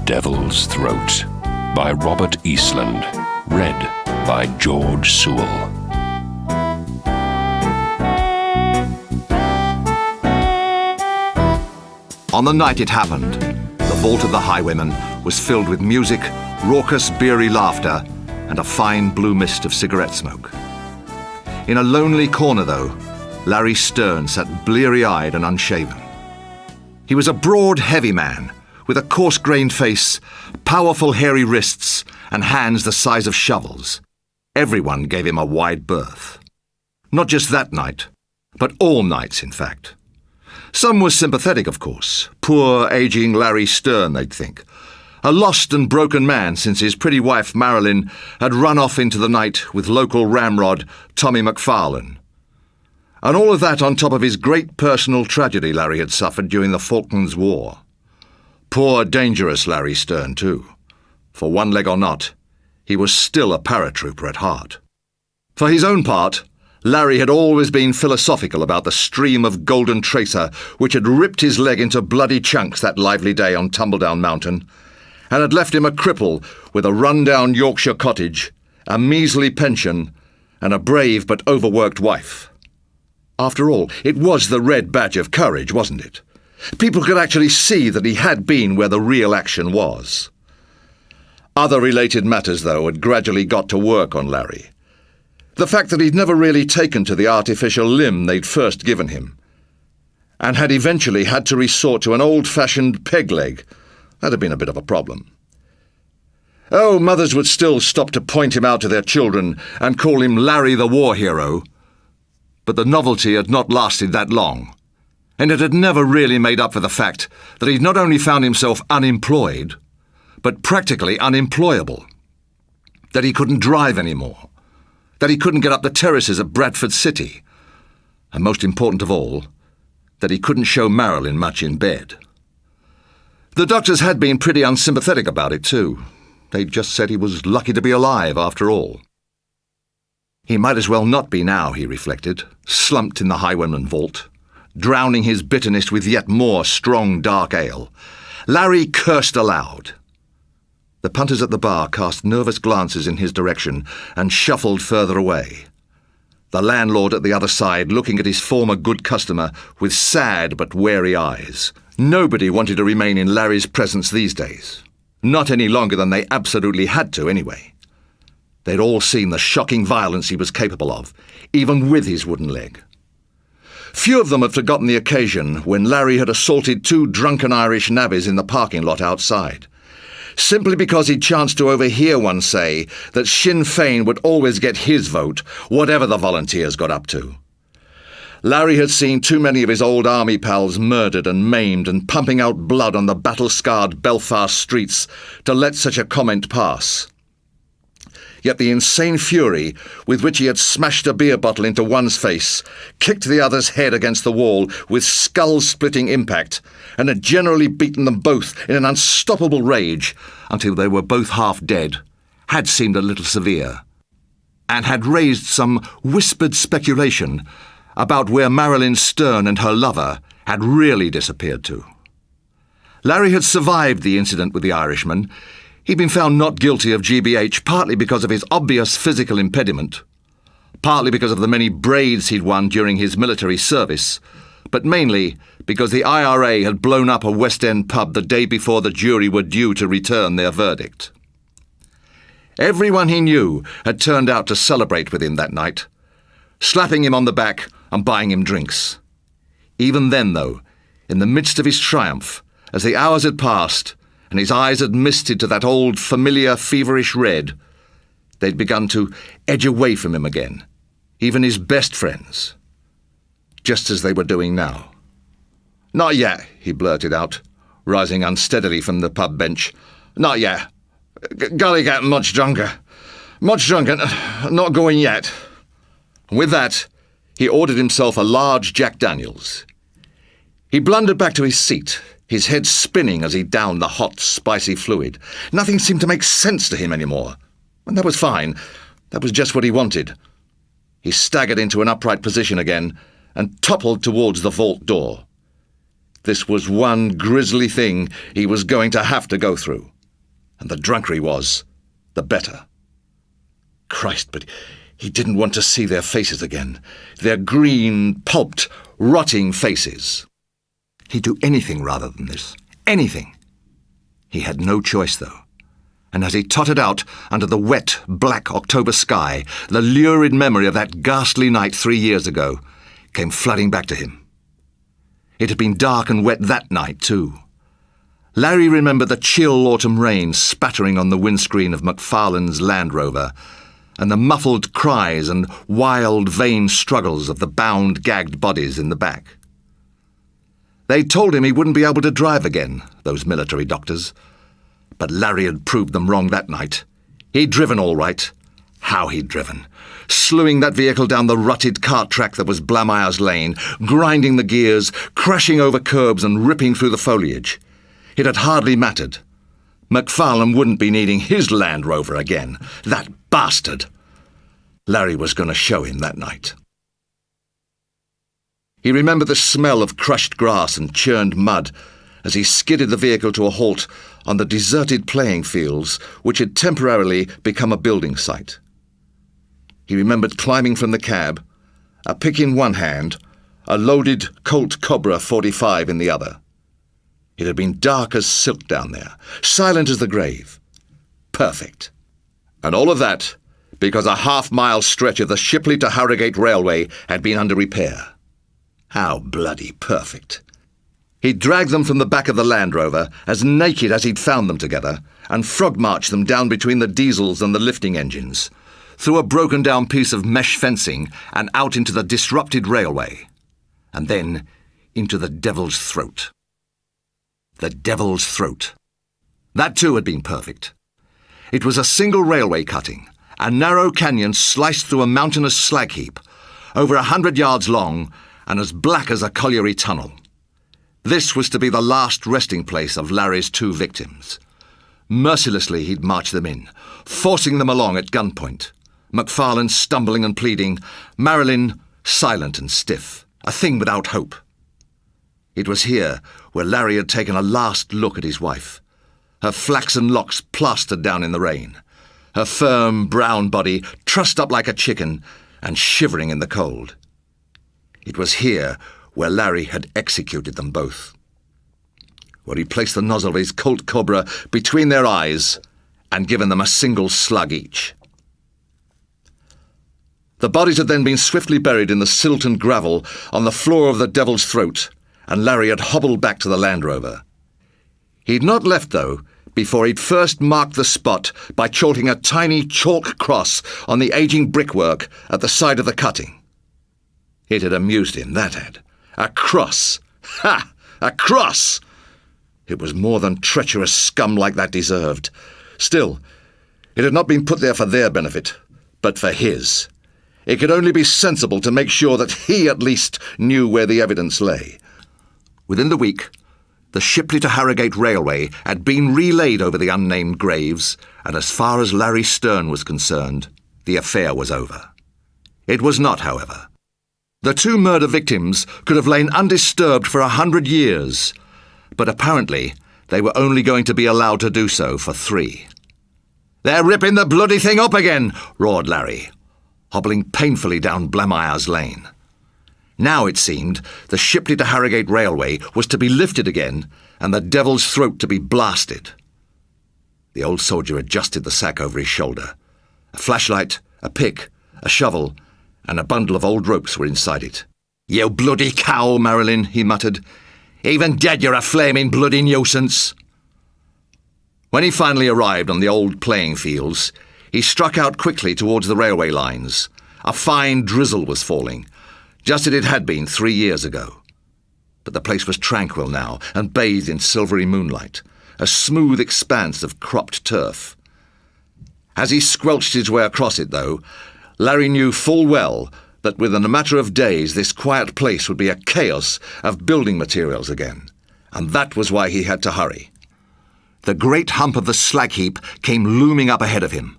Devil's Throat by Robert Eastland. Read by George Sewell. On the night it happened, the vault of the Highwayman was filled with music, raucous, beery laughter, and a fine blue mist of cigarette smoke. In a lonely corner, though, Larry Sterne sat bleary-eyed and unshaven. He was a broad, heavy man, with a coarse-grained face, powerful hairy wrists, and hands the size of shovels. Everyone gave him a wide berth. Not just that night, but all nights, in fact. Some were sympathetic, of course. Poor, ageing Larry Sterne, they'd think. A lost and broken man since his pretty wife, Marilyn, had run off into the night with local ramrod Tommy McFarlane. And all of that on top of his great personal tragedy Larry had suffered during the Falklands War. Poor, dangerous Larry Sterne, too. For one leg or not, he was still a paratrooper at heart. For his own part, Larry had always been philosophical about the stream of golden tracer which had ripped his leg into bloody chunks that lively day on Tumbledown Mountain, and had left him a cripple with a run-down Yorkshire cottage, a measly pension, and a brave but overworked wife. After all, it was the red badge of courage, wasn't it? People could actually see that he had been where the real action was. Other related matters, though, had gradually got to work on Larry. The fact that he'd never really taken to the artificial limb they'd first given him, and had eventually had to resort to an old-fashioned peg leg, that had been a bit of a problem. Oh, mothers would still stop to point him out to their children and call him Larry the war hero, but the novelty had not lasted that long. And it had never really made up for the fact that he'd not only found himself unemployed, but practically unemployable. That he couldn't drive anymore. That he couldn't get up the terraces at Bradford City. And most important of all, that he couldn't show Marilyn much in bed. The doctors had been pretty unsympathetic about it too. They'd just said he was lucky to be alive after all. He might as well not be now, he reflected, slumped in the Highwayman vault, drowning his bitterness with yet more strong dark ale. Larry cursed aloud. The punters at the bar cast nervous glances in his direction and shuffled further away. The landlord at the other side looking at his former good customer with sad but wary eyes. Nobody wanted to remain in Larry's presence these days. Not any longer than they absolutely had to, anyway. They'd all seen the shocking violence he was capable of, even with his wooden leg. Few of them had forgotten the occasion when Larry had assaulted two drunken Irish navvies in the parking lot outside, simply because he'd chanced to overhear one say that Sinn Féin would always get his vote, whatever the volunteers got up to. Larry had seen too many of his old army pals murdered and maimed and pumping out blood on the battle-scarred Belfast streets to let such a comment pass. Yet the insane fury with which he had smashed a beer bottle into one's face, kicked the other's head against the wall with skull-splitting impact, and had generally beaten them both in an unstoppable rage until they were both half dead, had seemed a little severe, and had raised some whispered speculation about where Marilyn Sterne and her lover had really disappeared to. Larry had survived the incident with the Irishman. He'd been found not guilty of GBH partly because of his obvious physical impediment, partly because of the many braids he'd won during his military service, but mainly because the IRA had blown up a West End pub the day before the jury were due to return their verdict. Everyone he knew had turned out to celebrate with him that night, slapping him on the back and buying him drinks. Even then, though, in the midst of his triumph, as the hours had passed, and his eyes had misted to that old, familiar, feverish red, they'd begun to edge away from him again, even his best friends, just as they were doing now. "Not yet," he blurted out, rising unsteadily from the pub bench. "Not yet. Gotta get much drunker. Much drunker. Not going yet." And with that, he ordered himself a large Jack Daniels. He blundered back to his seat, his head spinning as he downed the hot, spicy fluid. Nothing seemed to make sense to him anymore. And that was fine. That was just what he wanted. He staggered into an upright position again and toppled towards the vault door. This was one grisly thing he was going to have to go through. And the drunker he was, the better. Christ, but he didn't want to see their faces again. Their green, pulped, rotting faces. He'd do anything rather than this. Anything. He had no choice, though. And as he tottered out under the wet, black October sky, the lurid memory of that ghastly night 3 years ago came flooding back to him. It had been dark and wet that night, too. Larry remembered the chill autumn rain spattering on the windscreen of McFarlane's Land Rover, and the muffled cries and wild, vain struggles of the bound, gagged bodies in the back. They'd told him he wouldn't be able to drive again, those military doctors. But Larry had proved them wrong that night. He'd driven all right. How he'd driven. Slewing that vehicle down the rutted cart track that was Blamire's Lane, grinding the gears, crashing over curbs and ripping through the foliage. It had hardly mattered. McFarlane wouldn't be needing his Land Rover again. That bastard! Larry was going to show him that night. He remembered the smell of crushed grass and churned mud as he skidded the vehicle to a halt on the deserted playing fields which had temporarily become a building site. He remembered climbing from the cab, a pick in one hand, a loaded Colt Cobra 45 in the other. It had been dark as silk down there, silent as the grave. Perfect. And all of that because a half-mile stretch of the Shipley to Harrogate Railway had been under repair. How bloody perfect. He'd dragged them from the back of the Land Rover, as naked as he'd found them together, and frog-marched them down between the diesels and the lifting engines, through a broken-down piece of mesh fencing and out into the disrupted railway, and then into the Devil's Throat. The Devil's Throat. That too had been perfect. It was a single railway cutting, a narrow canyon sliced through a mountainous slag heap, over 100 yards long and as black as a colliery tunnel. This was to be the last resting place of Larry's 2 victims. Mercilessly he'd march them in, forcing them along at gunpoint, McFarlane stumbling and pleading, Marilyn silent and stiff, a thing without hope. It was here where Larry had taken a last look at his wife, her flaxen locks plastered down in the rain, her firm brown body trussed up like a chicken and shivering in the cold. It was here where Larry had executed them both, where he placed the nozzle of his Colt Cobra between their eyes and given them a single slug each. The bodies had then been swiftly buried in the silt and gravel on the floor of the Devil's Throat, and Larry had hobbled back to the Land Rover. He'd not left, though, before he'd first marked the spot by chalking a tiny chalk cross on the aging brickwork at the side of the cutting. It had amused him, that had. A cross! Ha! A cross! It was more than treacherous scum like that deserved. Still, it had not been put there for their benefit, but for his. It could only be sensible to make sure that he at least knew where the evidence lay. Within the week, the Shipley to Harrogate Railway had been relaid over the unnamed graves, and as far as Larry Stern was concerned, the affair was over. It was not, however. The 2 murder victims could have lain undisturbed for 100 years, but apparently they were only going to be allowed to do so for 3. "They're ripping the bloody thing up again," roared Larry, hobbling painfully down Blamire's Lane. Now, it seemed, the Shipley to Harrogate Railway was to be lifted again and the Devil's Throat to be blasted. The old soldier adjusted the sack over his shoulder. A flashlight, a pick, a shovel, and a bundle of old ropes were inside it. "You bloody cow, Marilyn," he muttered. "Even dead you're a flaming bloody nuisance." When he finally arrived on the old playing fields, he struck out quickly towards the railway lines. A fine drizzle was falling, just as it had been 3 years ago. But the place was tranquil now and bathed in silvery moonlight, a smooth expanse of cropped turf. As he squelched his way across it, though, Larry knew full well that within a matter of days this quiet place would be a chaos of building materials again, and that was why he had to hurry. The great hump of the slag heap came looming up ahead of him,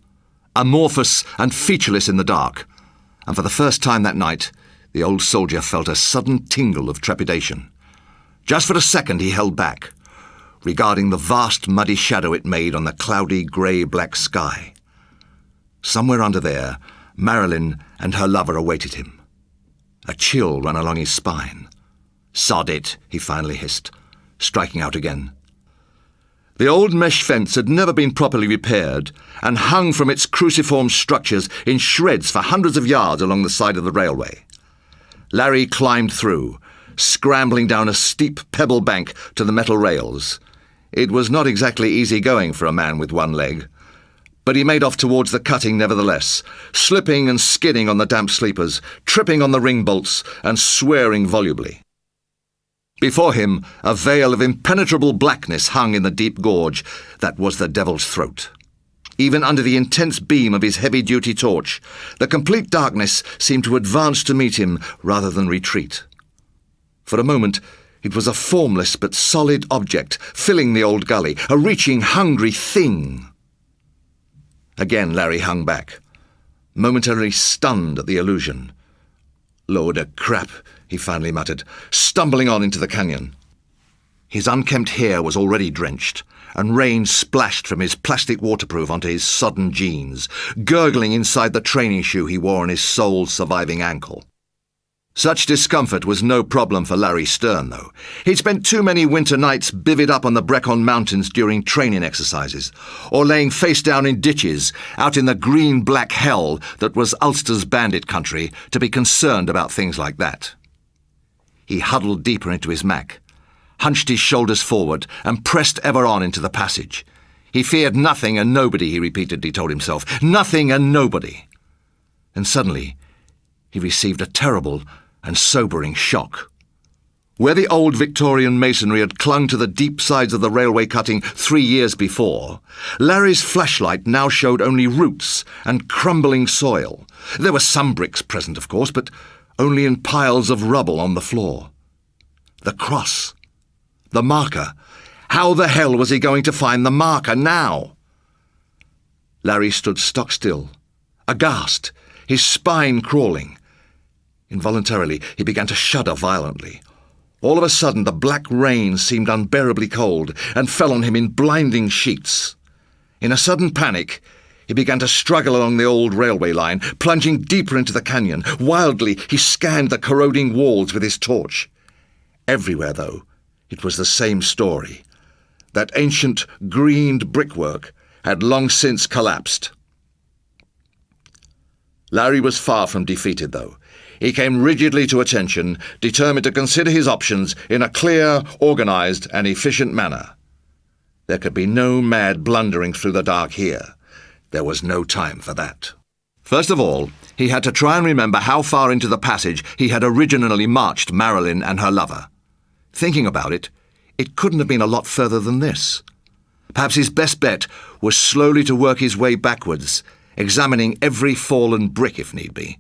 amorphous and featureless in the dark, and for the first time that night, the old soldier felt a sudden tingle of trepidation. Just for a second he held back, regarding the vast muddy shadow it made on the cloudy grey-black sky. Somewhere under there, Marilyn and her lover awaited him. A chill ran along his spine. "Sod it," he finally hissed, striking out again. The old mesh fence had never been properly repaired and hung from its cruciform structures in shreds for hundreds of yards along the side of the railway. Larry climbed through, scrambling down a steep pebble bank to the metal rails. It was not exactly easy going for a man with one leg, but he made off towards the cutting nevertheless, slipping and skidding on the damp sleepers, tripping on the ring bolts and swearing volubly. Before him, a veil of impenetrable blackness hung in the deep gorge that was the Devil's Throat. Even under the intense beam of his heavy-duty torch, the complete darkness seemed to advance to meet him rather than retreat. For a moment, it was a formless but solid object filling the old gully, a reaching, hungry thing. Again Larry hung back, momentarily stunned at the illusion. "Load of crap," he finally muttered, stumbling on into the canyon. His unkempt hair was already drenched, and rain splashed from his plastic waterproof onto his sodden jeans, gurgling inside the training shoe he wore on his sole surviving ankle. Such discomfort was no problem for Larry Stern, though. He'd spent too many winter nights bivvied up on the Brecon Mountains during training exercises, or laying face down in ditches out in the green-black hell that was Ulster's bandit country to be concerned about things like that. He huddled deeper into his Mac, hunched his shoulders forward, and pressed ever on into the passage. He feared nothing and nobody, he repeatedly told himself. Nothing and nobody. And suddenly, he received a terrible and sobering shock. Where the old Victorian masonry had clung to the deep sides of the railway cutting 3 years before, Larry's flashlight now showed only roots and crumbling soil. There were some bricks present, of course, but only in piles of rubble on the floor. The cross. The marker. How the hell was he going to find the marker now? Larry stood stock still, aghast, his spine crawling. Involuntarily, he began to shudder violently. All of a sudden, the black rain seemed unbearably cold and fell on him in blinding sheets. In a sudden panic, he began to struggle along the old railway line, plunging deeper into the canyon. Wildly, he scanned the corroding walls with his torch. Everywhere, though, it was the same story. That ancient greened brickwork had long since collapsed. Larry was far from defeated, though. He came rigidly to attention, determined to consider his options in a clear, organised and efficient manner. There could be no mad blundering through the dark here. There was no time for that. First of all, he had to try and remember how far into the passage he had originally marched Marilyn and her lover. Thinking about it, it couldn't have been a lot further than this. Perhaps his best bet was slowly to work his way backwards, examining every fallen brick if need be.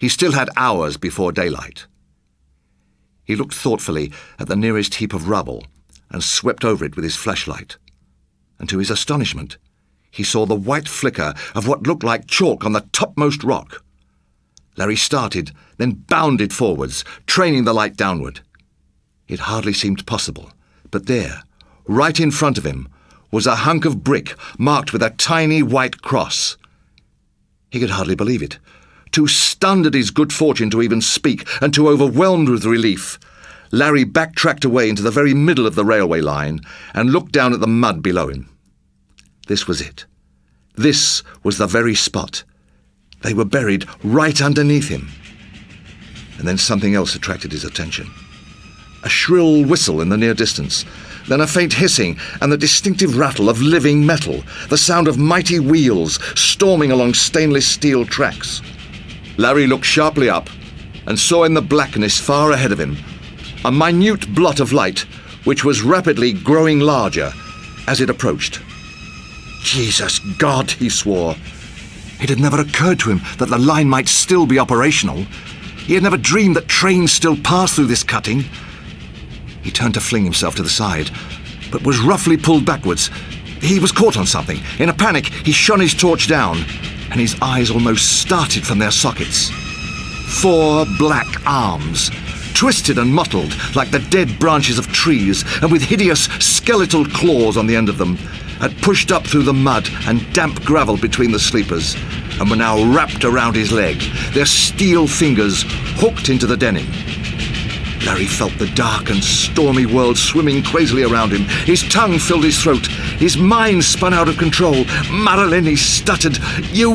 He still had hours before daylight. He looked thoughtfully at the nearest heap of rubble and swept over it with his flashlight. And to his astonishment, he saw the white flicker of what looked like chalk on the topmost rock. Larry started, then bounded forwards, training the light downward. It hardly seemed possible, but there, right in front of him, was a hunk of brick marked with a tiny white cross. He could hardly believe it. Too stunned at his good fortune to even speak, and too overwhelmed with relief, Larry backtracked away into the very middle of the railway line and looked down at the mud below him. This was it. This was the very spot. They were buried right underneath him. And then something else attracted his attention. A shrill whistle in the near distance, then a faint hissing and the distinctive rattle of living metal, the sound of mighty wheels storming along stainless steel tracks. Larry looked sharply up and saw in the blackness far ahead of him a minute blot of light which was rapidly growing larger as it approached. Jesus God, he swore. It had never occurred to him that the line might still be operational. He had never dreamed that trains still passed through this cutting. He turned to fling himself to the side, but was roughly pulled backwards. He was caught on something. In a panic, he shone his torch down, and his eyes almost started from their sockets. 4 black arms, twisted and mottled like the dead branches of trees, and with hideous skeletal claws on the end of them, had pushed up through the mud and damp gravel between the sleepers, and were now wrapped around his leg, their steel fingers hooked into the denim. Larry felt the dark and stormy world swimming crazily around him. His tongue filled his throat. His mind spun out of control. "Marilyn," he stuttered. "You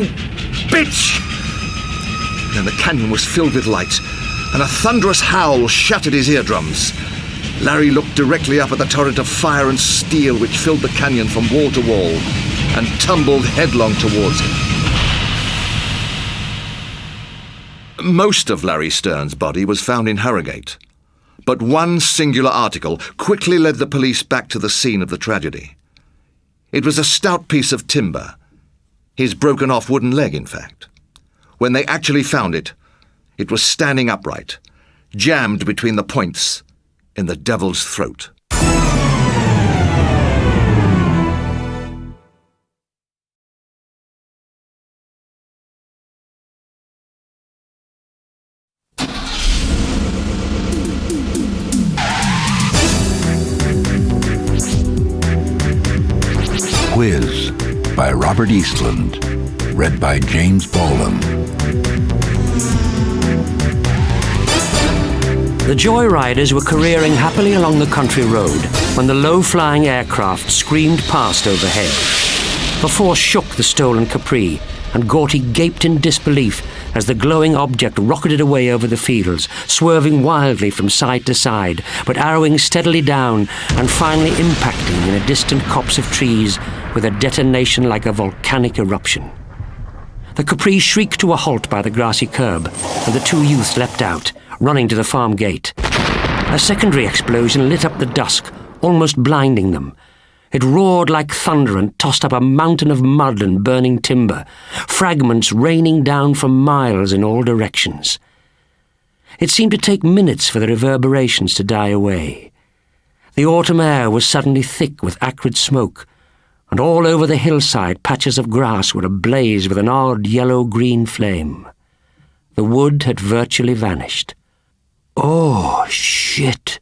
bitch!" Then the canyon was filled with light, and a thunderous howl shattered his eardrums. Larry looked directly up at the torrent of fire and steel which filled the canyon from wall to wall, and tumbled headlong towards him. Most of Larry Stern's body was found in Harrogate, but one singular article quickly led the police back to the scene of the tragedy. It was a stout piece of timber, his broken-off wooden leg, in fact. When they actually found it, it was standing upright, jammed between the points in the devil's throat. Whizz by Robert Eastland, read by James Bolam. The joyriders were careering happily along the country road when the low-flying aircraft screamed past overhead. The force shook the stolen Capri, and Gorty gaped in disbelief as the glowing object rocketed away over the fields, swerving wildly from side to side, but arrowing steadily down and finally impacting in a distant copse of trees with a detonation like a volcanic eruption. The Capri shrieked to a halt by the grassy curb, and the two youths leapt out, running to the farm gate. A secondary explosion lit up the dusk, almost blinding them. It roared like thunder and tossed up a mountain of mud and burning timber, fragments raining down for miles in all directions. It seemed to take minutes for the reverberations to die away. The autumn air was suddenly thick with acrid smoke, and all over the hillside patches of grass were ablaze with an odd yellow-green flame. The wood had virtually vanished. "Oh, shit,"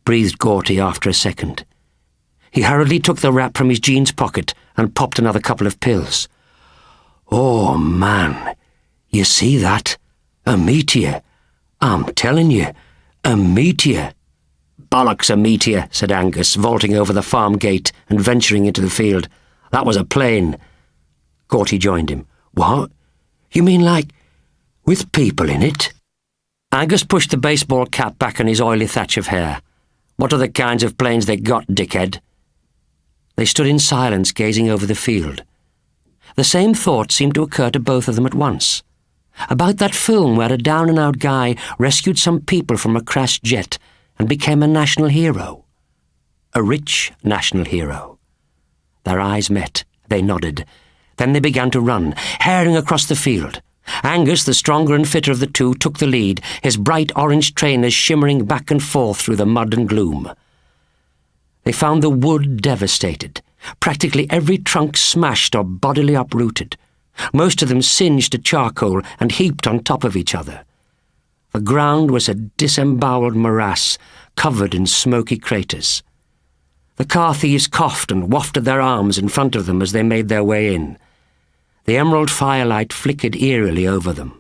breathed Gorty after a second. He hurriedly took the wrap from his jeans pocket and popped another couple of pills. "Oh, man, you see that? A meteor. I'm telling you, a meteor." "Bollocks, a meteor," said Angus, vaulting over the farm gate and venturing into the field. "That was a plane." Gorty joined him. "What? You mean like with people in it?" Angus pushed the baseball cap back on his oily thatch of hair. "What are the kinds of planes they got, dickhead?" They stood in silence, gazing over the field. The same thought seemed to occur to both of them at once. About that film where a down-and-out guy rescued some people from a crashed jet and became a national hero. A rich national hero. Their eyes met. They nodded. Then they began to run, herring across the field. Angus, the stronger and fitter of the two, took the lead, his bright orange trainers shimmering back and forth through the mud and gloom. They found the wood devastated, practically every trunk smashed or bodily uprooted, most of them singed to charcoal and heaped on top of each other. The ground was a disemboweled morass, covered in smoky craters. The car thieves coughed and wafted their arms in front of them as they made their way in. The emerald firelight flickered eerily over them.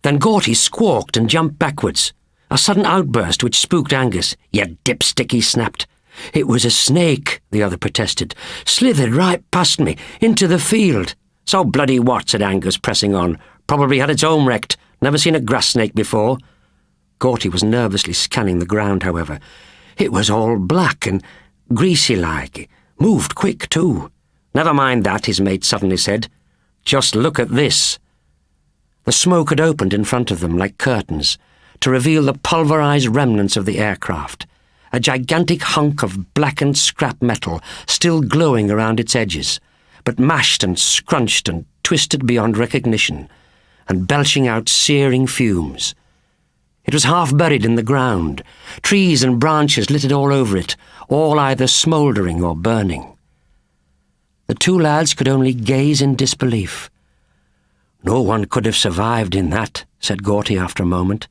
Then Gorty squawked and jumped backwards, a sudden outburst which spooked Angus. "You dipstick," he snapped. "It was a snake," the other protested. "Slithered right past me, into the field." "So bloody what?" said Angus, pressing on. "Probably had its home wrecked. Never seen a grass snake before." Gorty was nervously scanning the ground, however. It was all black and greasy-like. Moved quick, too. "Never mind that," his mate suddenly said. "Just look at this." The smoke had opened in front of them like curtains to reveal the pulverized remnants of the aircraft, a gigantic hunk of blackened scrap metal still glowing around its edges, but mashed and scrunched and twisted beyond recognition, and belching out searing fumes. It was half buried in the ground. Trees and branches littered all over it, all either smouldering or burning. The two lads could only gaze in disbelief. "No one could have survived in that," said Gorty after a moment.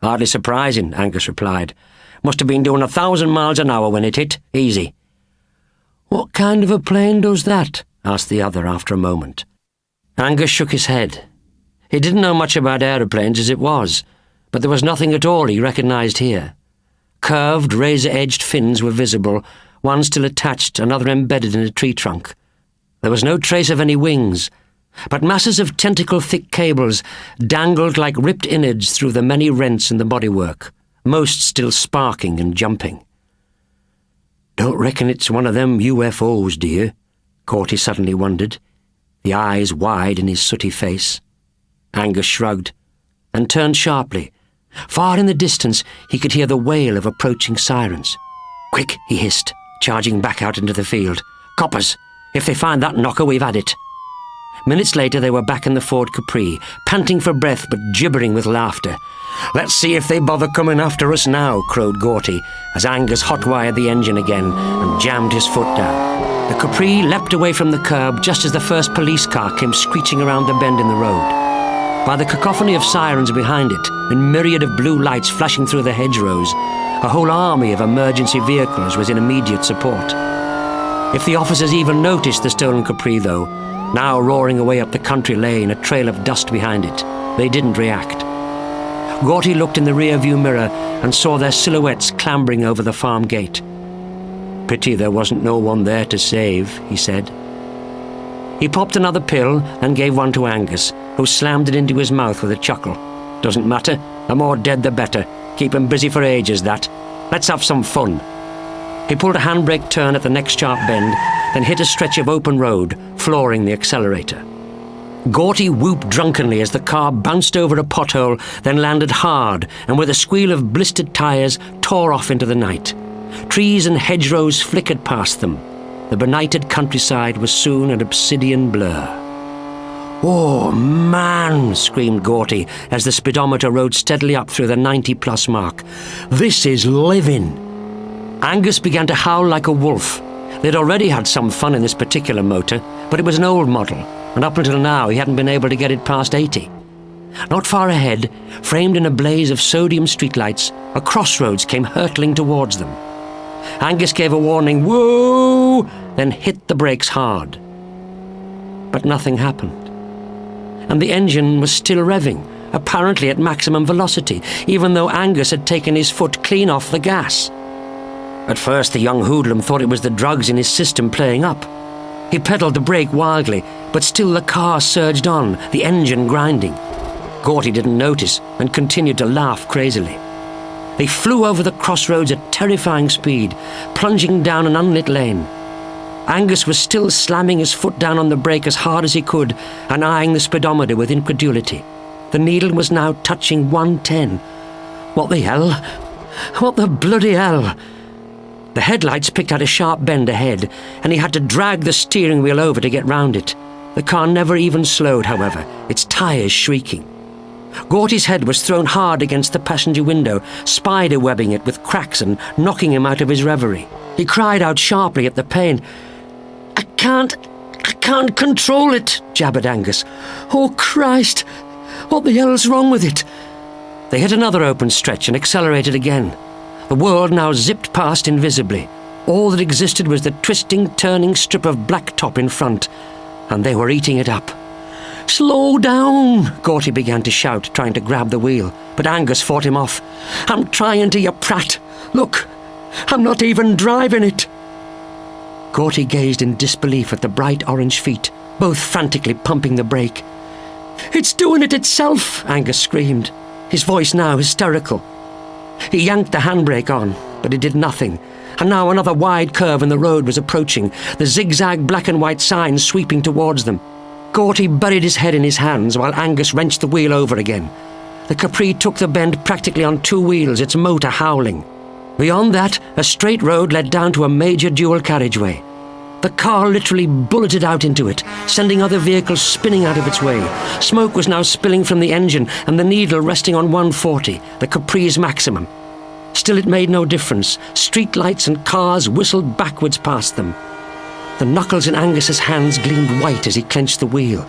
"Hardly surprising," Angus replied. "Must have been doing 1,000 miles an hour when it hit. Easy." "What kind of a plane does that?" asked the other after a moment. Angus shook his head. He didn't know much about aeroplanes as it was, but there was nothing at all he recognised here. Curved, razor-edged fins were visible, one still attached, another embedded in a tree trunk. There was no trace of any wings, but masses of tentacle-thick cables dangled like ripped innards through the many rents in the bodywork, most still sparking and jumping. "Don't reckon it's one of them UFOs, do you?" Gorty suddenly wondered, the eyes wide in his sooty face. Angus shrugged and turned sharply. Far in the distance he could hear the wail of approaching sirens. "Quick," he hissed, charging back out into the field. "Coppers! If they find that knocker, we've had it." Minutes later they were back in the Ford Capri, panting for breath but gibbering with laughter. "Let's see if they bother coming after us now," crowed Gorty, as Angus hot-wired the engine again and jammed his foot down. The Capri leapt away from the curb just as the first police car came screeching around the bend in the road. By the cacophony of sirens behind it, and myriad of blue lights flashing through the hedgerows, a whole army of emergency vehicles was in immediate support. If the officers even noticed the stolen Capri, though, now roaring away up the country lane, a trail of dust behind it, they didn't react. Gorty looked in the rear-view mirror and saw their silhouettes clambering over the farm gate. "Pity there wasn't no one there to save," he said. He popped another pill and gave one to Angus, who slammed it into his mouth with a chuckle. "Doesn't matter. The more dead the better. Keep 'em busy for ages, that. Let's have some fun." He pulled a handbrake turn at the next sharp bend, then hit a stretch of open road, flooring the accelerator. Gorty whooped drunkenly as the car bounced over a pothole, then landed hard, and with a squeal of blistered tyres, tore off into the night. Trees and hedgerows flickered past them. The benighted countryside was soon an obsidian blur. "Oh, man," screamed Gorty as the speedometer rode steadily up through the 90-plus mark. "This is living." Angus began to howl like a wolf. They'd already had some fun in this particular motor, but it was an old model, and up until now he hadn't been able to get it past 80. Not far ahead, framed in a blaze of sodium streetlights, a crossroads came hurtling towards them. Angus gave a warning, "Whoa!" then hit the brakes hard. But nothing happened. And the engine was still revving, apparently at maximum velocity, even though Angus had taken his foot clean off the gas. At first the young hoodlum thought it was the drugs in his system playing up. He pedalled the brake wildly, but still the car surged on, the engine grinding. Gorty didn't notice and continued to laugh crazily. They flew over the crossroads at terrifying speed, plunging down an unlit lane. Angus was still slamming his foot down on the brake as hard as he could and eyeing the speedometer with incredulity. The needle was now touching 110. What the hell? What the bloody hell? The headlights picked out a sharp bend ahead, and he had to drag the steering wheel over to get round it. The car never even slowed, however, its tyres shrieking. Gorty's head was thrown hard against the passenger window, spider-webbing it with cracks and knocking him out of his reverie. He cried out sharply at the pain. I can't control it," jabbered Angus. "Oh, Christ! What the hell's wrong with it?" They hit another open stretch and accelerated again. The world now zipped past invisibly. All that existed was the twisting, turning strip of blacktop in front, and they were eating it up. "Slow down," Gorty began to shout, trying to grab the wheel, but Angus fought him off. "I'm trying to, you prat. Look, I'm not even driving it." Gorty gazed in disbelief at the bright orange feet, both frantically pumping the brake. "It's doing it itself," Angus screamed, his voice now hysterical. He yanked the handbrake on, but it did nothing, and now another wide curve in the road was approaching, the zigzag black and white signs sweeping towards them. Gorty buried his head in his hands while Angus wrenched the wheel over again. The Capri took the bend practically on two wheels, its motor howling. Beyond that, a straight road led down to a major dual carriageway. The car literally bulleted out into it, sending other vehicles spinning out of its way. Smoke was now spilling from the engine, and the needle resting on 140, the Capri's maximum. Still, it made no difference. Streetlights and cars whistled backwards past them. The knuckles in Angus's hands gleamed white as he clenched the wheel.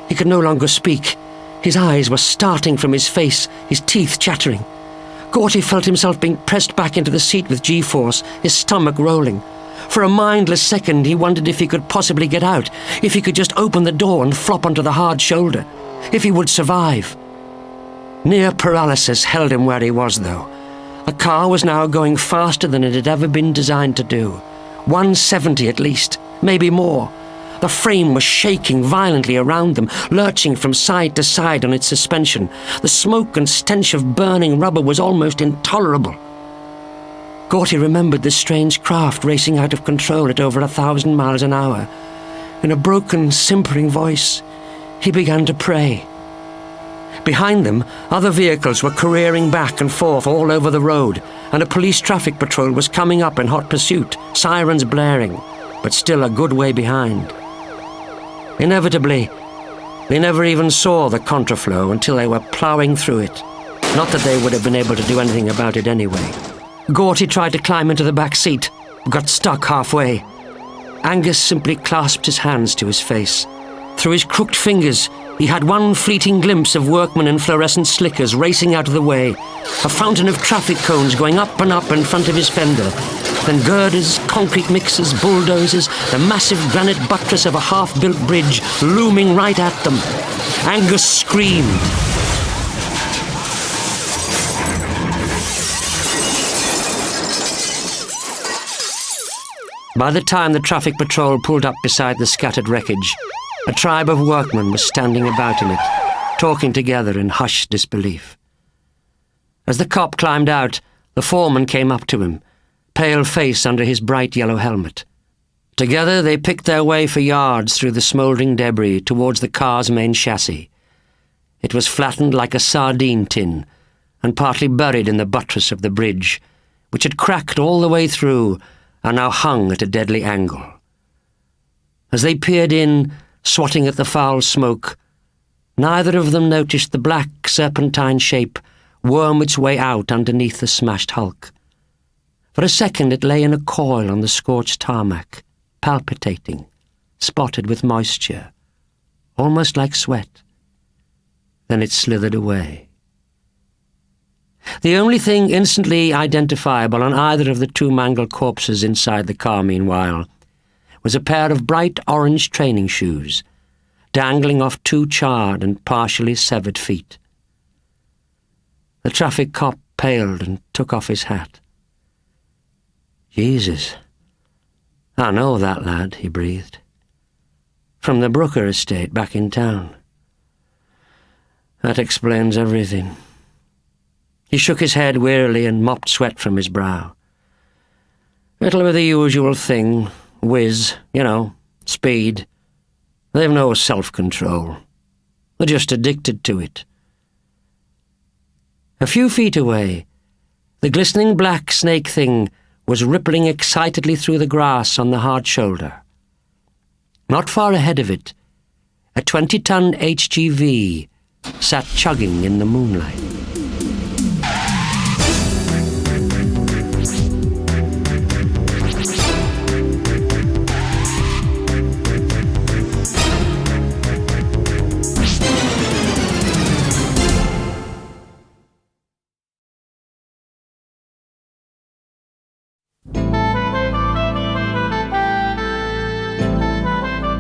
He could no longer speak. His eyes were starting from his face, his teeth chattering. Gorty felt himself being pressed back into the seat with G-force, his stomach rolling. For a mindless second, he wondered if he could possibly get out, if he could just open the door and flop onto the hard shoulder, if he would survive. Near paralysis held him where he was, though. The car was now going faster than it had ever been designed to do. 170 at least, maybe more. The frame was shaking violently around them, lurching from side to side on its suspension. The smoke and stench of burning rubber was almost intolerable. Gorty remembered the strange craft racing out of control at over 1,000 miles an hour. In a broken, simpering voice, he began to pray. Behind them, other vehicles were careering back and forth all over the road, and a police traffic patrol was coming up in hot pursuit, sirens blaring, but still a good way behind. Inevitably, they never even saw the contraflow until they were ploughing through it. Not that they would have been able to do anything about it anyway. Gorty tried to climb into the back seat, got stuck halfway. Angus simply clasped his hands to his face. Through his crooked fingers, he had one fleeting glimpse of workmen in fluorescent slickers racing out of the way, a fountain of traffic cones going up and up in front of his fender, then girders, concrete mixers, bulldozers, the massive granite buttress of a half-built bridge looming right at them. Angus screamed. By the time the traffic patrol pulled up beside the scattered wreckage, a tribe of workmen was standing about in it, talking together in hushed disbelief. As the cop climbed out, the foreman came up to him, pale face under his bright yellow helmet. Together they picked their way for yards through the smouldering debris towards the car's main chassis. It was flattened like a sardine tin and partly buried in the buttress of the bridge, which had cracked all the way through and now hung at a deadly angle. As they peered in, swatting at the foul smoke, neither of them noticed the black serpentine shape worm its way out underneath the smashed hulk. For a second it lay in a coil on the scorched tarmac, palpitating, spotted with moisture, almost like sweat. Then it slithered away. The only thing instantly identifiable on either of the two mangled corpses inside the car, meanwhile, was a pair of bright orange training shoes, dangling off two charred and partially severed feet. The traffic cop paled and took off his hat. "Jesus, I know that lad," he breathed. "From the Brooker estate back in town. That explains everything." He shook his head wearily and mopped sweat from his brow. "It'll be the usual thing. Whizz, speed. They've no self-control. They're just addicted to it." A few feet away, the glistening black snake thing was rippling excitedly through the grass on the hard shoulder. Not far ahead of it, a 20-ton HGV sat chugging in the moonlight.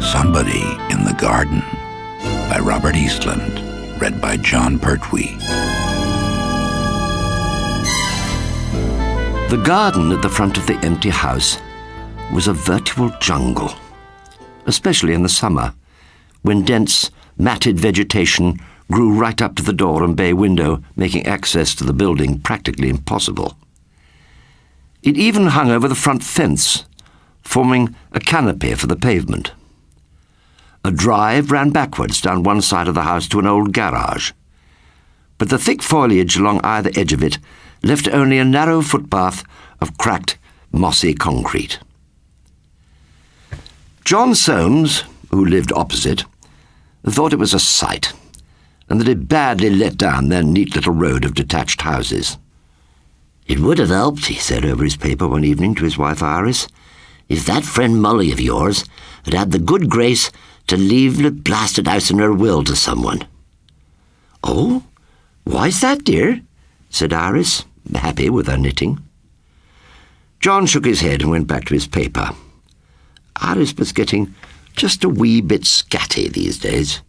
Somebody in the Garden by Robert Eastland, read by Jon Pertwee. The garden at the front of the empty house was a virtual jungle, especially in the summer, when dense, matted vegetation grew right up to the door and bay window, making access to the building practically impossible. It even hung over the front fence, forming a canopy for the pavement. A drive ran backwards down one side of the house to an old garage, but the thick foliage along either edge of it left only a narrow footpath of cracked, mossy concrete. John Soames, who lived opposite, thought it was a sight, and that it badly let down their neat little road of detached houses. "It would have helped," he said over his paper one evening to his wife Iris, "if that friend Molly of yours had had the good grace to leave the blasted house in her will to someone." "Oh, why's that, dear?" said Iris, happy with her knitting. John shook his head and went back to his paper. Iris was getting just a wee bit scatty these days.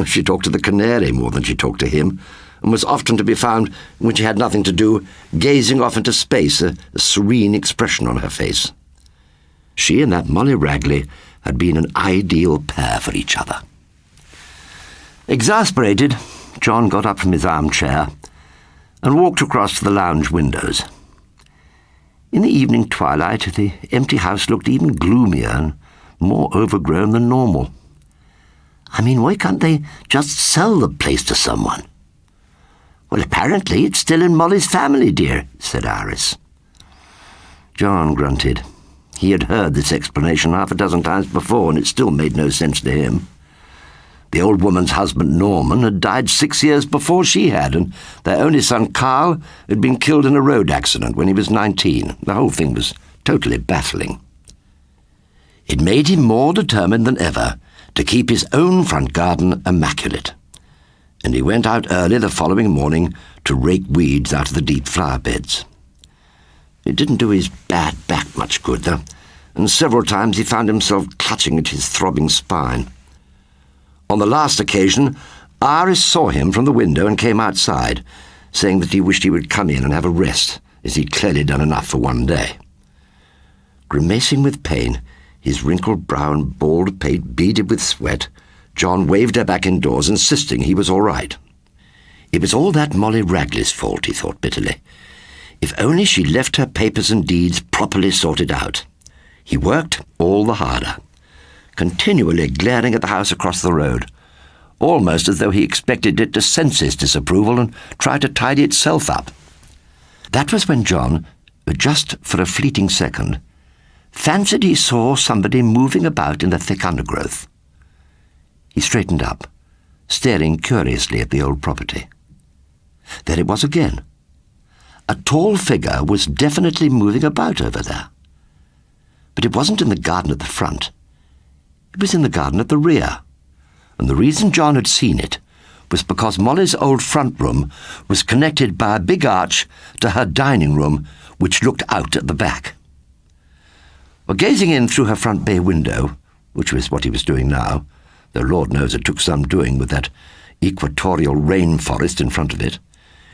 She talked to the canary more than she talked to him, and was often to be found, when she had nothing to do, gazing off into space, a serene expression on her face. She and that Molly Ragley had been an ideal pair for each other. Exasperated, John got up from his armchair and walked across to the lounge windows. In the evening twilight, the empty house looked even gloomier and more overgrown than normal. I mean, why can't they just sell the place to someone? Well, apparently it's still in Molly's family, dear, said Iris. John grunted. He had heard this explanation half a dozen times before, and it still made no sense to him. The old woman's husband, Norman, had died 6 years before she had, and their only son, Carl, had been killed in a road accident when he was 19. The whole thing was totally baffling. It made him more determined than ever to keep his own front garden immaculate, and he went out early the following morning to rake weeds out of the deep flower beds. It didn't do his bad back much good, though, and several times he found himself clutching at his throbbing spine. On the last occasion, Iris saw him from the window and came outside, saying that he wished he would come in and have a rest, as he'd clearly done enough for one day. Grimacing with pain, his wrinkled brow and bald pate beaded with sweat, John waved her back indoors, insisting he was all right. It was all that Molly Ragley's fault, he thought bitterly. If only she'd left her papers and deeds properly sorted out. He worked all the harder, continually glaring at the house across the road, almost as though he expected it to sense his disapproval and try to tidy itself up. That was when John, just for a fleeting second, fancied he saw somebody moving about in the thick undergrowth. He straightened up, staring curiously at the old property. There it was again. A tall figure was definitely moving about over there. But it wasn't in the garden at the front. It was in the garden at the rear, and the reason John had seen it was because Molly's old front room was connected by a big arch to her dining room, which looked out at the back. Well, gazing in through her front bay window, which was what he was doing now, though Lord knows it took some doing with that equatorial rainforest in front of it,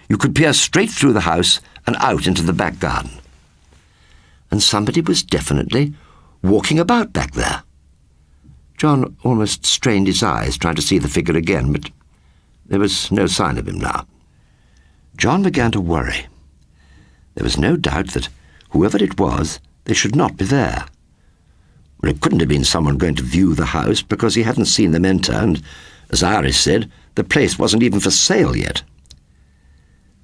you could peer straight through the house and out into the back garden. And somebody was definitely walking about back there. John almost strained his eyes, trying to see the figure again, but there was no sign of him now. John began to worry. There was no doubt that, whoever it was, they should not be there. Well, it couldn't have been someone going to view the house, because he hadn't seen them enter, and, as Iris said, the place wasn't even for sale yet.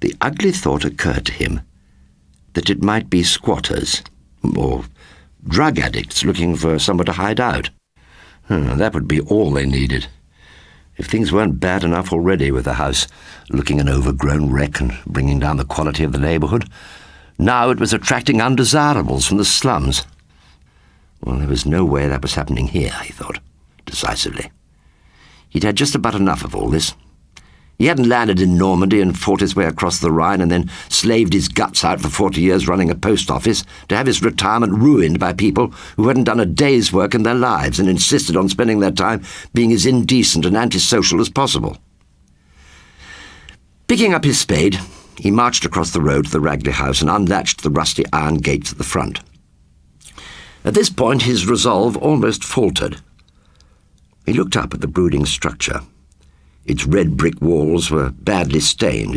The ugly thought occurred to him that it might be squatters, or drug addicts looking for somewhere to hide out. That would be all they needed. If things weren't bad enough already with the house looking an overgrown wreck and bringing down the quality of the neighbourhood, now it was attracting undesirables from the slums. Well, there was no way that was happening here, he thought, decisively. He'd had just about enough of all this. He hadn't landed in Normandy and fought his way across the Rhine and then slaved his guts out for 40 years running a post office to have his retirement ruined by people who hadn't done a day's work in their lives and insisted on spending their time being as indecent and antisocial as possible. Picking up his spade, he marched across the road to the Ragley house and unlatched the rusty iron gates at the front. At this point, his resolve almost faltered. He looked up at the brooding structure. Its red brick walls were badly stained,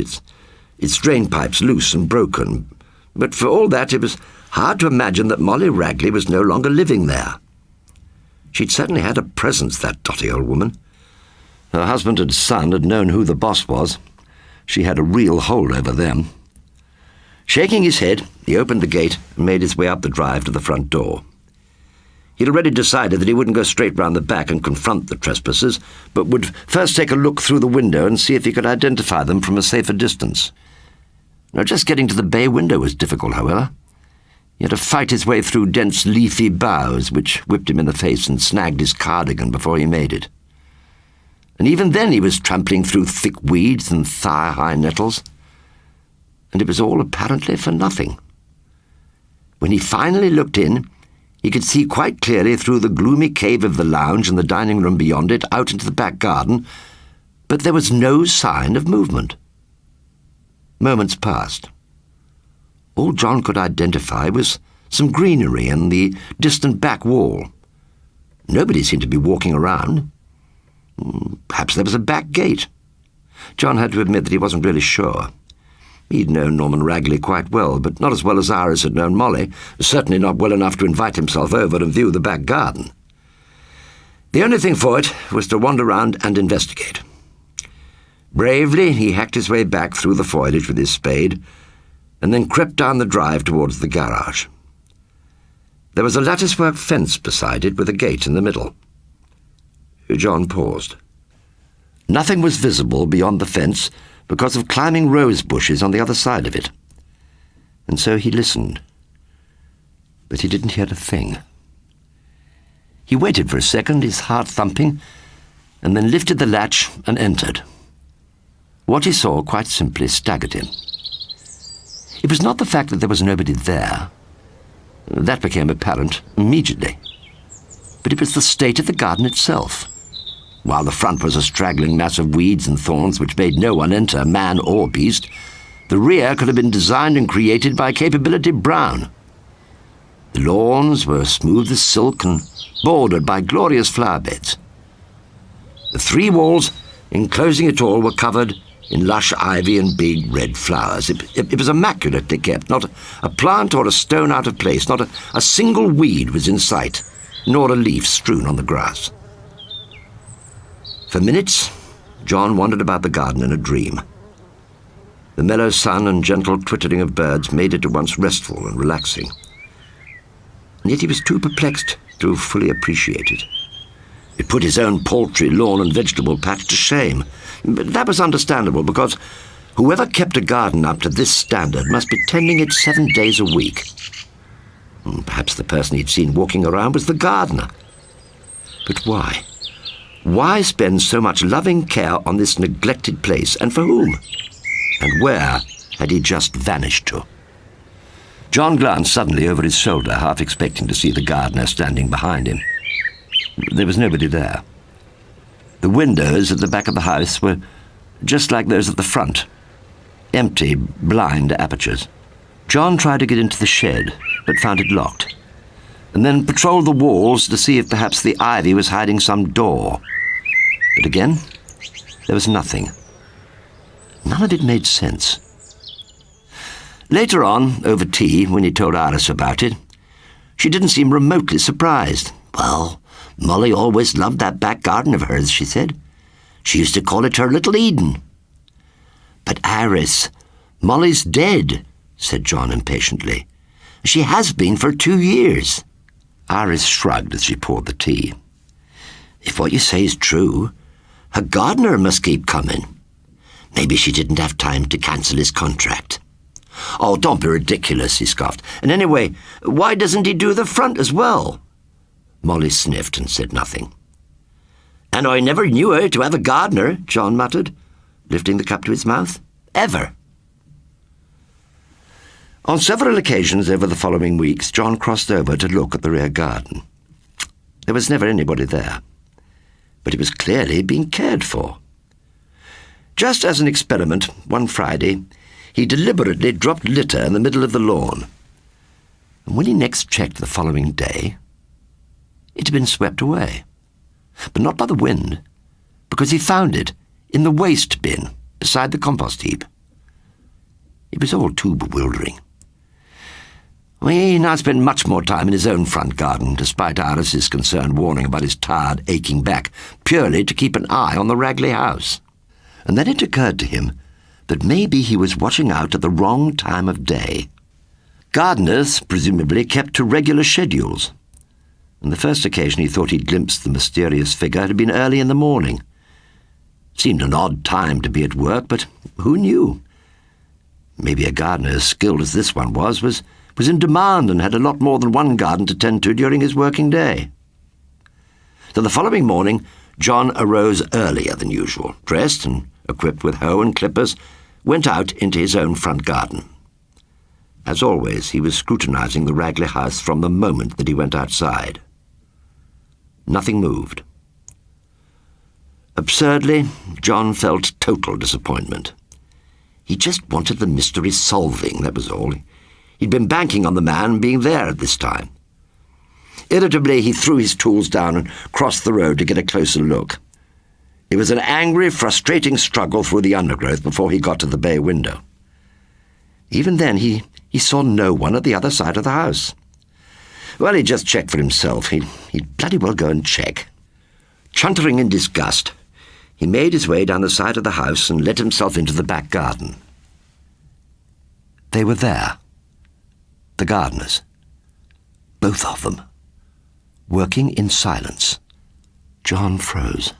its drain pipes loose and broken, but for all that it was hard to imagine that Molly Ragley was no longer living there. She'd certainly had a presence, that dotty old woman. Her husband and son had known who the boss was. She had a real hold over them. Shaking his head, he opened the gate and made his way up the drive to the front door. He'd already decided that he wouldn't go straight round the back and confront the trespassers, but would first take a look through the window and see if he could identify them from a safer distance. Now, just getting to the bay window was difficult, however. He had to fight his way through dense leafy boughs, which whipped him in the face and snagged his cardigan before he made it. And even then he was trampling through thick weeds and thigh-high nettles. and it was all apparently for nothing. When he finally looked in, he could see quite clearly through the gloomy cave of the lounge and the dining room beyond it out into the back garden, but there was no sign of movement. Moments passed. All John could identify was some greenery and the distant back wall. Nobody seemed to be walking around. Perhaps there was a back gate. John had to admit that he wasn't really sure. He'd known Norman Ragley quite well, but not as well as Iris had known Molly, certainly not well enough to invite himself over and view the back garden. The only thing for it was to wander round and investigate. Bravely, he hacked his way back through the foliage with his spade, and then crept down the drive towards the garage. There was a lattice-work fence beside it with a gate in the middle. John paused. Nothing was visible beyond the fence because of climbing rose bushes on the other side of it. And so he listened. But he didn't hear a thing. He waited for a second, his heart thumping, and then lifted the latch and entered. What he saw quite simply staggered him. It was not the fact that there was nobody there. That became apparent immediately. But it was the state of the garden itself. While the front was a straggling mass of weeds and thorns which made no one enter, man or beast, the rear could have been designed and created by Capability Brown. The lawns were smooth as silk and bordered by glorious flower beds. The three walls enclosing it all were covered in lush ivy and big red flowers. It was immaculately kept, not a plant or a stone out of place, not a single weed was in sight, nor a leaf strewn on the grass. For minutes, John wandered about the garden in a dream. The mellow sun and gentle twittering of birds made it at once restful and relaxing. And yet he was too perplexed to fully appreciate it. It put his own paltry lawn and vegetable patch to shame. But that was understandable, because whoever kept a garden up to this standard must be tending it 7 days a week. Perhaps the person he'd seen walking around was the gardener. But why? Why spend so much loving care on this neglected place, and for whom? And where had he just vanished to? John glanced suddenly over his shoulder, half expecting to see the gardener standing behind him. There was nobody there. The windows at the back of the house were just like those at the front, empty, blind apertures. John tried to get into the shed, but found it locked, and then patrolled the walls to see if perhaps the ivy was hiding some door. But again, there was nothing. None of it made sense. Later on, over tea, when he told Iris about it, she didn't seem remotely surprised. "Well, Molly always loved that back garden of hers," she said. "She used to call it her little Eden." "But Iris, Molly's dead," said John impatiently. "She has been for 2 years." Iris shrugged as she poured the tea. "If what you say is true, her gardener must keep coming. Maybe she didn't have time to cancel his contract." "Oh, don't be ridiculous," he scoffed. "And anyway, why doesn't he do the front as well?" Molly sniffed and said nothing. "And I never knew her to have a gardener," John muttered, lifting the cup to his mouth. "Ever." On several occasions over the following weeks, John crossed over to look at the rear garden. There was never anybody there, but it was clearly being cared for. Just as an experiment, one Friday, he deliberately dropped litter in the middle of the lawn. And when he next checked the following day, it had been swept away. But not by the wind, because he found it in the waste bin beside the compost heap. It was all too bewildering. He now spent much more time in his own front garden, despite Iris's concerned warning about his tired, aching back, purely to keep an eye on the Ragley house. And then it occurred to him that maybe he was watching out at the wrong time of day. Gardeners, presumably, kept to regular schedules, and the first occasion he thought he'd glimpsed the mysterious figure had been early in the morning. It seemed an odd time to be at work, but who knew? Maybe a gardener as skilled as this one was in demand and had a lot more than one garden to tend to during his working day. So the following morning, John arose earlier than usual, dressed and equipped with hoe and clippers, went out into his own front garden. As always, he was scrutinizing the Ragley house from the moment that he went outside. Nothing moved. Absurdly, Jon felt total disappointment. He just wanted the mystery solving, that was all. He'd been banking on the man being there at this time. Irritably, he threw his tools down and crossed the road to get a closer look. It was an angry, frustrating struggle through the undergrowth before he got to the bay window. Even then, he saw no one at the other side of the house. Well, he'd just checked for himself. He'd bloody well go and check. Chuntering in disgust, he made his way down the side of the house and let himself into the back garden. They were there. The gardeners. Both of them. Working in silence. Jon froze.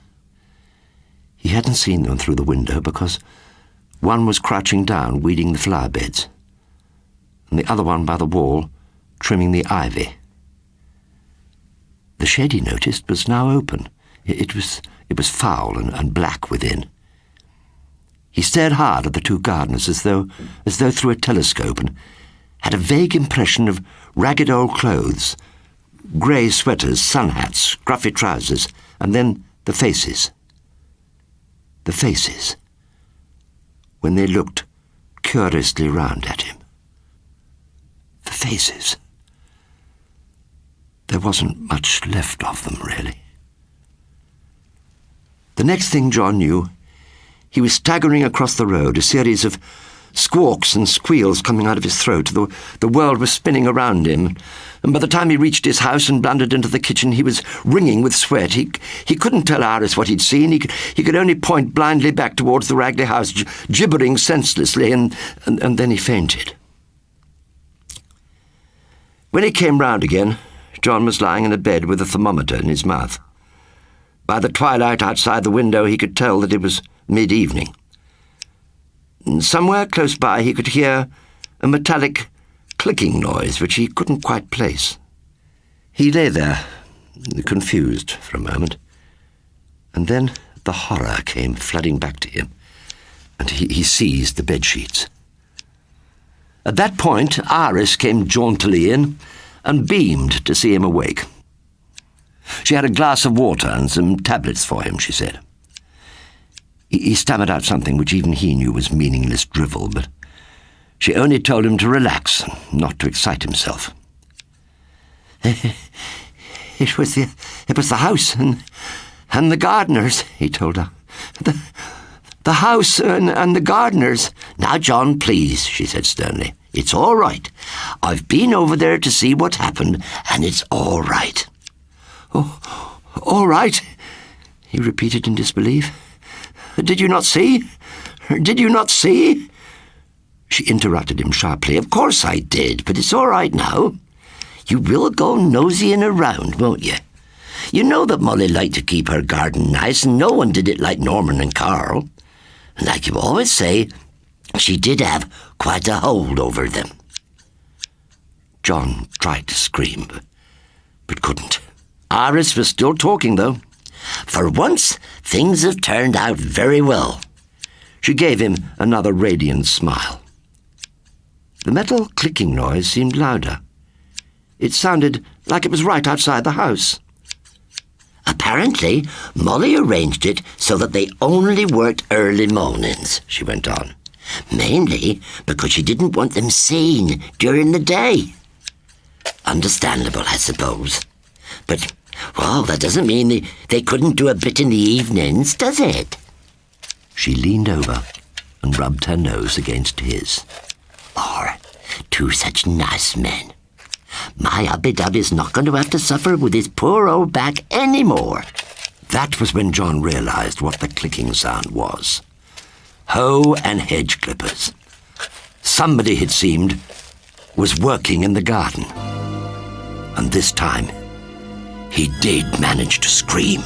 He hadn't seen them through the window because one was crouching down, weeding the flower beds, and the other one by the wall, trimming the ivy. The shed, he noticed, was now open. It was foul and black within. He stared hard at the two gardeners as though through a telescope, and had a vague impression of ragged old clothes, grey sweaters, sun hats, scruffy trousers, and then the faces. The faces, when they looked curiously round at him. The faces. There wasn't much left of them, really. The next thing Jon knew, he was staggering across the road, a series of squawks and squeals coming out of his throat. The world was spinning around him, and by the time he reached his house and blundered into the kitchen, he was wringing with sweat. He couldn't tell Iris what he'd seen. He could only point blindly back towards the Ragley house, gibbering senselessly, and then he fainted. When he came round again, Jon was lying in a bed with a thermometer in his mouth. By the twilight outside the window, he could tell that it was mid-evening. Somewhere close by he could hear a metallic clicking noise which he couldn't quite place. He lay there, confused for a moment, and then the horror came flooding back to him, and he seized the bedsheets. At that point, Iris came jauntily in and beamed to see him awake. She had a glass of water and some tablets for him, she said. He stammered out something which even he knew was meaningless drivel, but she only told him to relax, not to excite himself. It was the house and the gardeners, he told her. The house and the gardeners. Now, Jon, please, she said sternly. It's all right. I've been over there to see what happened, and it's all right. Oh, all right, he repeated in disbelief. Did you not see? Did you not see? She interrupted him sharply. Of course I did, but it's all right now. You will go nosying around, won't you? You know that Molly liked to keep her garden nice, and no one did it like Norman and Carl. And like you always say, she did have quite a hold over them. Jon tried to scream, but couldn't. Iris was still talking, though. For once, things have turned out very well. She gave him another radiant smile. The metal clicking noise seemed louder. It sounded like it was right outside the house. Apparently, Molly arranged it so that they only worked early mornings, she went on. Mainly because she didn't want them seen during the day. Understandable, I suppose. But, well, that doesn't mean they couldn't do a bit in the evenings, does it? She leaned over and rubbed her nose against his. Or two such nice men. My Abby-Dubby's not going to have to suffer with his poor old back anymore. That was when Jon realized what the clicking sound was. Hoe and hedge clippers. Somebody, it seemed, was working in the garden. And this time, he did manage to scream.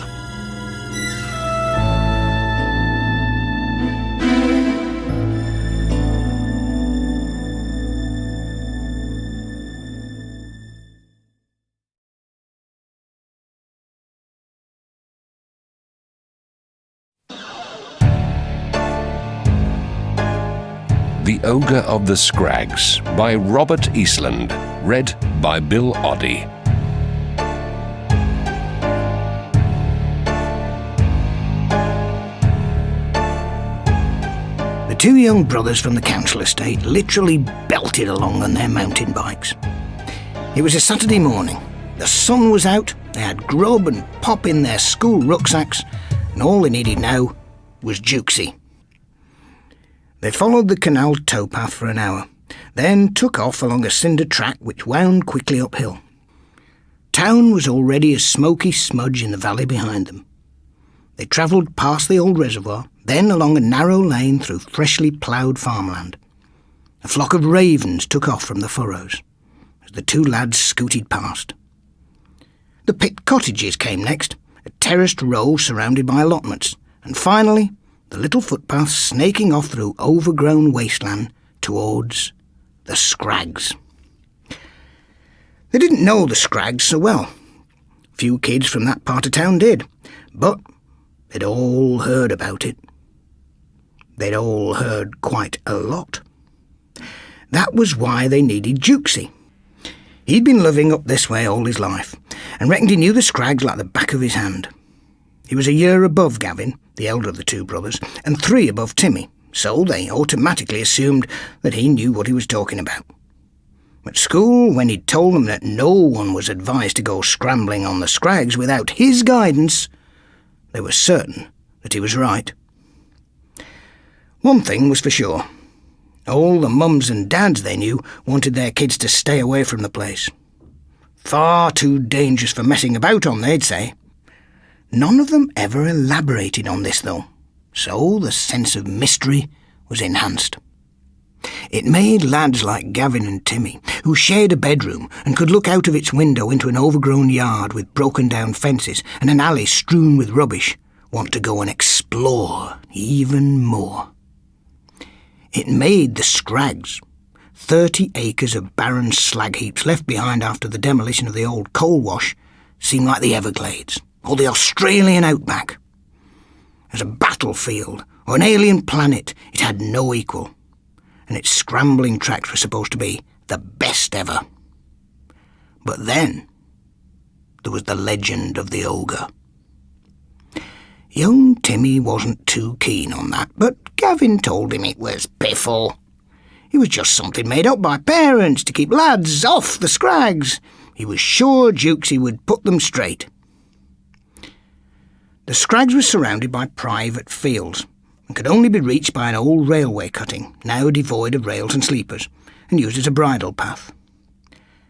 The Ogre of the Scraggs by Robert Eastland, read by Bill Oddie. The two young brothers from the council estate literally belted along on their mountain bikes. It was a Saturday morning. The sun was out, they had grub and pop in their school rucksacks, and all they needed now was Jukesy. They followed the canal towpath for an hour, then took off along a cinder track which wound quickly uphill. Town was already a smoky smudge in the valley behind them. They travelled past the old reservoir, then along a narrow lane through freshly ploughed farmland. A flock of ravens took off from the furrows as the two lads scooted past. The pit cottages came next, a terraced row surrounded by allotments, and finally the little footpath snaking off through overgrown wasteland towards the Scraggs. They didn't know the Scraggs so well. Few kids from that part of town did, but they'd all heard about it. They'd all heard quite a lot. That was why they needed Jukesy. He'd been living up this way all his life, and reckoned he knew the Scraggs like the back of his hand. He was a year above Gavin, the elder of the two brothers, and 3 above Timmy, so they automatically assumed that he knew what he was talking about. At school, when he'd told them that no one was advised to go scrambling on the Scraggs without his guidance, they were certain that he was right. One thing was for sure. All the mums and dads they knew wanted their kids to stay away from the place. Far too dangerous for messing about on, they'd say. None of them ever elaborated on this, though, so the sense of mystery was enhanced. It made lads like Gavin and Timmy, who shared a bedroom and could look out of its window into an overgrown yard with broken-down fences and an alley strewn with rubbish, want to go and explore even more. It made the Scraggs, 30 acres of barren slag heaps left behind after the demolition of the old coal wash, seem like the Everglades or the Australian outback. As a battlefield or an alien planet, it had no equal, and its scrambling tracks were supposed to be the best ever. But then there was the legend of the Ogre. Young Timmy wasn't too keen on that, but Gavin told him it was piffle. It was just something made up by parents to keep lads off the Scraggs. He was sure Jukesy would put them straight. The Scraggs were surrounded by private fields and could only be reached by an old railway cutting, now devoid of rails and sleepers, and used as a bridle path.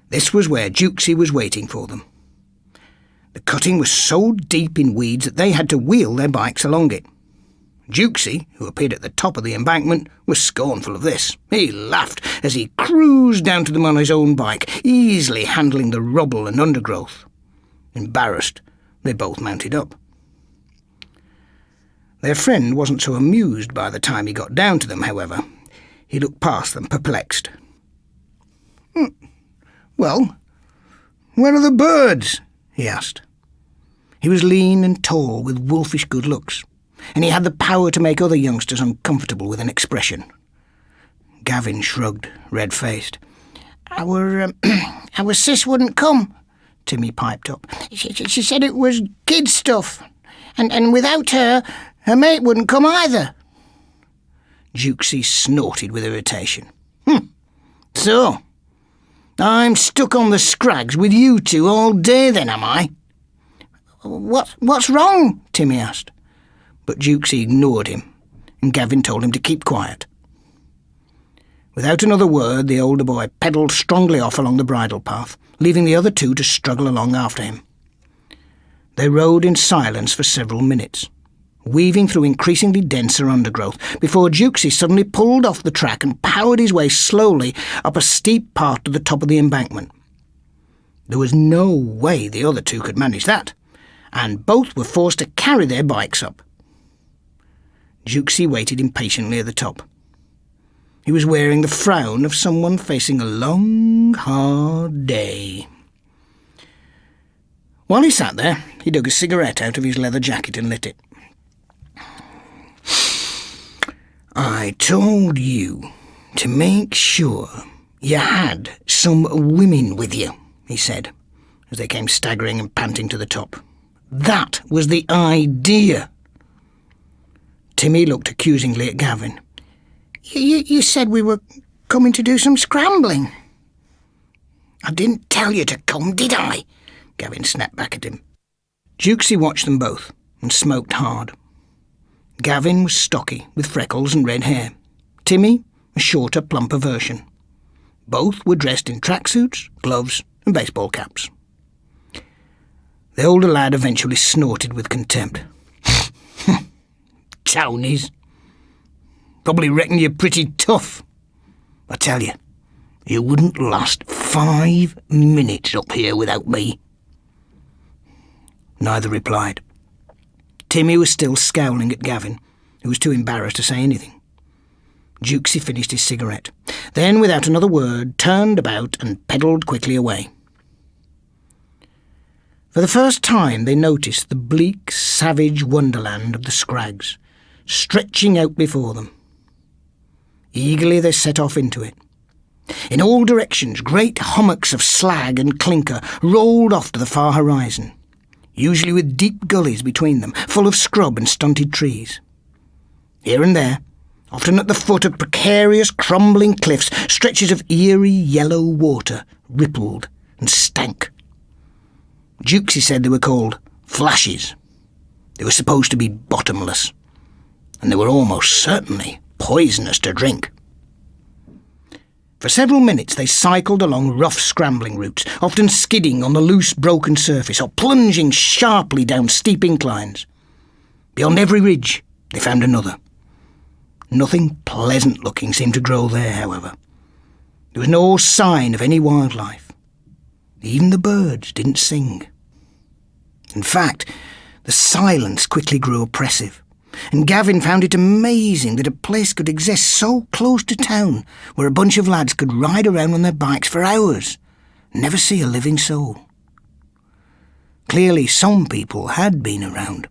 This was where Jukesy was waiting for them. The cutting was so deep in weeds that they had to wheel their bikes along it. Jukesy, who appeared at the top of the embankment, was scornful of this. He laughed as he cruised down to them on his own bike, easily handling the rubble and undergrowth. Embarrassed, they both mounted up. Their friend wasn't so amused by the time he got down to them, however. He looked past them, perplexed. "Well, where are the birds?" he asked. He was lean and tall, with wolfish good looks, and he had the power to make other youngsters uncomfortable with an expression. Gavin shrugged, red-faced. Our sis wouldn't come," Timmy piped up. She said it was kid stuff, and without her mate wouldn't come either." Jukesy snorted with irritation. "So, I'm stuck on the Scraggs with you two all day then, am I?" What's wrong?" Timmy asked. But Jukesy ignored him, and Gavin told him to keep quiet. Without another word, the older boy pedalled strongly off along the bridle path, leaving the other two to struggle along after him. They rode in silence for several minutes, weaving through increasingly denser undergrowth, before Jukesy suddenly pulled off the track and powered his way slowly up a steep path to the top of the embankment. There was no way the other two could manage that, and both were forced to carry their bikes up. Jukesy waited impatiently at the top. He was wearing the frown of someone facing a long, hard day. While he sat there, he dug a cigarette out of his leather jacket and lit it. "I told you "To make sure you had some women with you," he said, as they came staggering and panting to the top. "That was the idea." Timmy looked accusingly at Gavin. You said we were coming to do some scrambling." "I didn't tell you to come, did I?" Gavin snapped back at him. Jukesy watched them both and smoked hard. Gavin was stocky, with freckles and red hair. Timmy, a shorter, plumper version. Both were dressed in tracksuits, gloves and baseball caps. The older lad eventually snorted with contempt. "Townies. Probably reckon you're pretty tough. I tell you, you wouldn't last 5 minutes up here without me." Neither replied. Timmy was still scowling at Gavin, who was too embarrassed to say anything. Jukesy finished his cigarette, then, without another word, turned about and pedalled quickly away. For the first time they noticed the bleak, savage wonderland of the Scraggs, stretching out before them. Eagerly they set off into it. In all directions, great hummocks of slag and clinker rolled off to the far horizon, usually with deep gullies between them, full of scrub and stunted trees. Here and there, often at the foot of precarious, crumbling cliffs, stretches of eerie yellow water rippled and stank. Jukesy said they were called flashes. They were supposed to be bottomless, and they were almost certainly poisonous to drink. For several minutes they cycled along rough scrambling routes, often skidding on the loose, broken surface or plunging sharply down steep inclines. Beyond every ridge they found another. Nothing pleasant-looking seemed to grow there, however. There was no sign of any wildlife. Even the birds didn't sing. In fact, the silence quickly grew oppressive, and Gavin found it amazing that a place could exist so close to town where a bunch of lads could ride around on their bikes for hours and never see a living soul. Clearly some people had been around.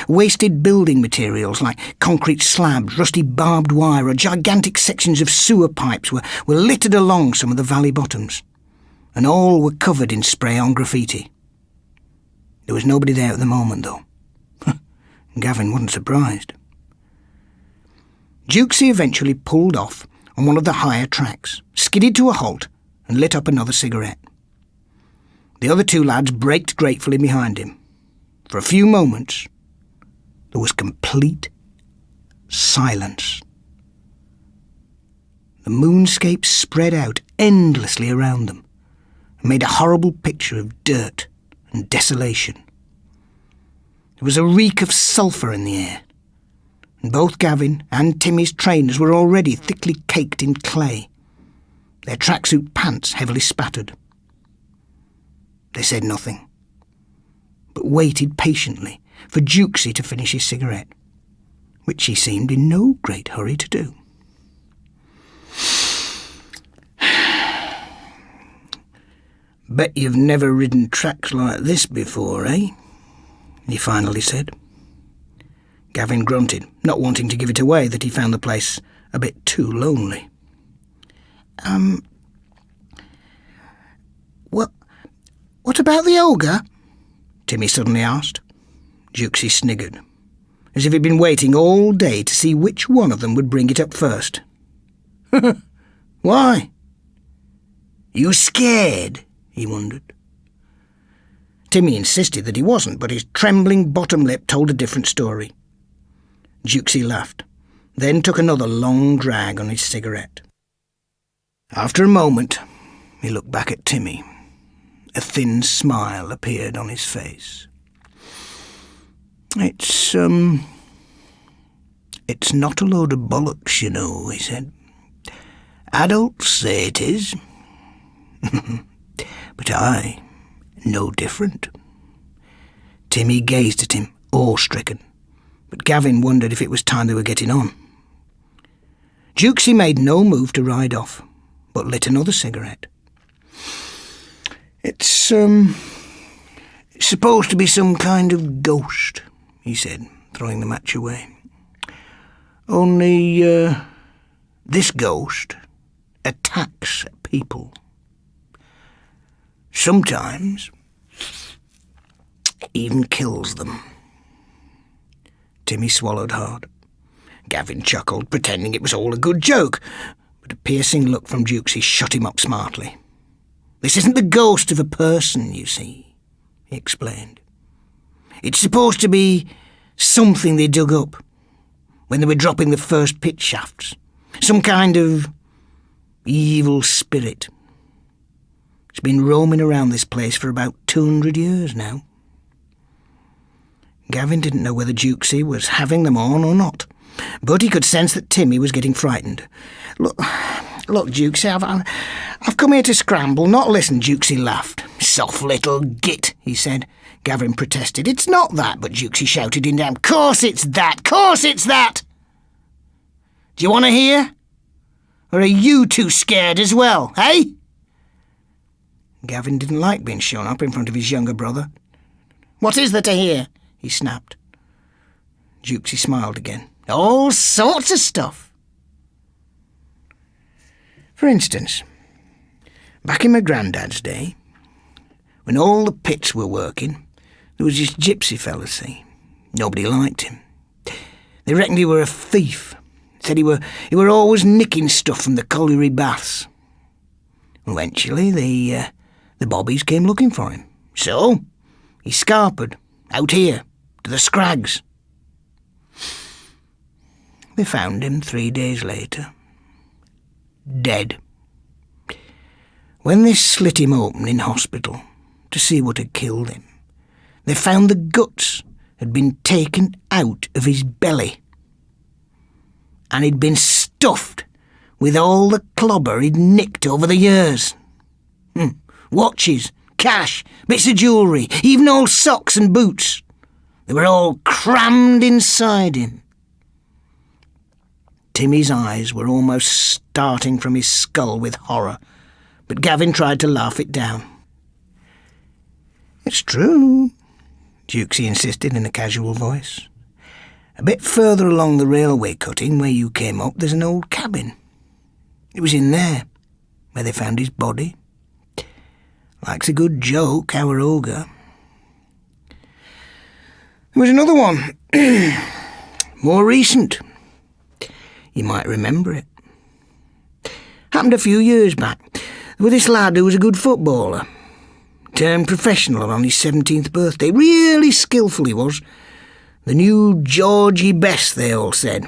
Wasted building materials like concrete slabs, rusty barbed wire or gigantic sections of sewer pipes were littered along some of the valley bottoms, and all were covered in spray-on graffiti. There was nobody there at the moment, though. Gavin wasn't surprised. Jukesy eventually pulled off on one of the higher tracks, skidded to a halt and lit up another cigarette. The other two lads braked gratefully behind him. For a few moments, there was complete silence. The moonscape spread out endlessly around them and made a horrible picture of dirt and desolation. There was a reek of sulphur in the air, and both Gavin and Timmy's trainers were already thickly caked in clay, their tracksuit pants heavily spattered. They said nothing, but waited patiently for Jukesy to finish his cigarette, which he seemed in no great hurry to do. "Bet you've never ridden tracks like this before, eh?" he finally said. Gavin grunted, not wanting to give it away that he found the place a bit too lonely. What about the ogre?" Timmy suddenly asked. Jukesy sniggered, as if he'd been waiting all day to see which one of them would bring it up first. "Why? You scared?" he wondered. Timmy insisted that he wasn't, but his trembling bottom lip told a different story. Jukesy laughed, then took another long drag on his cigarette. After a moment, he looked back at Timmy. A thin smile appeared on his face. It's not a load of bollocks, you know," he said. "Adults say it is. But I, no different." Timmy gazed at him, awe-stricken, but Gavin wondered if it was time they were getting on. Jukesy made no move to ride off, but lit another cigarette. It's supposed to be some kind of ghost," he said, throwing the match away. "Only, this ghost attacks at people. Sometimes even kills them. Timmy swallowed hard. Gavin chuckled, pretending it was all a good joke, but a piercing look from Jukesy shut him up smartly. This isn't the ghost of a person, you see, he explained. It's supposed to be something they dug up when they were dropping the first pit shafts. Some kind of evil spirit. It's been roaming around this place for about 200 years now. Gavin didn't know whether Jukesy was having them on or not, but he could sense that Timmy was getting frightened. Look, Jukesy, I've come here to scramble, not listen, Jukesy laughed. Soft little git, he said. Gavin protested. It's not that, but Jukesy shouted in down. Course it's that! Course it's that! Do you want to hear? Or are you too scared as well, eh? Gavin didn't like being shown up in front of his younger brother. What is there to hear? He snapped. Jukesy smiled again. All sorts of stuff. For instance, back in my granddad's day, when all the pits were working, there was this gypsy fella, see. Nobody liked him. They reckoned he were a thief. Said he were always nicking stuff from the colliery baths. Well, eventually, the bobbies came looking for him. So, he scarpered out here to the Scraggs. They found him 3 days later. Dead. When they slit him open in hospital to see what had killed him, they found the guts had been taken out of his belly, and he'd been stuffed with all the clobber he'd nicked over the years. Watches, cash, bits of jewellery, even old socks and boots. They were all crammed inside him. Timmy's eyes were almost starting from his skull with horror, but Gavin tried to laugh it down. It's true, Jukesy insisted in a casual voice. A bit further along the railway cutting where you came up, there's an old cabin. It was in there, where they found his body. Likes a good joke, our Ogre. There was another one, more recent. You might remember it. Happened a few years back. There was this lad who was a good footballer. Turned professional on his 17th birthday. Really skillful he was. The new Georgie Best, they all said.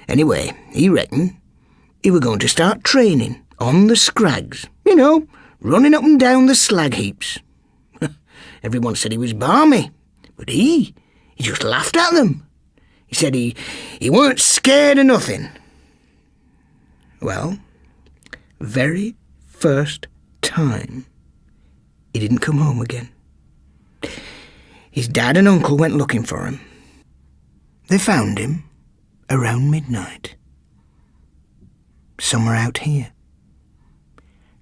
Anyway, he reckoned he were going to start training on the Scraggs. You know, running up and down the slag heaps. Everyone said he was balmy, but he just laughed at them. He said he weren't scared of nothing. Well, very first time, he didn't come home again. His dad and uncle went looking for him. They found him around midnight. Somewhere out here.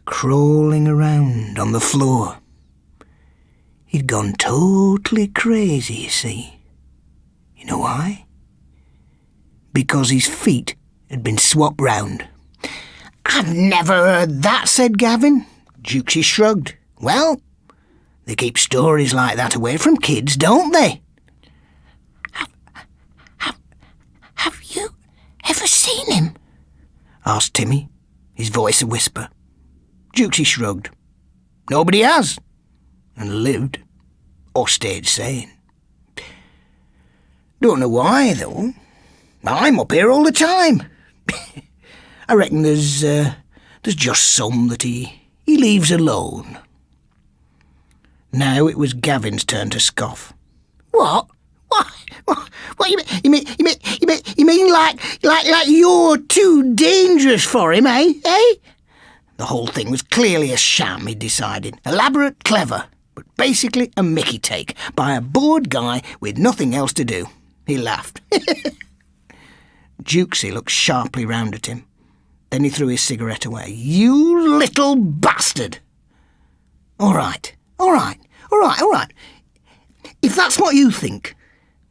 Crawling around on the floor. He'd gone totally crazy, you see. You know why? Because his feet had been swapped round. I've never heard that, said Gavin. Jukesy shrugged. Well, they keep stories like that away from kids, don't they? Have you ever seen him? Asked Timmy, his voice a whisper. Jukesy shrugged. Nobody has. And lived, or stayed sane. Don't know why, though. I'm up here all the time. I reckon there's just some that he leaves alone. Now it was Gavin's turn to scoff. What? What you mean like you're too dangerous for him, eh? The whole thing was clearly a sham, he decided. Elaborate, clever, but basically a Mickey take by a bored guy with nothing else to do. He laughed. Jukesy looked sharply round at him. Then he threw his cigarette away. You little bastard! All right. If that's what you think,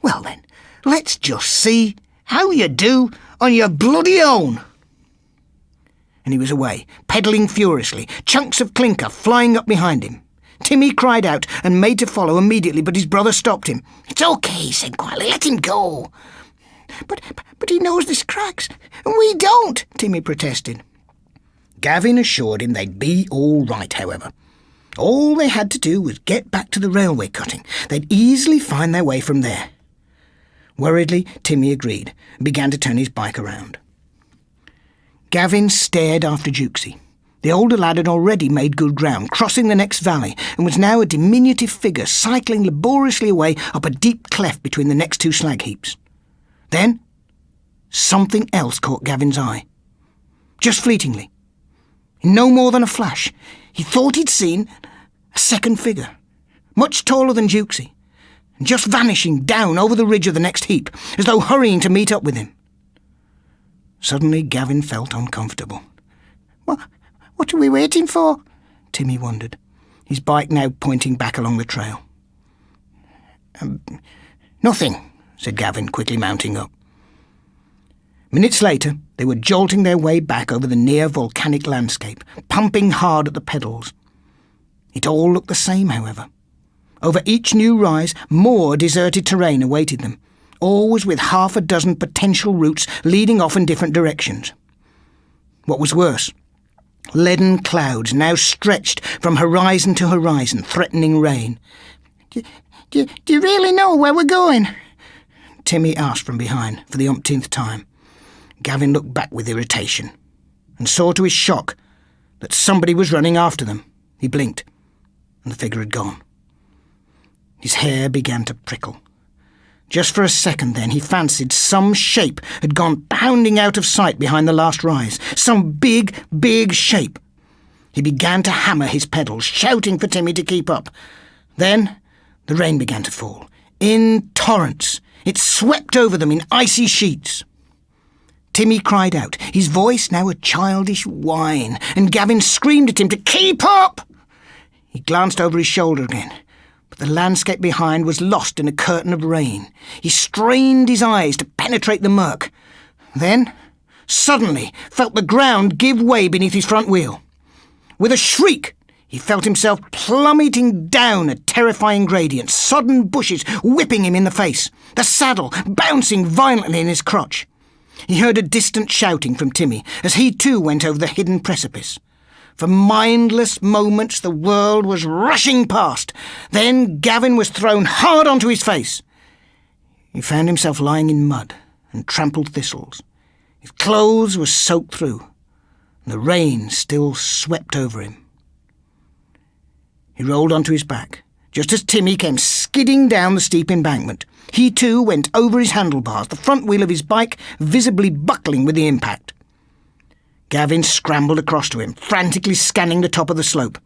well then, let's just see how you do on your bloody own. and he was away, pedalling furiously, chunks of clinker flying up behind him. Timmy cried out and made to follow immediately, but his brother stopped him. "It's okay," he said quietly. "Let him go." But he knows the Scraggs, and we don't," Timmy protested. Gavin assured him they'd be all right, however. All they had to do was get back to the railway cutting. They'd easily find their way from there. Worriedly, Timmy agreed and began to turn his bike around. Gavin stared after Jukesy. The older lad had already made good ground, crossing the next valley, and was now a diminutive figure cycling laboriously away up a deep cleft between the next two slag heaps. Then, something else caught Gavin's eye. Just fleetingly. In no more than a flash, he thought he'd seen a second figure, much taller than Jukesy, and just vanishing down over the ridge of the next heap, as though hurrying to meet up with him. Suddenly, Gavin felt uncomfortable. What are we waiting for?" Timmy wondered, his bike now pointing back along the trail. Nothing," said Gavin, quickly mounting up. Minutes later, they were jolting their way back over the near-volcanic landscape, pumping hard at the pedals. It all looked the same, however. Over each new rise, more deserted terrain awaited them, always with half a dozen potential routes leading off in different directions. What was worse, leaden clouds now stretched from horizon to horizon, threatening rain. Do you really know where we're going?" Timmy asked from behind for the umpteenth time. Gavin looked back with irritation and saw to his shock that somebody was running after them. He blinked, and the figure had gone. His hair began to prickle. Just for a second then, he fancied some shape had gone pounding out of sight behind the last rise. Some big, big shape. He began to hammer his pedals, shouting for Timmy to keep up. Then the rain began to fall. In torrents. It swept over them in icy sheets. Timmy cried out, his voice now a childish whine, and Gavin screamed at him to keep up. He glanced over his shoulder again, but the landscape behind was lost in a curtain of rain. He strained his eyes to penetrate the murk. Then, suddenly, felt the ground give way beneath his front wheel. With a shriek, he felt himself plummeting down a terrifying gradient, sodden bushes whipping him in the face, the saddle bouncing violently in his crotch. He heard a distant shouting from Timmy as he too went over the hidden precipice. For mindless moments the world was rushing past. Then Gavin was thrown hard onto his face. He found himself lying in mud and trampled thistles. His clothes were soaked through, and the rain still swept over him. He rolled onto his back, just as Timmy came skidding down the steep embankment. He too went over his handlebars, the front wheel of his bike visibly buckling with the impact. Gavin scrambled across to him, frantically scanning the top of the slope.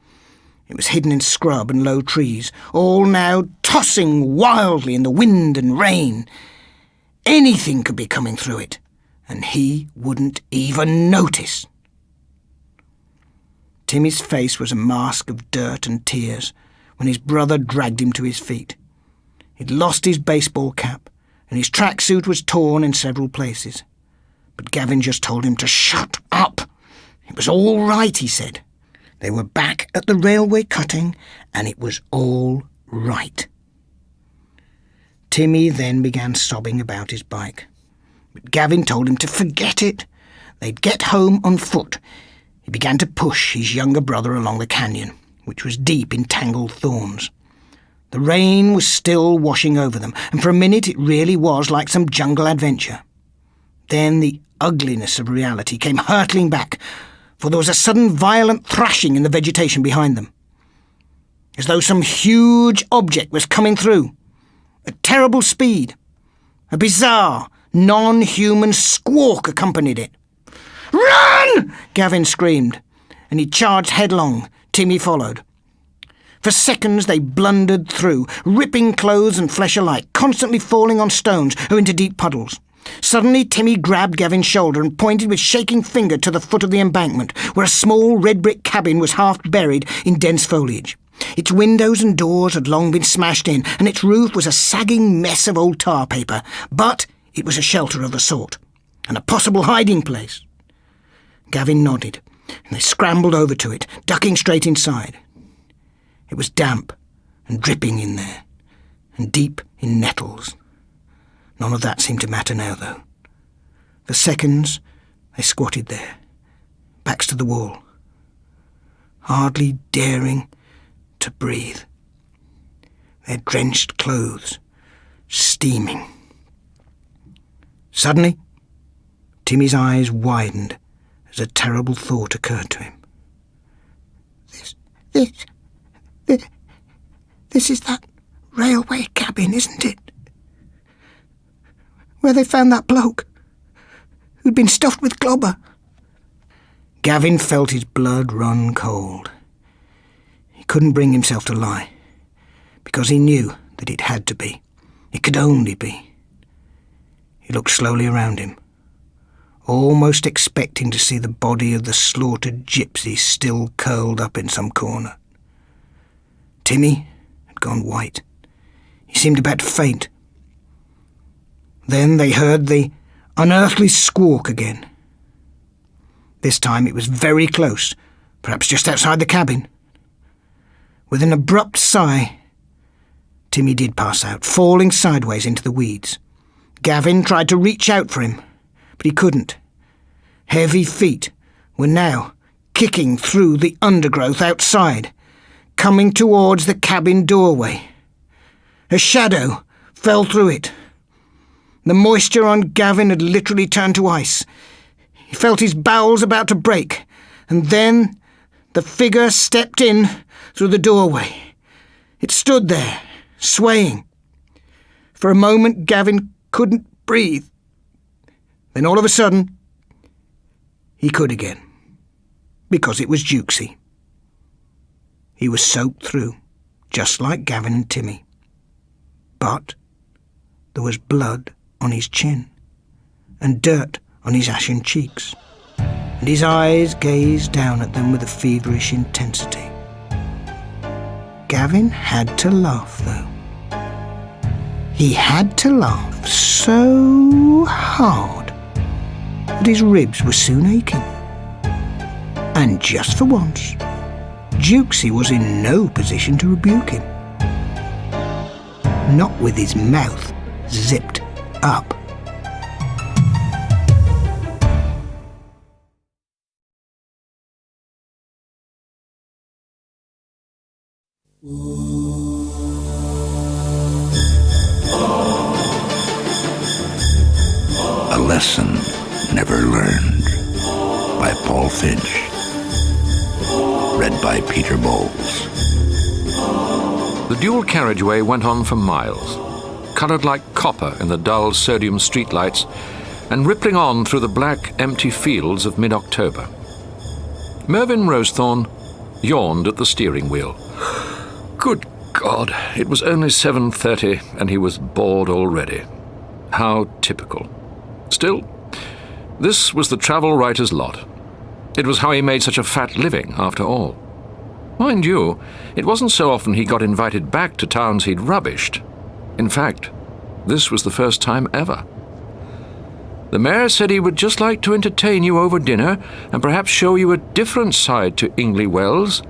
It was hidden in scrub and low trees, all now tossing wildly in the wind and rain. Anything could be coming through it, and he wouldn't even notice. Timmy's face was a mask of dirt and tears when his brother dragged him to his feet. He'd lost his baseball cap, and his tracksuit was torn in several places. But Gavin just told him to shut up. It was all right, he said. They were back at the railway cutting, and it was all right. Timmy then began sobbing about his bike. But Gavin told him to forget it. They'd get home on foot. He began to push his younger brother along the canyon, which was deep in tangled thorns. The rain was still washing over them, and for a minute it really was like some jungle adventure. Then the ugliness of reality came hurtling back, for there was a sudden violent thrashing in the vegetation behind them, as though some huge object was coming through, at terrible speed. A bizarre, non-human squawk accompanied it. "Run!" Gavin screamed, and he charged headlong. Timmy followed. For seconds they blundered through, ripping clothes and flesh alike, constantly falling on stones or into deep puddles. Suddenly Timmy grabbed Gavin's shoulder and pointed with shaking finger to the foot of the embankment, where a small red-brick cabin was half buried in dense foliage. Its windows and doors had long been smashed in, and its roof was a sagging mess of old tar paper. But it was a shelter of a sort, and a possible hiding place. Gavin nodded, and they scrambled over to it, ducking straight inside. It was damp and dripping in there, and deep in nettles. None of that seemed to matter now, though. For seconds, they squatted there, backs to the wall, hardly daring to breathe. Their drenched clothes steaming. Suddenly, Timmy's eyes widened as a terrible thought occurred to him. This is that railway cabin, isn't it? Where they found that bloke who'd been stuffed with clobber. Gavin felt his blood run cold. He couldn't bring himself to lie, because he knew that it had to be. It could only be. He looked slowly around him, almost expecting to see the body of the slaughtered gypsy still curled up in some corner. Timmy had gone white. He seemed about to faint. Then they heard the unearthly squawk again. This time it was very close, perhaps just outside the cabin. With an abrupt sigh, Timmy did pass out, falling sideways into the weeds. Gavin tried to reach out for him, but he couldn't. Heavy feet were now kicking through the undergrowth outside, coming towards the cabin doorway. A shadow fell through it. The moisture on Gavin had literally turned to ice. He felt his bowels about to break, and then the figure stepped in through the doorway. It stood there, swaying. For a moment, Gavin couldn't breathe. Then all of a sudden, he could again, because it was Jukesy. He was soaked through, just like Gavin and Timmy. But there was blood on his chin, and dirt on his ashen cheeks, and his eyes gazed down at them with a feverish intensity. Gavin had to laugh, though. He had to laugh so hard that his ribs were soon aching. And just for once, Jukesy was in no position to rebuke him. Not with his mouth zipped up. A Lesson Never Learned by Paul Finch. Read by Peter Bowles. The dual carriageway went on for miles, coloured like copper in the dull sodium streetlights, and rippling on through the black, empty fields of mid-October. Mervyn Rosethorn yawned at the steering wheel. Good God, it was only 7:30 and he was bored already. How typical. Still, this was the travel writer's lot. It was how he made such a fat living, after all. Mind you, it wasn't so often he got invited back to towns he'd rubbished. In fact, this was the first time ever. The mayor said he would just like to entertain you over dinner and perhaps show you a different side to Ingley Wells,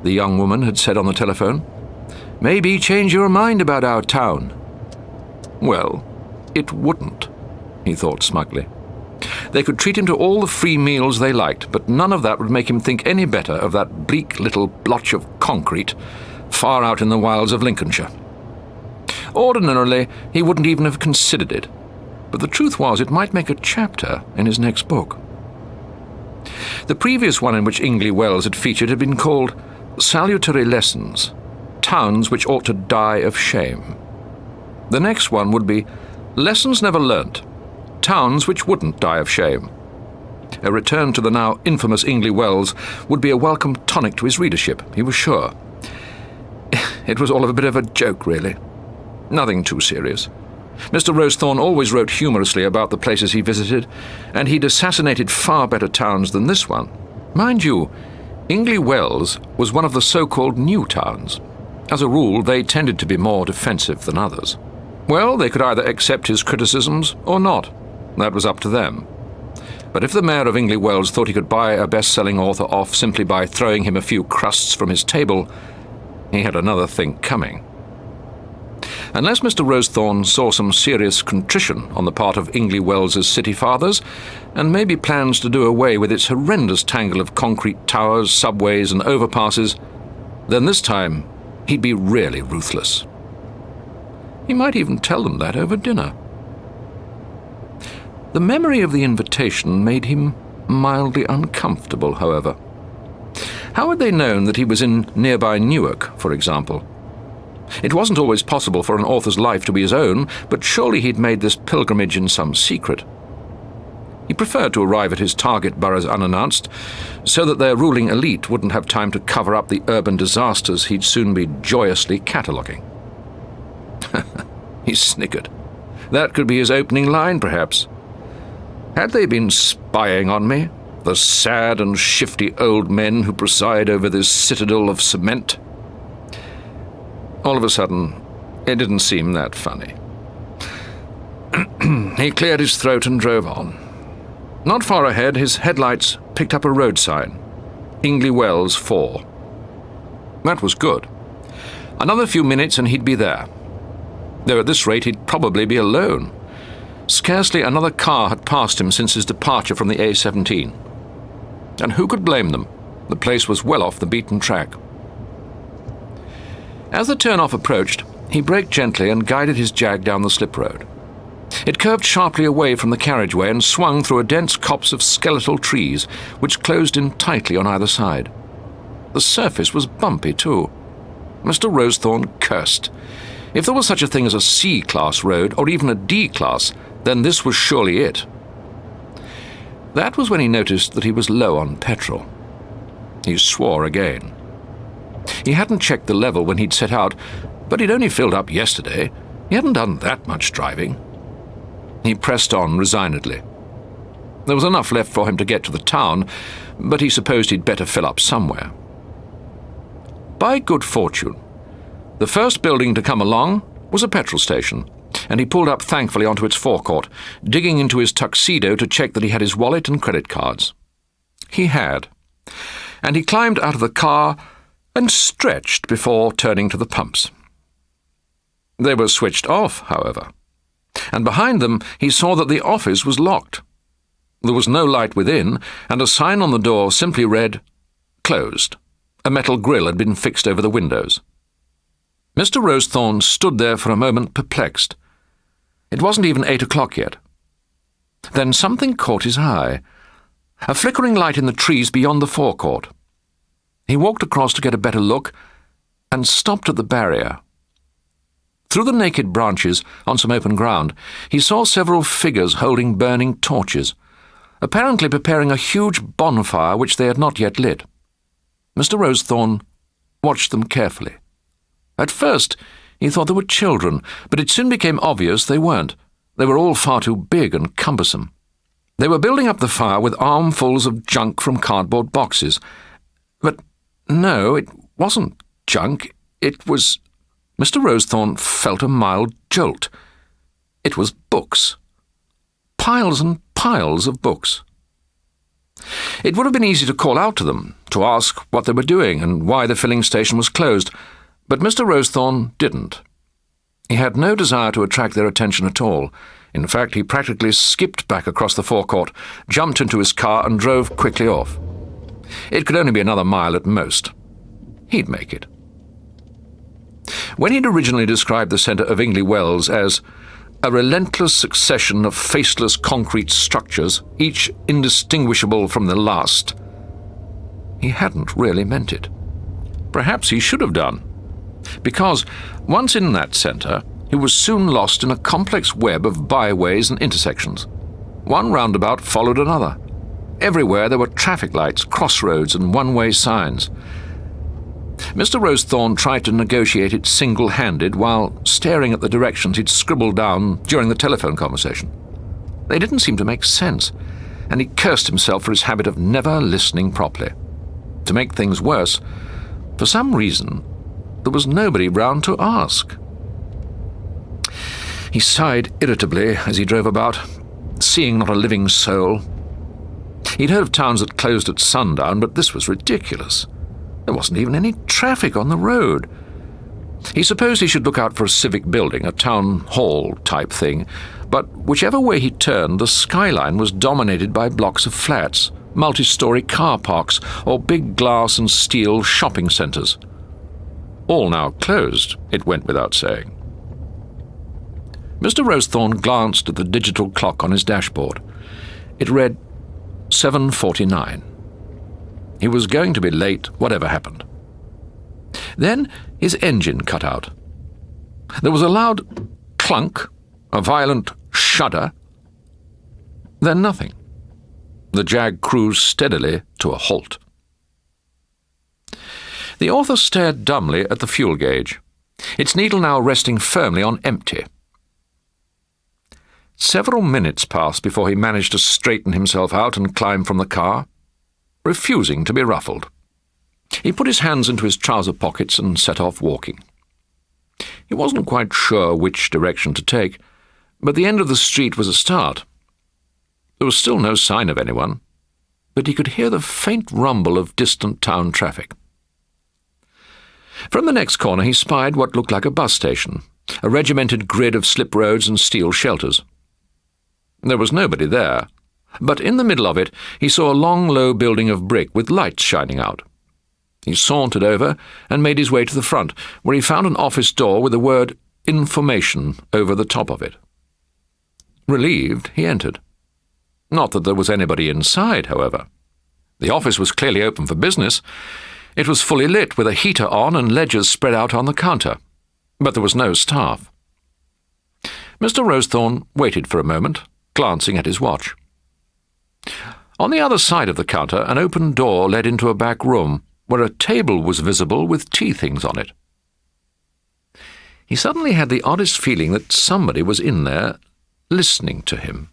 the young woman had said on the telephone. Maybe change your mind about our town. Well, it wouldn't, he thought smugly. They could treat him to all the free meals they liked, but none of that would make him think any better of that bleak little blotch of concrete far out in the wilds of Lincolnshire. Ordinarily, he wouldn't even have considered it, but the truth was it might make a chapter in his next book. The previous one in which Ingley Wells had featured had been called Salutary Lessons, Towns Which Ought to Die of Shame. The next one would be Lessons Never Learnt, Towns Which Wouldn't Die of Shame. A return to the now infamous Ingley Wells would be a welcome tonic to his readership, he was sure. It was all of a bit of a joke, really. Nothing too serious. Mr. Rosethorn always wrote humorously about the places he visited, and he'd assassinated far better towns than this one. Mind you, Ingley Wells was one of the so-called new towns. As a rule, they tended to be more defensive than others. Well, they could either accept his criticisms or not. That was up to them. But if the mayor of Ingley Wells thought he could buy a best-selling author off simply by throwing him a few crusts from his table, he had another thing coming. Unless Mr. Rosethorn saw some serious contrition on the part of Ingley Wells's city fathers, and maybe plans to do away with its horrendous tangle of concrete towers, subways and overpasses, then this time he'd be really ruthless. He might even tell them that over dinner. The memory of the invitation made him mildly uncomfortable, however. How had they known that he was in nearby Newark, for example? It wasn't always possible for an author's life to be his own, but surely he'd made this pilgrimage in some secret. He preferred to arrive at his target boroughs unannounced, so that their ruling elite wouldn't have time to cover up the urban disasters he'd soon be joyously cataloguing. He snickered. That could be his opening line, perhaps. Had they been spying on me, the sad and shifty old men who preside over this citadel of cement? All of a sudden, it didn't seem that funny. He cleared his throat and drove on. Not far ahead, his headlights picked up a road sign. Ingley Wells 4. That was good. Another few minutes and he'd be there. Though at this rate he'd probably be alone. Scarcely another car had passed him since his departure from the A17. And who could blame them? The place was well off the beaten track. As the turn-off approached, he braked gently and guided his Jag down the slip road. It curved sharply away from the carriageway and swung through a dense copse of skeletal trees, which closed in tightly on either side. The surface was bumpy, too. Mr. Rosethorn cursed. If there was such a thing as a C-class road, or even a D-class, then this was surely it. That was when he noticed that he was low on petrol. He swore again. He hadn't checked the level when he'd set out, but he'd only filled up yesterday. He hadn't done that much driving. He pressed on resignedly. There was enough left for him to get to the town, but he supposed he'd better fill up somewhere. By good fortune, the first building to come along was a petrol station, and he pulled up thankfully onto its forecourt, digging into his tuxedo to check that he had his wallet and credit cards. He had, and he climbed out of the car and stretched before turning to the pumps. They were switched off, however, and behind them he saw that the office was locked. There was no light within, and a sign on the door simply read, "Closed." A metal grille had been fixed over the windows. Mr. Rosethorn stood there for a moment perplexed. It wasn't even 8 o'clock yet. Then something caught his eye, a flickering light in the trees beyond the forecourt. He walked across to get a better look and stopped at the barrier. Through the naked branches, on some open ground, he saw several figures holding burning torches, apparently preparing a huge bonfire which they had not yet lit. Mr. Rosethorn watched them carefully. At first, he thought they were children, but it soon became obvious they weren't. They were all far too big and cumbersome. They were building up the fire with armfuls of junk from cardboard boxes. But no, it wasn't junk. It was... Mr. Rosethorn felt a mild jolt. It was books. Piles and piles of books. It would have been easy to call out to them, to ask what they were doing and why the filling station was closed, but Mr. Rosethorn didn't. He had no desire to attract their attention at all. In fact, he practically skipped back across the forecourt, jumped into his car and drove quickly off. It could only be another mile at most. He'd make it. When he'd originally described the centre of Ingley Wells as a relentless succession of faceless concrete structures, each indistinguishable from the last, he hadn't really meant it. Perhaps he should have done, because once in that centre, he was soon lost in a complex web of byways and intersections. One roundabout followed another. Everywhere there were traffic lights, crossroads, and one-way signs. Mr. Rosethorn tried to negotiate it single-handed while staring at the directions he'd scribbled down during the telephone conversation. They didn't seem to make sense, and he cursed himself for his habit of never listening properly. To make things worse, for some reason, there was nobody round to ask. He sighed irritably as he drove about, seeing not a living soul. He'd heard of towns that closed at sundown, but this was ridiculous. There wasn't even any traffic on the road. He supposed he should look out for a civic building, a town hall type thing, but whichever way he turned, the skyline was dominated by blocks of flats, multi-story car parks, or big glass and steel shopping centres. All now closed, it went without saying. Mr. Rosethorn glanced at the digital clock on his dashboard. It read 7:49. He was going to be late, whatever happened. Then his engine cut out. There was a loud clunk, a violent shudder, then nothing. The Jag cruised steadily to a halt. The author stared dumbly at the fuel gauge, its needle now resting firmly on empty. Several minutes passed before he managed to straighten himself out and climb from the car, refusing to be ruffled. He put his hands into his trouser pockets and set off walking. He wasn't quite sure which direction to take, but the end of the street was a start. There was still no sign of anyone, but he could hear the faint rumble of distant town traffic. From the next corner he spied what looked like a bus station, a regimented grid of slip roads and steel shelters. There was nobody there, but in the middle of it he saw a long, low building of brick with lights shining out. He sauntered over and made his way to the front, where he found an office door with the word "Information" over the top of it. Relieved, he entered. Not that there was anybody inside, however. The office was clearly open for business. It was fully lit, with a heater on and ledgers spread out on the counter, but there was no staff. Mr. Rosethorn waited for a moment, glancing at his watch. On the other side of the counter, an open door led into a back room, where a table was visible with tea things on it. He suddenly had the oddest feeling that somebody was in there, listening to him.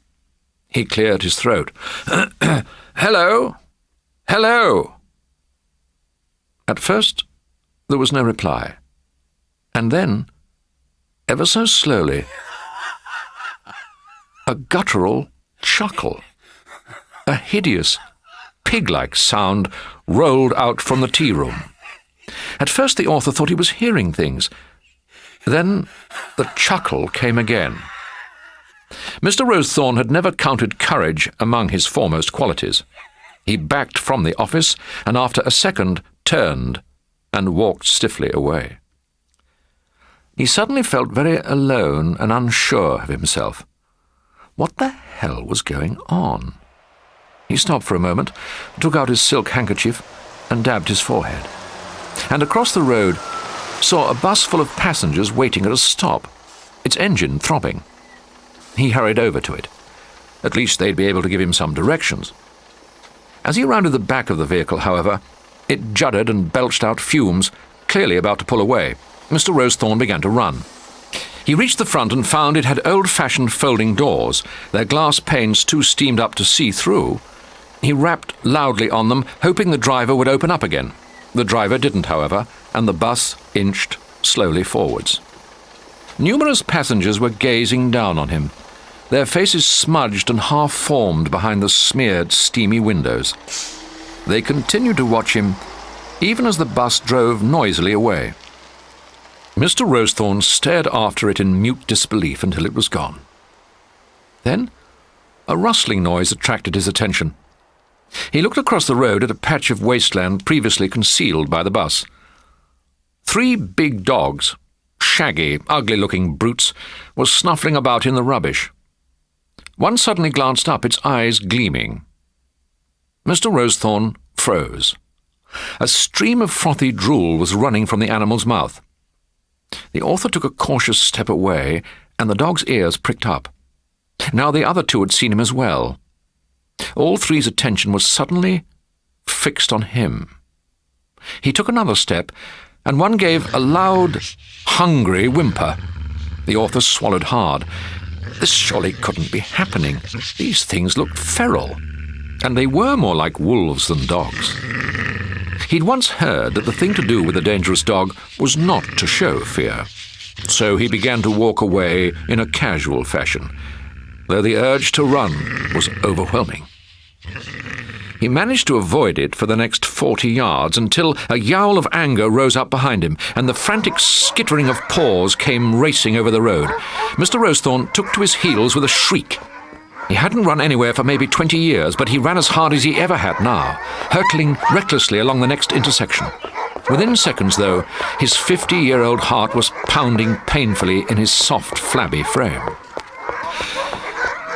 He cleared his throat. "Hello? Hello?" At first, there was no reply. And then, ever so slowly, a guttural chuckle. A hideous, pig-like sound rolled out from the tea room. At first the author thought he was hearing things. Then the chuckle came again. Mr. Rosethorn had never counted courage among his foremost qualities. He backed from the office, and after a second turned and walked stiffly away. He suddenly felt very alone and unsure of himself. What the hell was going on? He stopped for a moment, took out his silk handkerchief and dabbed his forehead, and across the road saw a bus full of passengers waiting at a stop, its engine throbbing. He hurried over to it. At least they'd be able to give him some directions. As he rounded the back of the vehicle, however, it juddered and belched out fumes, clearly about to pull away. Mr. Rosethorn began to run. He reached the front and found it had old-fashioned folding doors, their glass panes too steamed up to see through. He rapped loudly on them, hoping the driver would open up again. The driver didn't, however, and the bus inched slowly forwards. Numerous passengers were gazing down on him, their faces smudged and half-formed behind the smeared, steamy windows. They continued to watch him, even as the bus drove noisily away. Mr. Rosethorn stared after it in mute disbelief until it was gone. Then a rustling noise attracted his attention. He looked across the road at a patch of wasteland previously concealed by the bus. 3 big dogs, shaggy, ugly-looking brutes, were snuffling about in the rubbish. One suddenly glanced up, its eyes gleaming. Mr. Rosethorn froze. A stream of frothy drool was running from the animal's mouth. The author took a cautious step away, and the dog's ears pricked up. Now the other 2 had seen him as well. All 3's attention was suddenly fixed on him. He took another step, and one gave a loud, hungry whimper. The author swallowed hard. This surely couldn't be happening. These things looked feral, and they were more like wolves than dogs. He'd once heard that the thing to do with a dangerous dog was not to show fear, so he began to walk away in a casual fashion, though the urge to run was overwhelming. He managed to avoid it for the next 40 yards until a yowl of anger rose up behind him, and the frantic skittering of paws came racing over the road. Mr. Rosethorn took to his heels with a shriek. He hadn't run anywhere for maybe 20 years, but he ran as hard as he ever had now, hurtling recklessly along the next intersection. Within seconds, though, his 50-year-old heart was pounding painfully in his soft, flabby frame.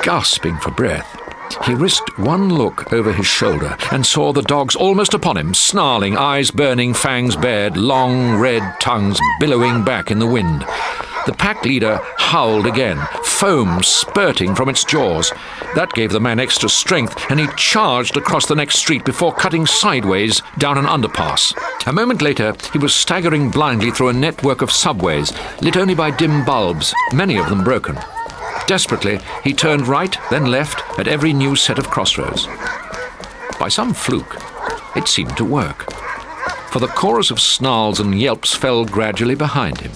Gasping for breath, he risked one look over his shoulder and saw the dogs almost upon him, snarling, eyes burning, fangs bared, long red tongues billowing back in the wind. The pack leader howled again, foam spurting from its jaws. That gave the man extra strength, and he charged across the next street before cutting sideways down an underpass. A moment later, he was staggering blindly through a network of subways, lit only by dim bulbs, many of them broken. Desperately, he turned right, then left, at every new set of crossroads. By some fluke, it seemed to work, for the chorus of snarls and yelps fell gradually behind him.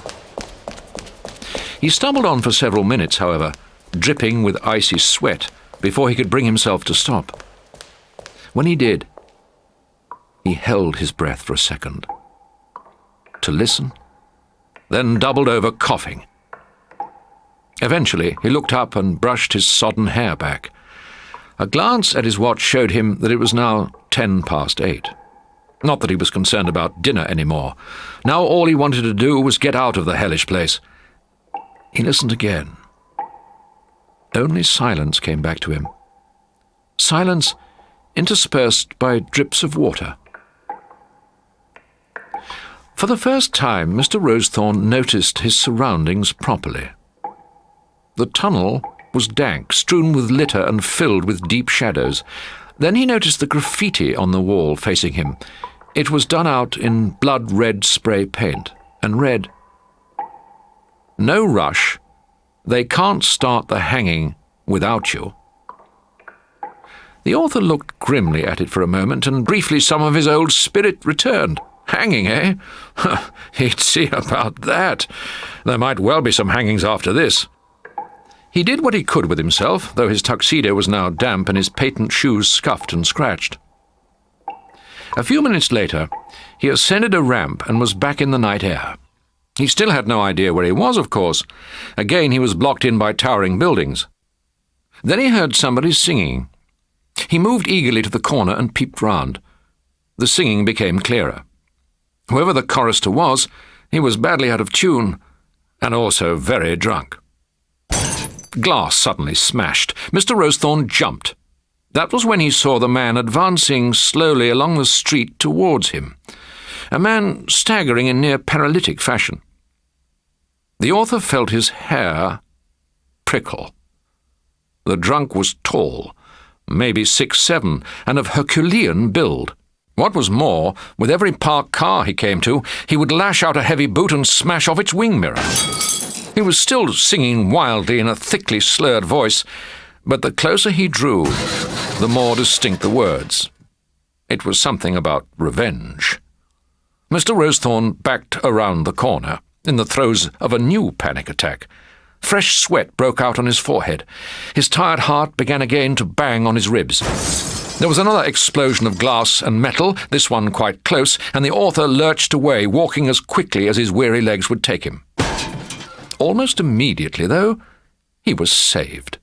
He stumbled on for several minutes, however, dripping with icy sweat, before he could bring himself to stop. When he did, he held his breath for a second, to listen, then doubled over, coughing. Eventually, he looked up and brushed his sodden hair back. A glance at his watch showed him that it was now 8:10. Not that he was concerned about dinner anymore. Now all he wanted to do was get out of the hellish place. He listened again. Only silence came back to him. Silence interspersed by drips of water. For the first time, Mr. Rosethorn noticed his surroundings properly. The tunnel was dank, strewn with litter and filled with deep shadows. Then he noticed the graffiti on the wall facing him. It was done out in blood-red spray paint, and read, "No rush. They can't start the hanging without you." The author looked grimly at it for a moment, and briefly some of his old spirit returned. Hanging, eh? He'd see about that. There might well be some hangings after this. He did what he could with himself, though his tuxedo was now damp and his patent shoes scuffed and scratched. A few minutes later, he ascended a ramp and was back in the night air. He still had no idea where he was, of course. Again, he was blocked in by towering buildings. Then he heard somebody singing. He moved eagerly to the corner and peeped round. The singing became clearer. Whoever the chorister was, he was badly out of tune, and also very drunk. Glass suddenly smashed. Mr. Rosethorn jumped. That was when he saw the man advancing slowly along the street towards him, a man staggering in near paralytic fashion. The author felt his hair prickle. The drunk was tall, maybe 6'7", and of Herculean build. What was more, with every parked car he came to, he would lash out a heavy boot and smash off its wing mirror. He was still singing wildly in a thickly slurred voice, but the closer he drew, the more distinct the words. It was something about revenge. Mr. Rosethorn backed around the corner, in the throes of a new panic attack. Fresh sweat broke out on his forehead. His tired heart began again to bang on his ribs. There was another explosion of glass and metal, this one quite close, and the author lurched away, walking as quickly as his weary legs would take him. Almost immediately, though, he was saved.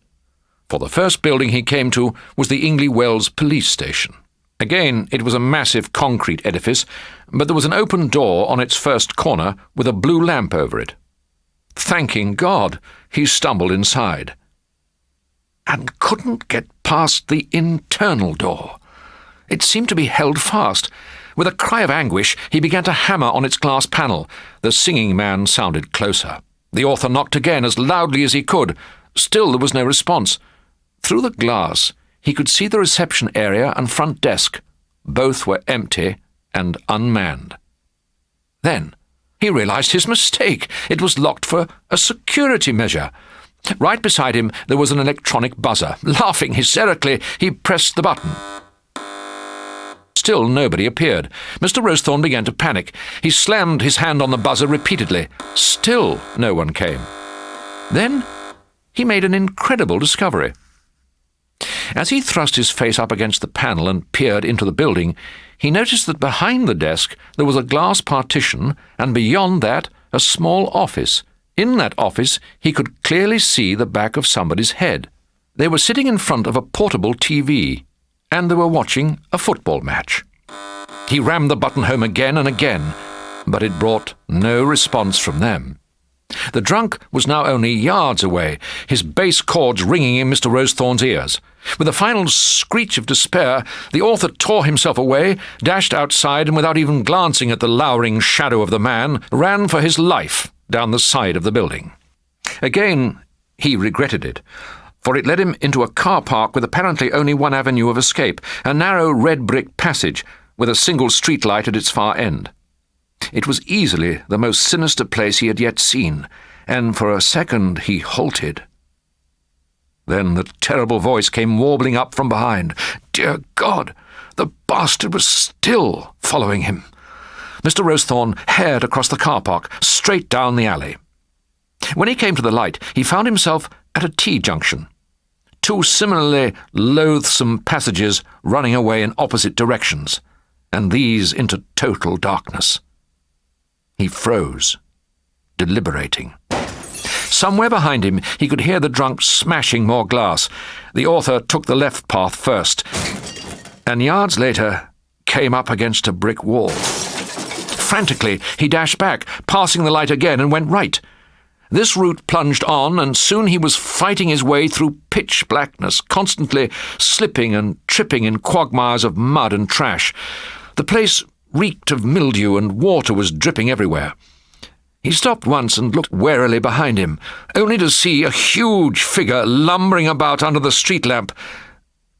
For the first building he came to was the Ingley Wells police station. Again, it was a massive concrete edifice, but there was an open door on its first corner with a blue lamp over it. Thanking God, he stumbled inside. And couldn't get past the internal door. It seemed to be held fast. With a cry of anguish, he began to hammer on its glass panel. The singing man sounded closer. The author knocked again as loudly as he could. Still there was no response. Through the glass, he could see the reception area and front desk. Both were empty and unmanned. Then he realized his mistake. It was locked for a security measure. Right beside him there was an electronic buzzer. Laughing hysterically, he pressed the button. Still nobody appeared. Mr. Rosethorn began to panic. He slammed his hand on the buzzer repeatedly. Still no one came. Then he made an incredible discovery. As he thrust his face up against the panel and peered into the building, he noticed that behind the desk there was a glass partition, and beyond that a small office. In that office he could clearly see the back of somebody's head. They were sitting in front of a portable TV, and they were watching a football match. He rammed the button home again and again, but it brought no response from them. The drunk was now only yards away, his bass chords ringing in Mr. Rosethorn's ears. With a final screech of despair, the author tore himself away, dashed outside, and without even glancing at the lowering shadow of the man, ran for his life down the side of the building. Again, he regretted it, for it led him into a car park with apparently only one avenue of escape, a narrow red-brick passage with a single street light at its far end. It was easily the most sinister place he had yet seen, and for a second he halted. Then the terrible voice came warbling up from behind. Dear God, the bastard was still following him. Mr. Rosethorn hared across the car park, straight down the alley. When he came to the light, he found himself at a T-junction. Two similarly loathsome passages running away in opposite directions, and these into total darkness. He froze, deliberating. Somewhere behind him he could hear the drunk smashing more glass. The author took the left path first, and yards later came up against a brick wall. Frantically, he dashed back, passing the light again, and went right. This route plunged on, and soon he was fighting his way through pitch blackness, constantly slipping and tripping in quagmires of mud and trash. The place reeked of mildew, and water was dripping everywhere. He stopped once and looked warily behind him, only to see a huge figure lumbering about under the street lamp,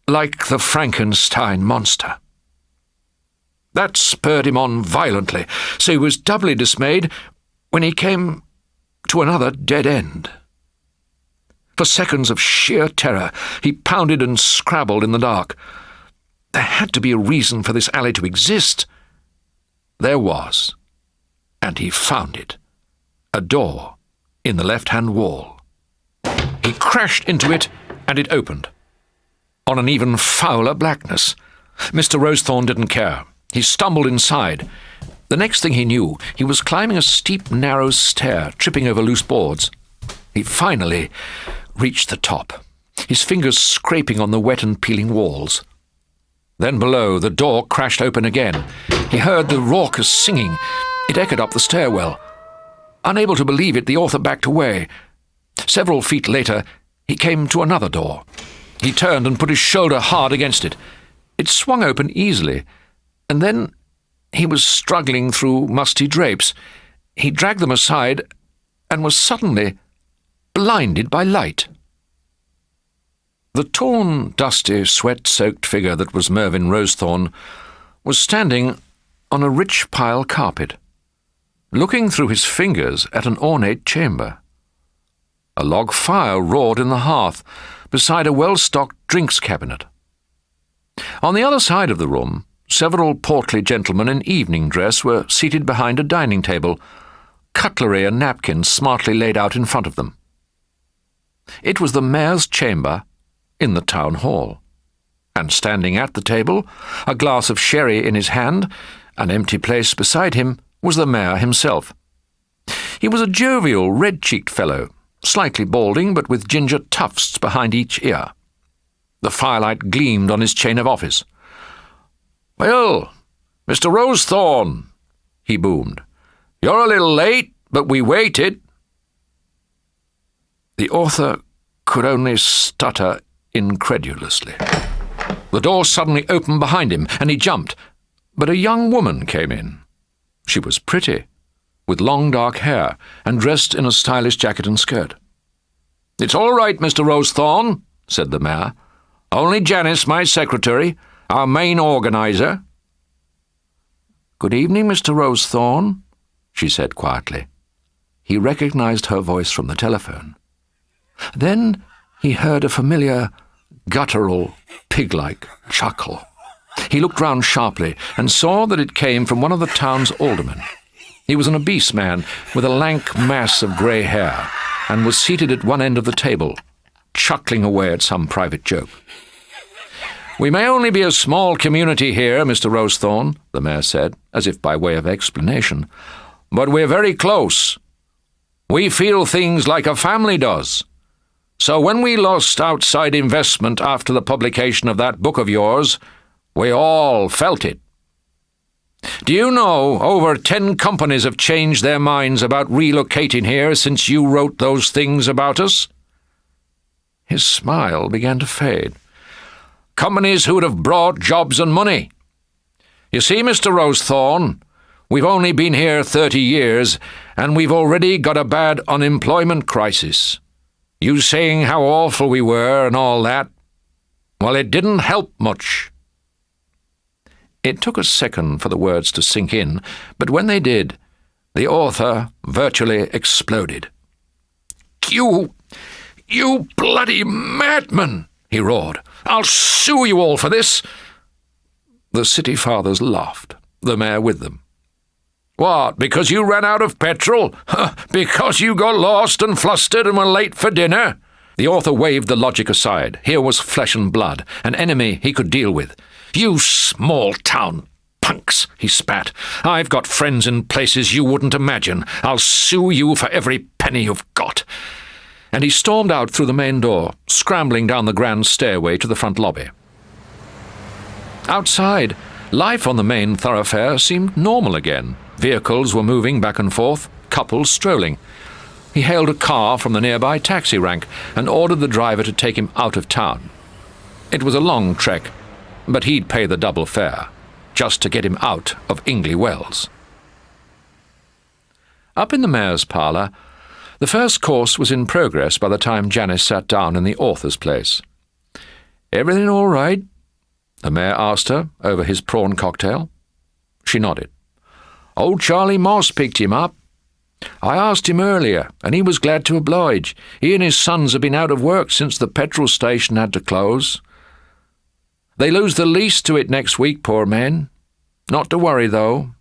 like the Frankenstein monster. That spurred him on violently, so he was doubly dismayed when he came to another dead end. For seconds of sheer terror, he pounded and scrabbled in the dark. There had to be a reason for this alley to exist. There was, and he found it. A door in the left-hand wall. He crashed into it, and it opened. On an even fouler blackness. Mr. Rosethorn didn't care. He stumbled inside. The next thing he knew, he was climbing a steep, narrow stair, tripping over loose boards. He finally reached the top, his fingers scraping on the wet and peeling walls. Then below, the door crashed open again. He heard the raucous singing. It echoed up the stairwell. Unable to believe it, the author backed away. Several feet later, he came to another door. He turned and put his shoulder hard against it. It swung open easily, and then he was struggling through musty drapes. He dragged them aside and was suddenly blinded by light. The torn, dusty, sweat-soaked figure that was Mervyn Rosethorn was standing on a rich pile carpet, looking through his fingers at an ornate chamber. A log fire roared in the hearth beside a well-stocked drinks cabinet. On the other side of the room, several portly gentlemen in evening dress were seated behind a dining table, cutlery and napkins smartly laid out in front of them. It was the mayor's chamber in the town hall, and standing at the table, a glass of sherry in his hand, an empty place beside him, was the mayor himself. He was a jovial, red-cheeked fellow, slightly balding but with ginger tufts behind each ear. The firelight gleamed on his chain of office. "Well, Mr. Rosethorn," he boomed. "You're a little late, but we waited." The author could only stutter incredulously. The door suddenly opened behind him, and he jumped, but a young woman came in. She was pretty, with long dark hair, and dressed in a stylish jacket and skirt. "It's all right, Mr. Rosethorn," said the mayor. "Only Janice, my secretary, our main organizer." "Good evening, Mr. Rosethorn," she said quietly. He recognized her voice from the telephone. Then he heard a familiar, guttural, pig-like chuckle. He looked round sharply and saw that it came from one of the town's aldermen. He was an obese man with a lank mass of grey hair, and was seated at one end of the table, chuckling away at some private joke. We may only be a small community here, Mr. Rosethorn, the mayor said, as if by way of explanation, but we're very close. We feel things like a family does. So when we lost outside investment after the publication of that book of yours, we all felt it. Do you know over 10 companies have changed their minds about relocating here since you wrote those things about us? His smile began to fade. Companies who would have brought jobs and money. You see, Mr. Rosethorn, we've only been here 30 years, and we've already got a bad unemployment crisis. You saying how awful we were and all that, well, it didn't help much. It took a second for the words to sink in, but when they did, the author virtually exploded. You bloody madman, he roared. I'll sue you all for this. The city fathers laughed, the mayor with them. What, because you ran out of petrol? Because you got lost and flustered and were late for dinner? The author waved the logic aside. Here was flesh and blood, an enemy he could deal with. You small-town punks, he spat. I've got friends in places you wouldn't imagine. I'll sue you for every penny you've got. And he stormed out through the main door, scrambling down the grand stairway to the front lobby. Outside, life on the main thoroughfare seemed normal again. Vehicles were moving back and forth, couples strolling. He hailed a car from the nearby taxi rank and ordered the driver to take him out of town. It was a long trek, but he'd pay the double fare, just to get him out of Ingley Wells. Up in the mayor's parlour, the first course was in progress by the time Janice sat down in the author's place. "Everything all right?" the mayor asked her over his prawn cocktail. She nodded. "Old Charlie Moss picked him up. I asked him earlier, and he was glad to oblige. He and his sons have been out of work since the petrol station had to close. They lose the lease to it next week, poor men. Not to worry, though.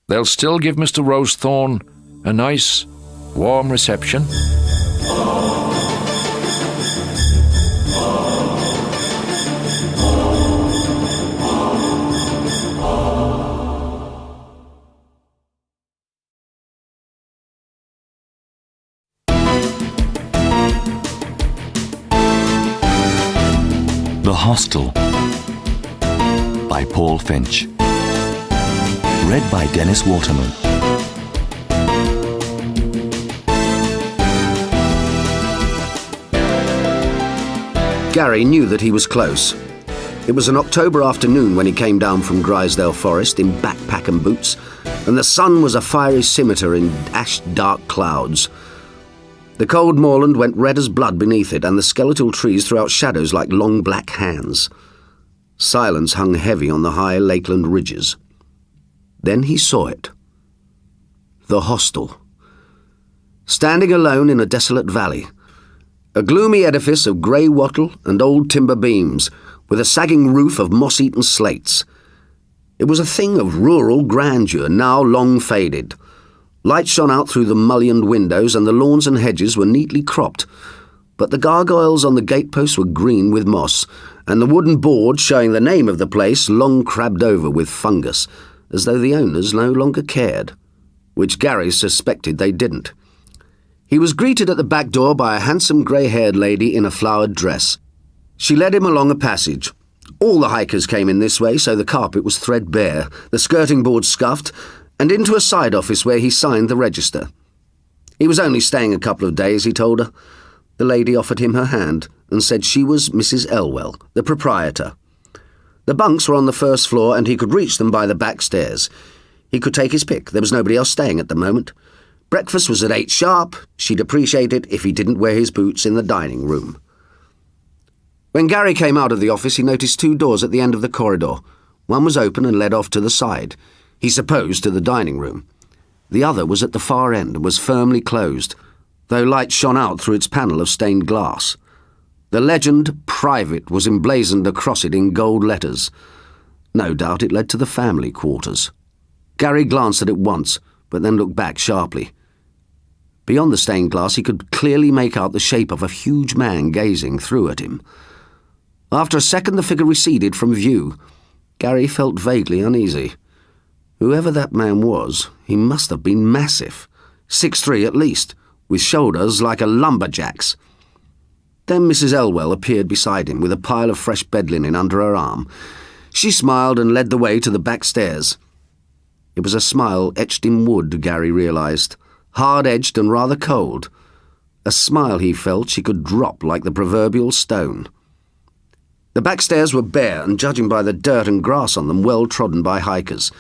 They'll still give Mr. Rosethorn a nice, warm reception." The Hostel by Paul Finch. Read by Dennis Waterman. Gary knew that he was close. It was an October afternoon when he came down from Grisdale Forest in backpack and boots, and the sun was a fiery scimitar in ash-dark clouds. The cold moorland went red as blood beneath it, and the skeletal trees threw out shadows like long black hands. Silence hung heavy on the high Lakeland ridges. Then he saw it. The hostel. Standing alone in a desolate valley. A gloomy edifice of grey wattle and old timber beams, with a sagging roof of moss-eaten slates. It was a thing of rural grandeur, now long faded. Light shone out through the mullioned windows, and the lawns and hedges were neatly cropped, but the gargoyles on the gateposts were green with moss, and the wooden board showing the name of the place long crabbed over with fungus, as though the owners no longer cared, which Gary suspected they didn't. He was greeted at the back door by a handsome grey-haired lady in a flowered dress. She led him along a passage. All the hikers came in this way, so the carpet was threadbare, the skirting board scuffed, and into a side office where he signed the register. He was only staying a couple of days, he told her. The lady offered him her hand and said she was Mrs. Elwell, the proprietor. The bunks were on the first floor, and he could reach them by the back stairs. He could take his pick. There was nobody else staying at the moment. Breakfast was at 8 sharp. She'd appreciate it if he didn't wear his boots in the dining room. When Gary came out of the office, he noticed 2 doors at the end of the corridor. One was open and led off to the side. He supposed to the dining room. The other was at the far end and was firmly closed, though light shone out through its panel of stained glass. The legend, "Private," was emblazoned across it in gold letters. No doubt it led to the family quarters. Gary glanced at it once, but then looked back sharply. Beyond the stained glass he could clearly make out the shape of a huge man gazing through at him. After a second, the figure receded from view. Gary felt vaguely uneasy. Whoever that man was, he must have been massive. 6'3" at least, with shoulders like a lumberjack's. Then Mrs. Elwell appeared beside him with a pile of fresh bed linen under her arm. She smiled and led the way to the back stairs. It was a smile etched in wood, Gary realised, hard-edged and rather cold. A smile he felt she could drop like the proverbial stone. The back stairs were bare and, judging by the dirt and grass on them, well trodden by hikers.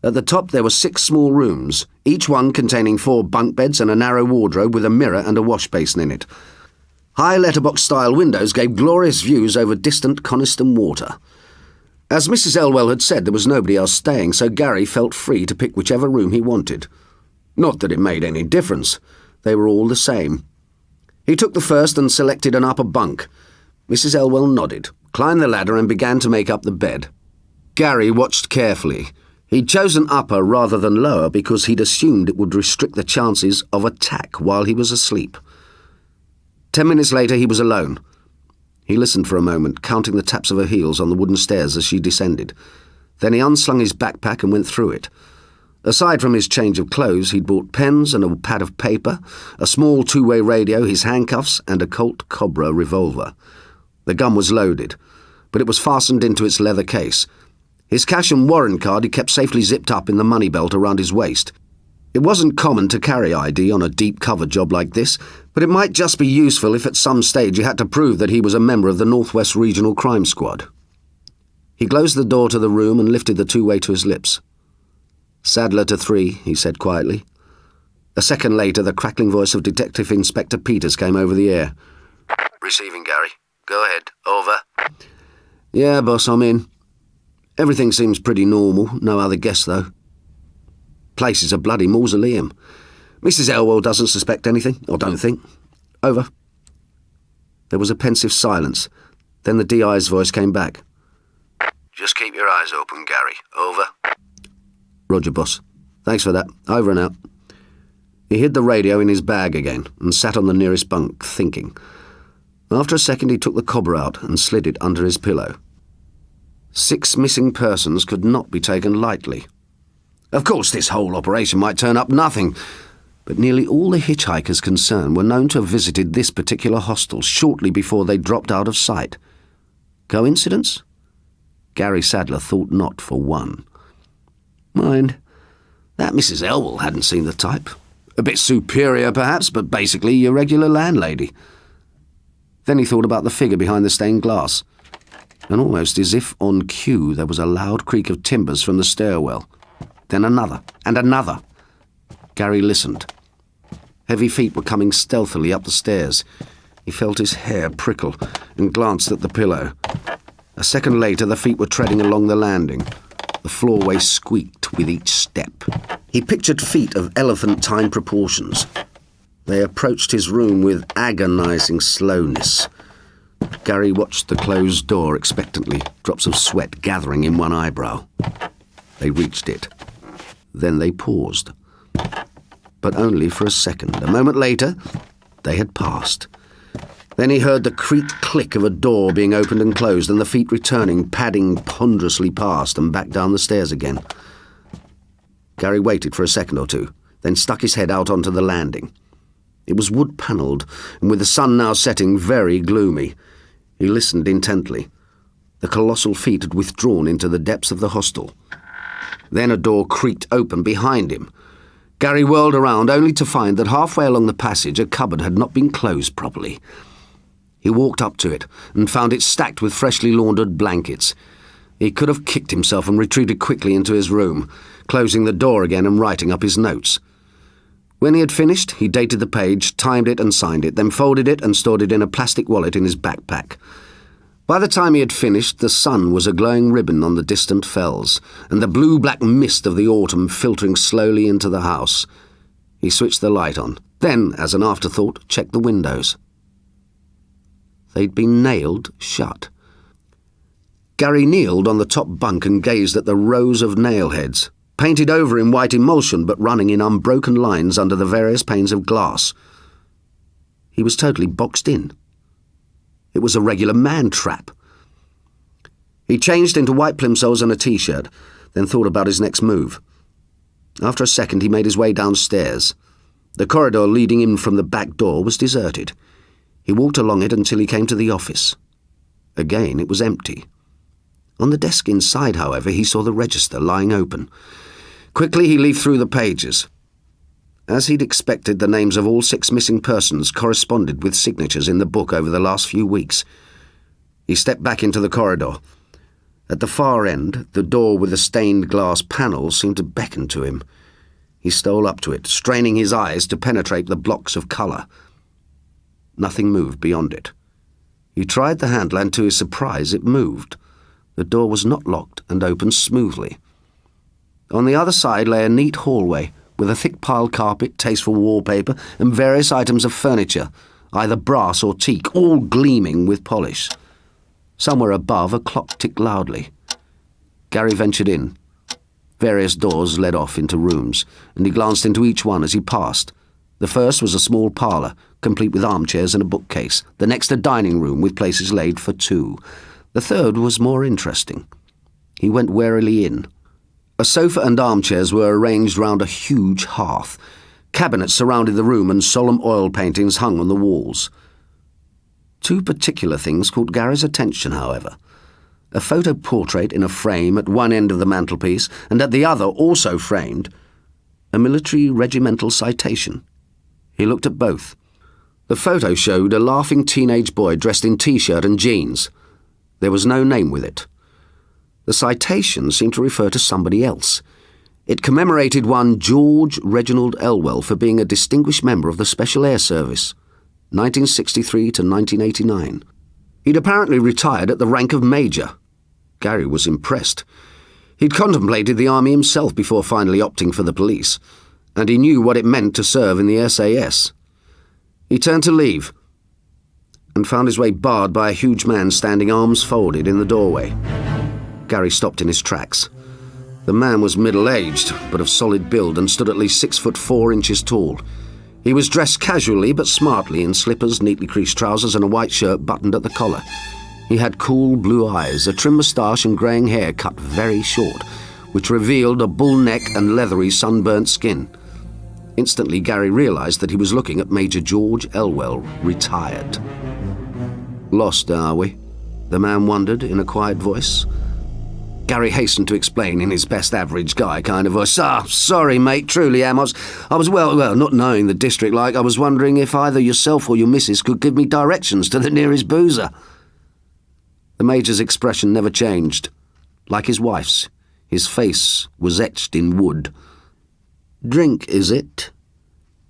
At the top there were 6 small rooms, each one containing 4 bunk beds and a narrow wardrobe with a mirror and a wash basin in it. High letterbox-style windows gave glorious views over distant Coniston Water. As Mrs. Elwell had said, there was nobody else staying, so Gary felt free to pick whichever room he wanted. Not that it made any difference. They were all the same. He took the first and selected an upper bunk. Mrs. Elwell nodded, climbed the ladder and began to make up the bed. Gary watched carefully. He'd chosen upper rather than lower because he'd assumed it would restrict the chances of attack while he was asleep. 10 minutes later he was alone. He listened for a moment, counting the taps of her heels on the wooden stairs as she descended. Then he unslung his backpack and went through it. Aside from his change of clothes, he'd bought pens and a pad of paper, a small 2-way radio, his handcuffs, and a Colt Cobra revolver. The gun was loaded, but it was fastened into its leather case. His cash and warrant card he kept safely zipped up in the money belt around his waist. It wasn't common to carry ID on a deep-cover job like this, but it might just be useful if at some stage you had to prove that he was a member of the Northwest Regional Crime Squad. He closed the door to the room and lifted the 2-way to his lips. "Sadler to 3, he said quietly. A second later, the crackling voice of Detective Inspector Peters came over the air. "Receiving, Gary. Go ahead. Over." "Yeah, boss, I'm in. Everything seems pretty normal. No other guests, though. Place is a bloody mausoleum. Mrs. Elwell doesn't suspect anything, or don't think. Over." There was a pensive silence. Then the DI's voice came back. "Just keep your eyes open, Gary. Over." "Roger, boss. Thanks for that. Over and out." He hid the radio in his bag again and sat on the nearest bunk, thinking. After a second he took the cobber out and slid it under his pillow. 6 missing persons could not be taken lightly. Of course, this whole operation might turn up nothing, but nearly all the hitchhikers concerned were known to have visited this particular hostel shortly before they dropped out of sight. Coincidence? Gary Sadler thought not for one. Mind, that Mrs. Elwell hadn't seen the type. A bit superior, perhaps, but basically your regular landlady. Then he thought about the figure behind the stained glass, and almost as if on cue there was a loud creak of timbers from the stairwell. Then another, and another. Gary listened. Heavy feet were coming stealthily up the stairs. He felt his hair prickle and glanced at the pillow. A second later, the feet were treading along the landing. The floorway squeaked with each step. He pictured feet of elephantine proportions. They approached his room with agonizing slowness. Gary watched the closed door expectantly, drops of sweat gathering in one eyebrow. They reached it. Then they paused. But only for a second. A moment later, they had passed. Then he heard the creak-click of a door being opened and closed, and the feet returning, padding ponderously past and back down the stairs again. Gary waited for a second or two, then stuck his head out onto the landing. It was wood-panelled, and with the sun now setting, very gloomy. He listened intently. The colossal feet had withdrawn into the depths of the hostel. Then a door creaked open behind him. Gary whirled around, only to find that halfway along the passage a cupboard had not been closed properly. He walked up to it and found it stacked with freshly laundered blankets. He could have kicked himself and retreated quickly into his room, closing the door again and writing up his notes. When he had finished, he dated the page, timed it and signed it, then folded it and stored it in a plastic wallet in his backpack. By the time he had finished, the sun was a glowing ribbon on the distant fells, and the blue-black mist of the autumn filtering slowly into the house. He switched the light on, then, as an afterthought, checked the windows. They'd been nailed shut. Gary kneeled on the top bunk and gazed at the rows of nail heads, painted over in white emulsion but running in unbroken lines under the various panes of glass. He was totally boxed in. It was a regular man-trap. He changed into white plimsolls and a T-shirt, then thought about his next move. After a second, he made his way downstairs. The corridor leading in from the back door was deserted. He walked along it until he came to the office. Again, it was empty. On the desk inside, however, he saw the register lying open. Quickly, he leafed through the pages. As he'd expected, the names of all 6 missing persons corresponded with signatures in the book over the last few weeks. He stepped back into the corridor. At the far end, the door with the stained glass panel seemed to beckon to him. He stole up to it, straining his eyes to penetrate the blocks of colour. Nothing moved beyond it. He tried the handle, and to his surprise, it moved. The door was not locked and opened smoothly. On the other side lay a neat hallway, with a thick piled carpet, tasteful wallpaper, and various items of furniture, either brass or teak, all gleaming with polish. Somewhere above, a clock ticked loudly. Gary ventured in. Various doors led off into rooms, and he glanced into each one as he passed. The first was a small parlour, complete with armchairs and a bookcase. The next a dining room with places laid for 2. The third was more interesting. He went warily in. A sofa and armchairs were arranged round a huge hearth. Cabinets surrounded the room, and solemn oil paintings hung on the walls. 2 particular things caught Gary's attention, however. A photo portrait in a frame at one end of the mantelpiece, and at the other, also framed, a military regimental citation. He looked at both. The photo showed a laughing teenage boy dressed in T-shirt and jeans. There was no name with it. The citation seemed to refer to somebody else. It commemorated one George Reginald Elwell for being a distinguished member of the Special Air Service, 1963 to 1989. He'd apparently retired at the rank of major. Gary was impressed. He'd contemplated the army himself before finally opting for the police, and he knew what it meant to serve in the SAS. He turned to leave, and found his way barred by a huge man standing arms folded in the doorway. Gary stopped in his tracks. The man was middle-aged, but of solid build, and stood at least 6'4" tall. He was dressed casually but smartly in slippers, neatly creased trousers, and a white shirt buttoned at the collar. He had cool blue eyes, a trim moustache, and greying hair cut very short, which revealed a bull neck and leathery sunburnt skin. Instantly, Gary realised that he was looking at Major George Elwell, retired. "Lost, are we?" the man wondered in a quiet voice. Gary hastened to explain in his best average guy kind of voice. Sorry, mate, truly am. I was well, not knowing the district like, I was wondering if either yourself or your missus could give me directions to the nearest boozer." The Major's expression never changed. Like his wife's, his face was etched in wood. "Drink, is it?"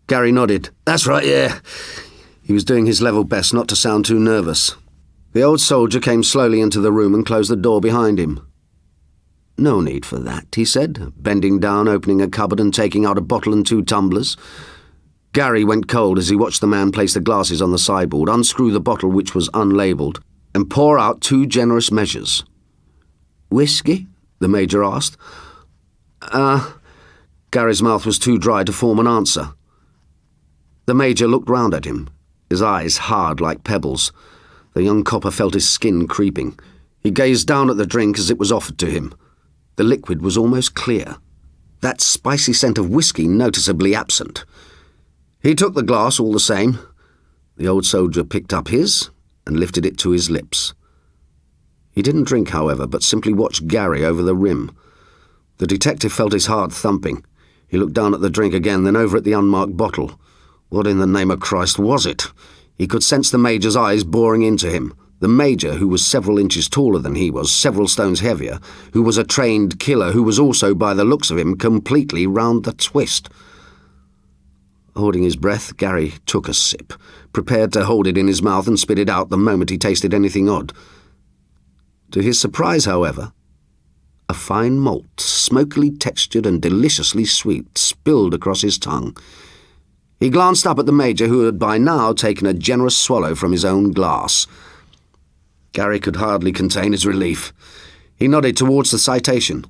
Gary nodded. "That's right, yeah." He was doing his level best not to sound too nervous. The old soldier came slowly into the room and closed the door behind him. "No need for that," he said, bending down, opening a cupboard and taking out a bottle and 2 tumblers. Gary went cold as he watched the man place the glasses on the sideboard, unscrew the bottle, which was unlabelled, and pour out 2 generous measures. "Whiskey?" the Major asked. Gary's mouth was too dry to form an answer. The Major looked round at him, his eyes hard like pebbles. The young copper felt his skin creeping. He gazed down at the drink as it was offered to him. The liquid was almost clear, that spicy scent of whiskey noticeably absent. He took the glass all the same. The old soldier picked up his and lifted it to his lips. He didn't drink, however, but simply watched Gary over the rim. The detective felt his heart thumping. He looked down at the drink again, then over at the unmarked bottle. What in the name of Christ was it? He could sense the Major's eyes boring into him. The Major, who was several inches taller than he was, several stones heavier, who was a trained killer, who was also, by the looks of him, completely round the twist. Holding his breath, Gary took a sip, prepared to hold it in his mouth and spit it out the moment he tasted anything odd. To his surprise, however, a fine malt, smokily textured and deliciously sweet, spilled across his tongue. He glanced up at the Major, who had by now taken a generous swallow from his own glass. Gary could hardly contain his relief. He nodded towards the citation.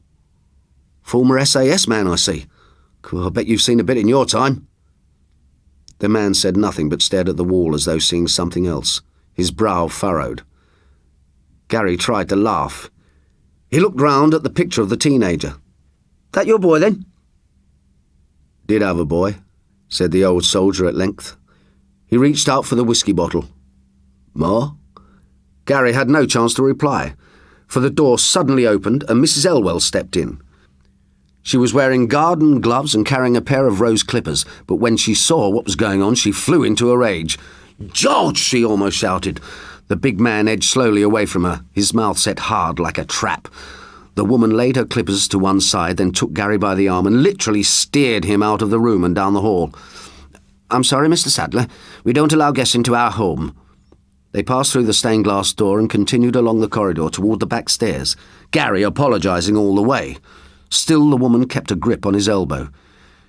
"Former SAS man, I see. I bet you've seen a bit in your time." The man said nothing but stared at the wall as though seeing something else, his brow furrowed. Gary tried to laugh. He looked round at the picture of the teenager. "That your boy, then?" "Did have a boy," said the old soldier at length. He reached out for the whiskey bottle. "More?" Gary had no chance to reply, for the door suddenly opened and Mrs. Elwell stepped in. She was wearing garden gloves and carrying a pair of rose clippers, but when she saw what was going on, she flew into a rage. "George!" she almost shouted. The big man edged slowly away from her, his mouth set hard like a trap. The woman laid her clippers to one side, then took Gary by the arm and literally steered him out of the room and down the hall. "I'm sorry, Mr. Sadler. We don't allow guests into our home." They passed through the stained glass door and continued along the corridor toward the back stairs, Gary apologising all the way. Still the woman kept a grip on his elbow.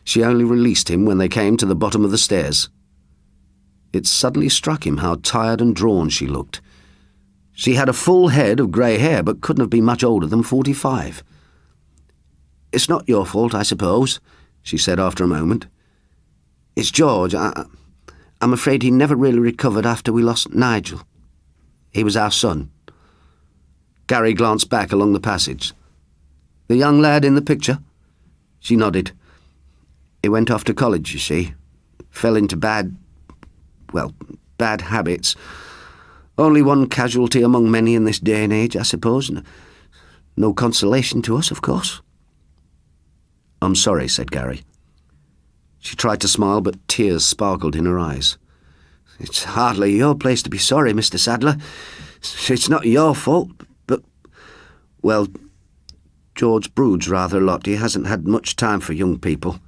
She only released him when they came to the bottom of the stairs. It suddenly struck him how tired and drawn she looked. She had a full head of grey hair, but couldn't have been much older than 45. "It's not your fault, I suppose," she said after a moment. "It's George. I'm afraid he never really recovered after we lost Nigel. He was our son." Gary glanced back along the passage. "The young lad in the picture?" She nodded. "He went off to college, you see. Fell into bad habits. Only one casualty among many in this day and age, I suppose. No consolation to us, of course." "I'm sorry," said Gary. She tried to smile, but tears sparkled in her eyes. "It's hardly your place to be sorry, Mr. Sadler. It's not your fault, but, well, George broods rather a lot. He hasn't had much time for young people.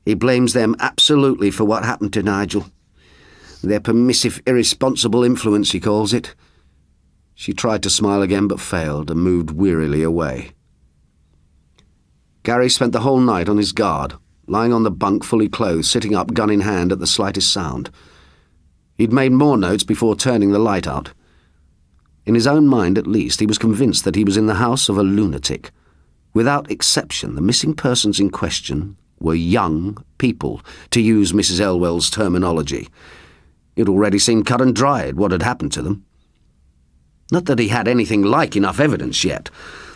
He blames them absolutely for what happened to Nigel. Their permissive, irresponsible influence, he calls it." She tried to smile again but failed and moved wearily away. Gary spent the whole night on his guard, lying on the bunk fully clothed, sitting up gun in hand at the slightest sound. He'd made more notes before turning the light out. In his own mind, at least, he was convinced that he was in the house of a lunatic. Without exception, the missing persons in question were young people, to use Mrs. Elwell's terminology. It already seemed cut and dried what had happened to them. Not that he had anything like enough evidence yet.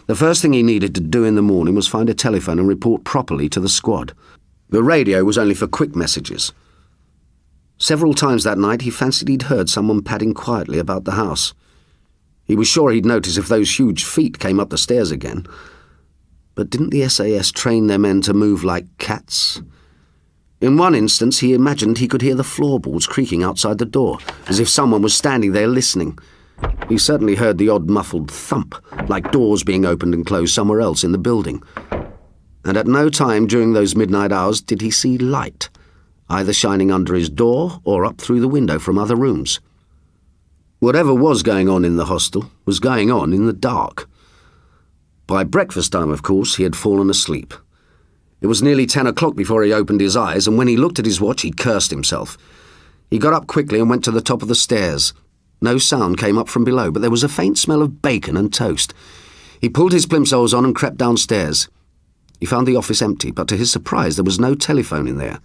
The first thing he needed to do in the morning was find a telephone and report properly to the squad. The radio was only for quick messages. Several times that night he fancied he'd heard someone padding quietly about the house. He was sure he'd notice if those huge feet came up the stairs again. But didn't the SAS train their men to move like cats? In one instance, he imagined he could hear the floorboards creaking outside the door, as if someone was standing there listening. He certainly heard the odd muffled thump, like doors being opened and closed somewhere else in the building. And at no time during those midnight hours did he see light, either shining under his door or up through the window from other rooms. Whatever was going on in the hostel was going on in the dark. By breakfast time, of course, he had fallen asleep. It was nearly 10 o'clock before he opened his eyes, and when he looked at his watch, he cursed himself. He got up quickly and went to the top of the stairs. No sound came up from below, but there was a faint smell of bacon and toast. He pulled his plimsolls on and crept downstairs. He found the office empty, but to his surprise there was no telephone in there,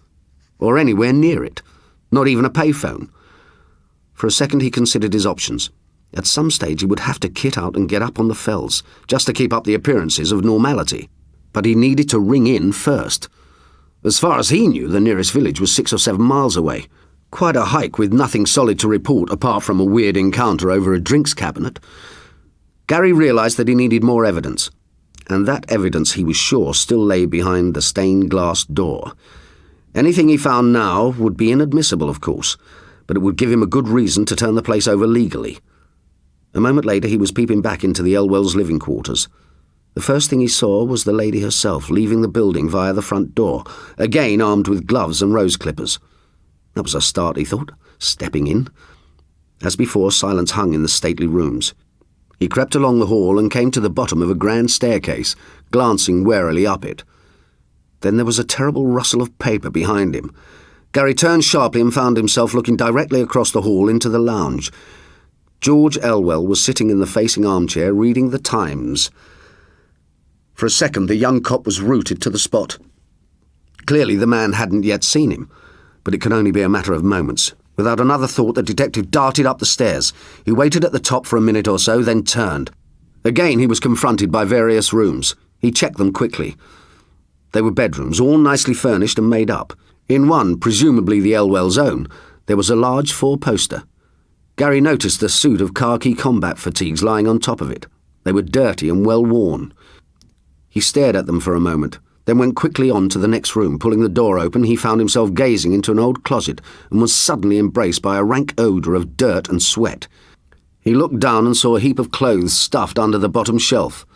or anywhere near it, not even a payphone. For a second he considered his options. At some stage he would have to kit out and get up on the fells, just to keep up the appearances of normality. But he needed to ring in first. As far as he knew, the nearest village was 6 or 7 miles away. Quite a hike with nothing solid to report apart from a weird encounter over a drinks cabinet. Gary realised that he needed more evidence, and that evidence he was sure still lay behind the stained glass door. Anything he found now would be inadmissible, of course, but it would give him a good reason to turn the place over legally. A moment later he was peeping back into the Elwells' living quarters. The first thing he saw was the lady herself leaving the building via the front door, again armed with gloves and rose clippers. That was a start, he thought, stepping in. As before, silence hung in the stately rooms. He crept along the hall and came to the bottom of a grand staircase, glancing warily up it. Then there was a terrible rustle of paper behind him. Gary turned sharply and found himself looking directly across the hall into the lounge. George Elwell was sitting in the facing armchair reading the Times. For a second the young cop was rooted to the spot. Clearly the man hadn't yet seen him, but it could only be a matter of moments. Without another thought, the detective darted up the stairs. He waited at the top for a minute or so, then turned. Again he was confronted by various rooms. He checked them quickly. They were bedrooms, all nicely furnished and made up. In one, presumably the Elwell's own, there was a large four-poster. Gary noticed a suit of khaki combat fatigues lying on top of it. They were dirty and well-worn. He stared at them for a moment, then went quickly on to the next room. Pulling the door open, he found himself gazing into an old closet and was suddenly embraced by a rank odour of dirt and sweat. He looked down and saw a heap of clothes stuffed under the bottom shelf.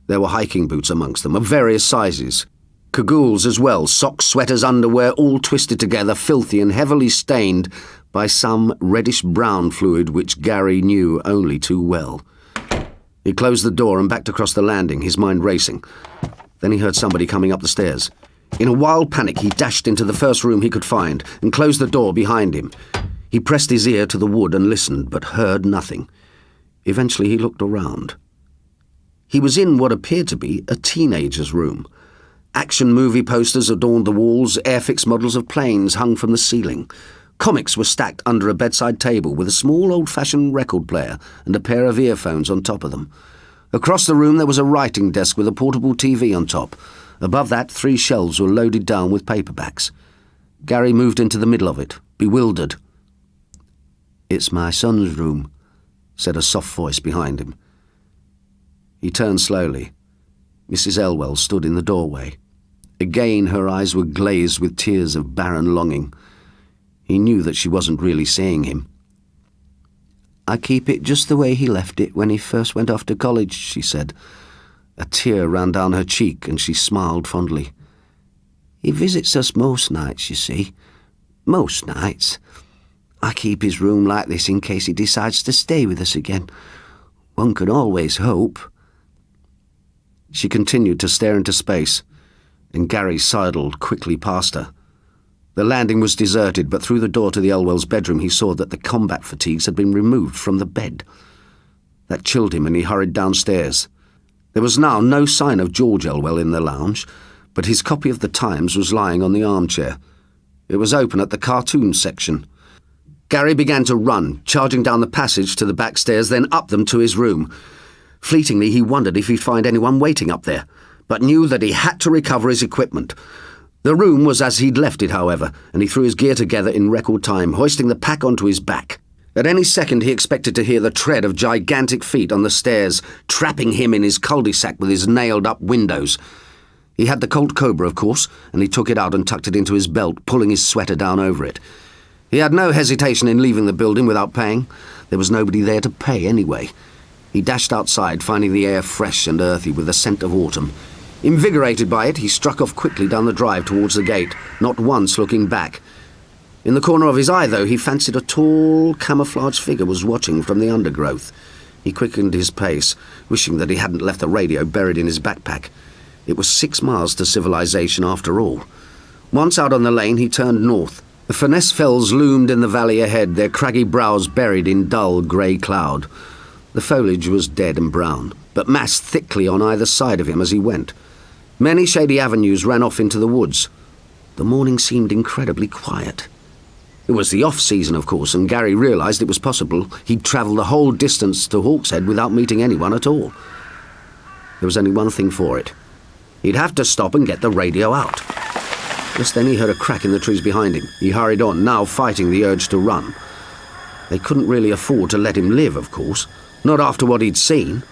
There were hiking boots amongst them, of various sizes. Cagoules as well, socks, sweaters, underwear, all twisted together, filthy and heavily stained by some reddish-brown fluid which Gary knew only too well. He closed the door and backed across the landing, his mind racing. Then he heard somebody coming up the stairs. In a wild panic, he dashed into the first room he could find and closed the door behind him. He pressed his ear to the wood and listened, but heard nothing. Eventually he looked around. He was in what appeared to be a teenager's room. Action movie posters adorned the walls, airfix models of planes hung from the ceiling. Comics were stacked under a bedside table with a small old-fashioned record player and a pair of earphones on top of them. Across the room there was a writing desk with a portable TV on top. Above that, 3 shelves were loaded down with paperbacks. Gary moved into the middle of it, bewildered. "It's my son's room," said a soft voice behind him. He turned slowly. Mrs. Elwell stood in the doorway. Again her eyes were glazed with tears of barren longing. He knew that she wasn't really seeing him. "I keep it just the way he left it when he first went off to college," she said. A tear ran down her cheek and she smiled fondly. "He visits us most nights, you see. Most nights. I keep his room like this in case he decides to stay with us again. One can always hope." She continued to stare into space, and Gary sidled quickly past her. The landing was deserted, but through the door to the Elwell's bedroom he saw that the combat fatigues had been removed from the bed. That chilled him and he hurried downstairs. There was now no sign of George Elwell in the lounge, but his copy of the Times was lying on the armchair. It was open at the cartoon section. Gary began to run, charging down the passage to the back stairs, then up them to his room. Fleetingly he wondered if he'd find anyone waiting up there, but knew that he had to recover his equipment. The room was as he'd left it, however, and he threw his gear together in record time, hoisting the pack onto his back. At any second he expected to hear the tread of gigantic feet on the stairs, trapping him in his cul-de-sac with his nailed-up windows. He had the Colt Cobra, of course, and he took it out and tucked it into his belt, pulling his sweater down over it. He had no hesitation in leaving the building without paying. There was nobody there to pay anyway. He dashed outside, finding the air fresh and earthy with the scent of autumn. Invigorated by it, he struck off quickly down the drive towards the gate, not once looking back. In the corner of his eye, though, he fancied a tall, camouflaged figure was watching from the undergrowth. He quickened his pace, wishing that he hadn't left the radio buried in his backpack. It was 6 miles to civilization after all. Once out on the lane, he turned north. The Furness Fells loomed in the valley ahead, their craggy brows buried in dull grey cloud. The foliage was dead and brown, but massed thickly on either side of him as he went. Many shady avenues ran off into the woods. The morning seemed incredibly quiet. It was the off-season, of course, and Gary realised it was possible he'd travel the whole distance to Hawkshead without meeting anyone at all. There was only one thing for it. He'd have to stop and get the radio out. Just then he heard a crack in the trees behind him. He hurried on, now fighting the urge to run. They couldn't really afford to let him live, of course. Not after what he'd seen.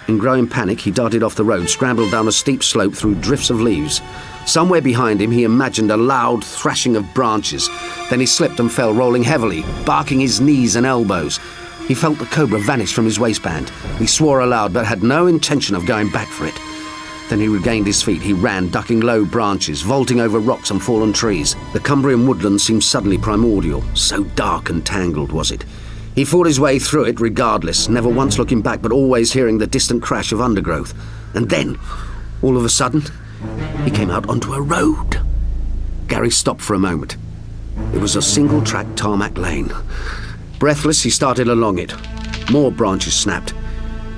In growing panic, he darted off the road, scrambled down a steep slope through drifts of leaves. Somewhere behind him, he imagined a loud thrashing of branches. Then he slipped and fell, rolling heavily, barking his knees and elbows. He felt the cobra vanish from his waistband. He swore aloud, but had no intention of going back for it. Then he regained his feet. He ran, ducking low branches, vaulting over rocks and fallen trees. The Cumbrian woodland seemed suddenly primordial. So dark and tangled was it. He fought his way through it regardless, never once looking back, but always hearing the distant crash of undergrowth. And then, all of a sudden, he came out onto a road. Gary stopped for a moment. It was a single-track tarmac lane. Breathless, he started along it. More branches snapped.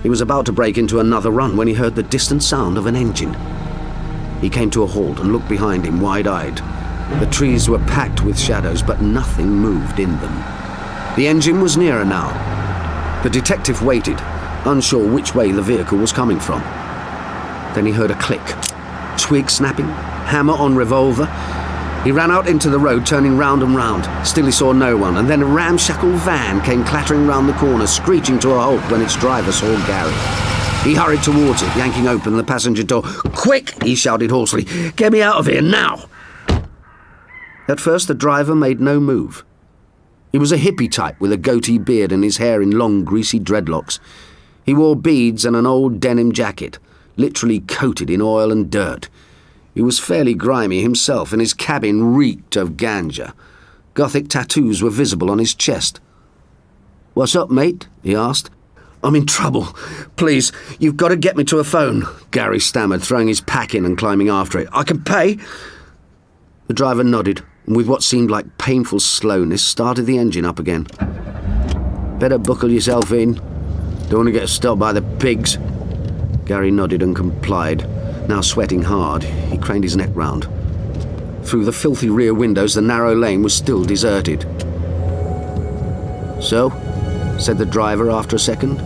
He was about to break into another run when he heard the distant sound of an engine. He came to a halt and looked behind him, wide-eyed. The trees were packed with shadows, but nothing moved in them. The engine was nearer now. The detective waited, unsure which way the vehicle was coming from. Then he heard a click. Twig snapping, hammer on revolver. He ran out into the road, turning round and round. Still he saw no one, and then a ramshackle van came clattering round the corner, screeching to a halt when its driver saw Gary. He hurried towards it, yanking open the passenger door. "Quick!" he shouted hoarsely. "Get me out of here, now!" At first the driver made no move. He was a hippie type with a goatee beard and his hair in long, greasy dreadlocks. He wore beads and an old denim jacket, literally coated in oil and dirt. He was fairly grimy himself, and his cabin reeked of ganja. Gothic tattoos were visible on his chest. "What's up, mate?" he asked. "I'm in trouble. Please, you've got to get me to a phone," Gary stammered, throwing his pack in and climbing after it. "I can pay." The driver nodded, and with what seemed like painful slowness, started the engine up again. "Better buckle yourself in. Don't want to get stopped by the pigs." Gary nodded and complied. Now sweating hard, he craned his neck round. Through the filthy rear windows, the narrow lane was still deserted. "So," said the driver after a second.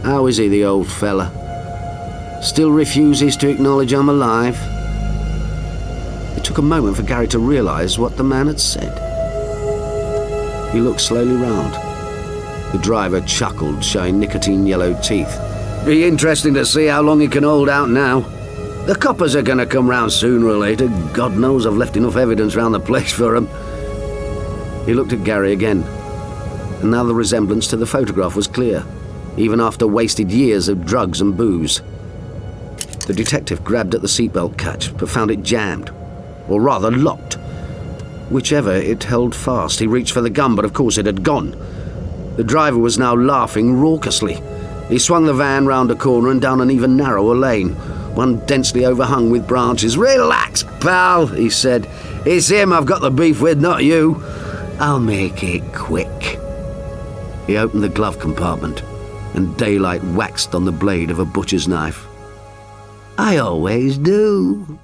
"How is he, the old fella? Still refuses to acknowledge I'm alive?" It took a moment for Gary to realise what the man had said. He looked slowly round. The driver chuckled, showing nicotine-yellow teeth. "Be interesting to see how long he can hold out now. The coppers are going to come round sooner or later. God knows I've left enough evidence round the place for 'em." He looked at Gary again, and now the resemblance to the photograph was clear, even after wasted years of drugs and booze. The detective grabbed at the seatbelt catch, but found it jammed, or rather locked. Whichever, it held fast. He reached for the gun, but of course it had gone. The driver was now laughing raucously. He swung the van round a corner and down an even narrower lane, one densely overhung with branches. "Relax, pal," he said. "It's him I've got the beef with, not you. I'll make it quick." He opened the glove compartment, and daylight waxed on the blade of a butcher's knife. "I always do."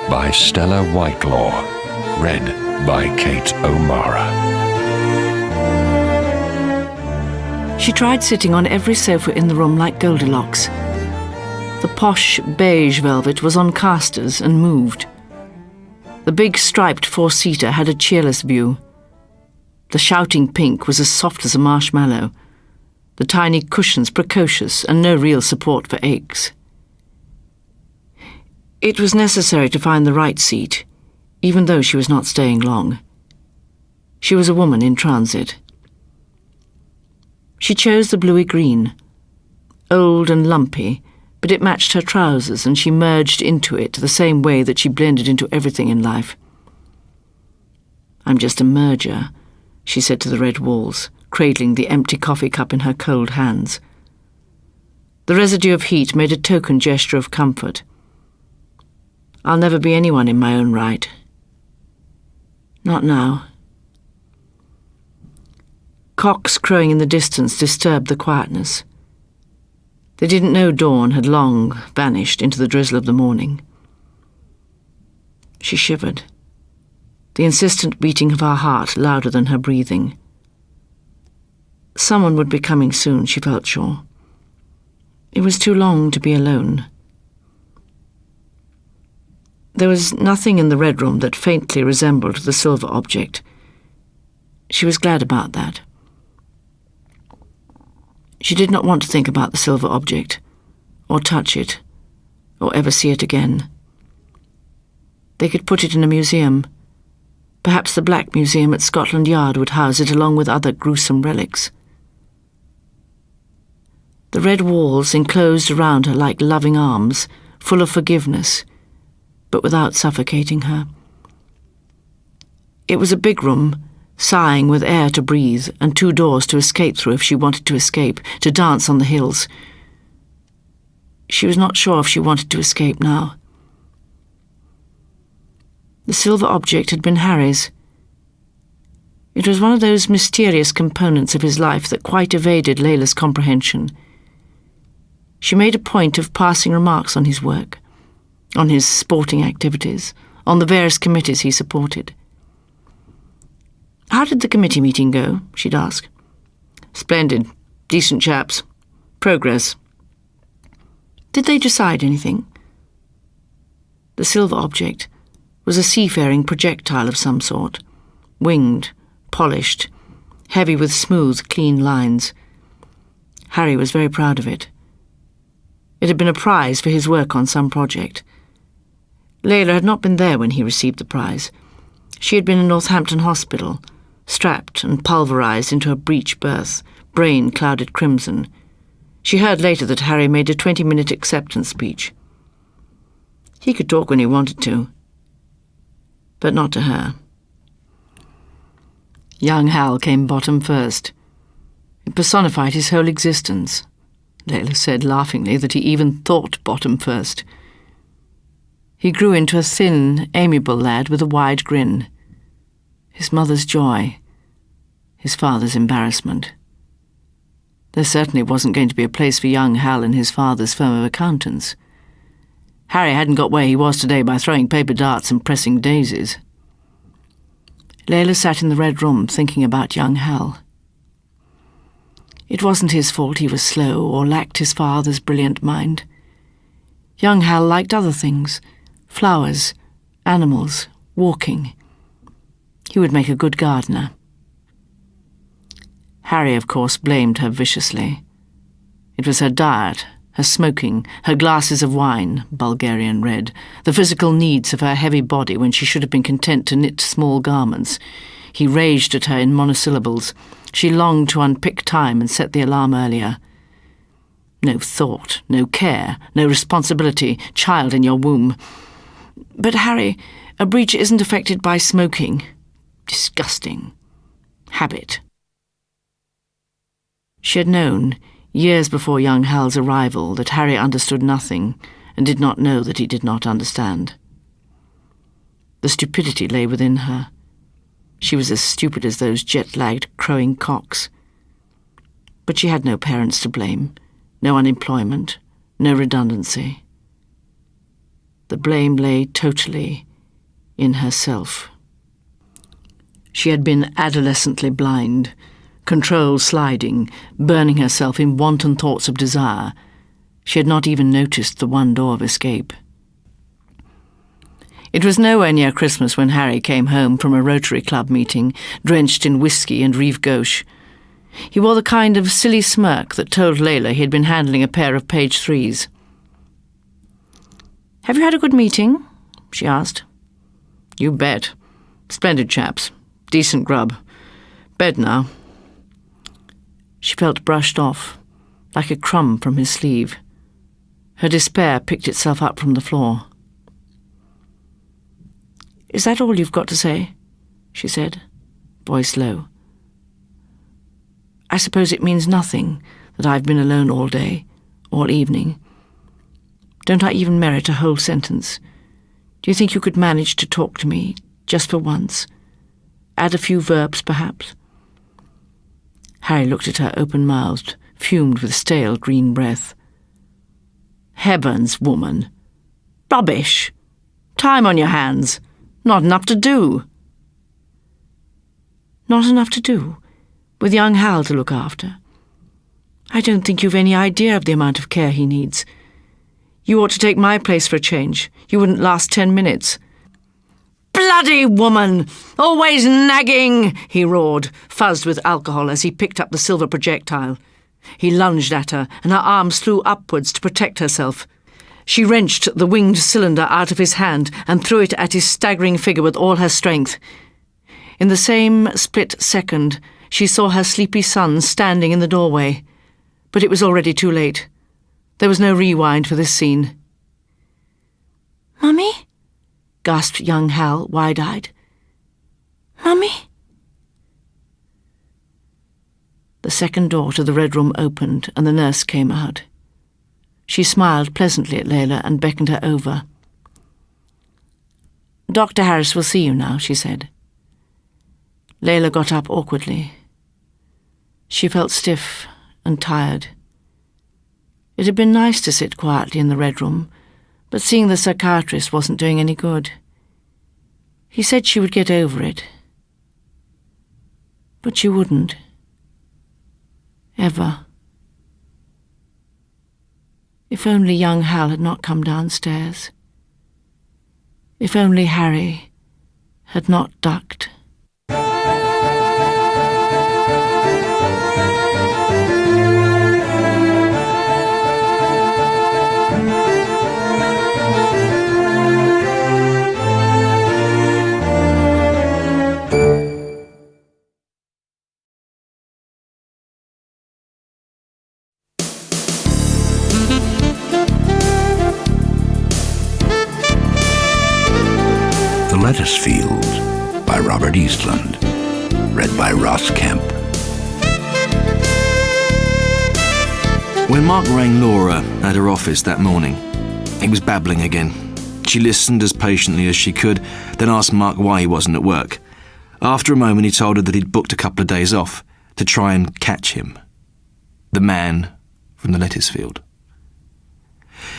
By Stella Whitelaw, read by Kate O'Mara. She tried sitting on every sofa in the room like Goldilocks. The posh beige velvet was on casters and moved. The big striped four-seater had a cheerless view. The shouting pink was as soft as a marshmallow. The tiny cushions precocious and no real support for aches. It was necessary to find the right seat, even though she was not staying long. She was a woman in transit. She chose the bluey green, old and lumpy, but it matched her trousers and she merged into it the same way that she blended into everything in life. "I'm just a merger," she said to the red walls, cradling the empty coffee cup in her cold hands. The residue of heat made a token gesture of comfort. "I'll never be anyone in my own right. Not now." Cocks crowing in the distance disturbed the quietness. They didn't know dawn had long vanished into the drizzle of the morning. She shivered, the insistent beating of her heart louder than her breathing. Someone would be coming soon, she felt sure. It was too long to be alone. There was nothing in the red room that faintly resembled the silver object. She was glad about that. She did not want to think about the silver object, or touch it, or ever see it again. They could put it in a museum. Perhaps the Black Museum at Scotland Yard would house it along with other gruesome relics. The red walls enclosed around her like loving arms, full of forgiveness, but without suffocating her. It was a big room, sighing with air to breathe and 2 doors to escape through if she wanted to escape, to dance on the hills. She was not sure if she wanted to escape now. The silver object had been Harry's. It was one of those mysterious components of his life that quite evaded Layla's comprehension. She made a point of passing remarks on his work, on his sporting activities, on the various committees he supported. "How did the committee meeting go?" she'd ask. "Splendid. Decent chaps. Progress." "Did they decide anything?" The silver object was a seafaring projectile of some sort, winged, polished, heavy with smooth, clean lines. Harry was very proud of it. It had been a prize for his work on some project. Layla had not been there when he received the prize. She had been in Northampton Hospital, strapped and pulverised into a breech berth, brain clouded crimson. She heard later that Harry made a 20-minute acceptance speech. He could talk when he wanted to, but not to her. Young Hal came bottom first. It personified his whole existence. Layla said laughingly that he even thought bottom first. He grew into a thin, amiable lad with a wide grin. His mother's joy, his father's embarrassment. There certainly wasn't going to be a place for young Hal in his father's firm of accountants. Harry hadn't got where he was today by throwing paper darts and pressing daisies. Layla sat in the red room thinking about young Hal. It wasn't his fault he was slow or lacked his father's brilliant mind. Young Hal liked other things: flowers, animals, walking. He would make a good gardener. Harry, of course, blamed her viciously. It was her diet, her smoking, her glasses of wine, Bulgarian red, the physical needs of her heavy body when she should have been content to knit small garments. He raged at her in monosyllables. She longed to unpick time and set the alarm earlier. No thought, no care, no responsibility, child in your womb. But Harry, a breach isn't affected by smoking. Disgusting. Habit. She had known, years before young Hal's arrival, that Harry understood nothing and did not know that he did not understand. The stupidity lay within her. She was as stupid as those jet-lagged crowing cocks. But she had no parents to blame, no unemployment, no redundancy. The blame lay totally in herself. She had been adolescently blind, control sliding, burning herself in wanton thoughts of desire. She had not even noticed the one door of escape. It was nowhere near Christmas when Harry came home from a Rotary Club meeting, drenched in whiskey and Rive Gauche. He wore the kind of silly smirk that told Layla he had been handling a pair of page 3s. "Have you had a good meeting?" she asked. "You bet. Splendid chaps. Decent grub. Bed now." She felt brushed off, like a crumb from his sleeve. Her despair picked itself up from the floor. "Is that all you've got to say?" she said, voice low. "I suppose it means nothing that I've been alone all day, all evening. Don't I even merit a whole sentence? Do you think you could manage to talk to me, just for once? Add a few verbs, perhaps?" Harry looked at her open-mouthed, fumed with stale green breath. "Heavens, woman! Rubbish! Time on your hands! Not enough to do!" "Not enough to do? With young Hal to look after? I don't think you've any idea of the amount of care he needs. You ought to take my place for a change. You wouldn't last 10 minutes. "Bloody woman! Always nagging!" he roared, fuzzed with alcohol as he picked up the silver projectile. He lunged at her, and her arms flew upwards to protect herself. She wrenched the winged cylinder out of his hand and threw it at his staggering figure with all her strength. In the same split second, she saw her sleepy son standing in the doorway. But it was already too late. There was no rewind for this scene. "Mummy?" gasped young Hal, wide-eyed. "Mummy?" the second door to the Red Room opened and the nurse came out. She smiled pleasantly at Layla and beckoned her over. "Dr. Harris will see you now," she said. Layla got up awkwardly. She felt stiff and tired. It had been nice to sit quietly in the Red Room, but seeing the psychiatrist wasn't doing any good. He said she would get over it. But she wouldn't. Ever. If only young Hal had not come downstairs. If only Harry had not ducked. Lettuce Field by Robert Eastland. Read by Ross Kemp. When Mark rang Laura at her office that morning, he was babbling again. She listened as patiently as she could, then asked Mark why he wasn't at work. After a moment, he told her that he'd booked a couple of days off to try and catch him. The man from the lettuce field.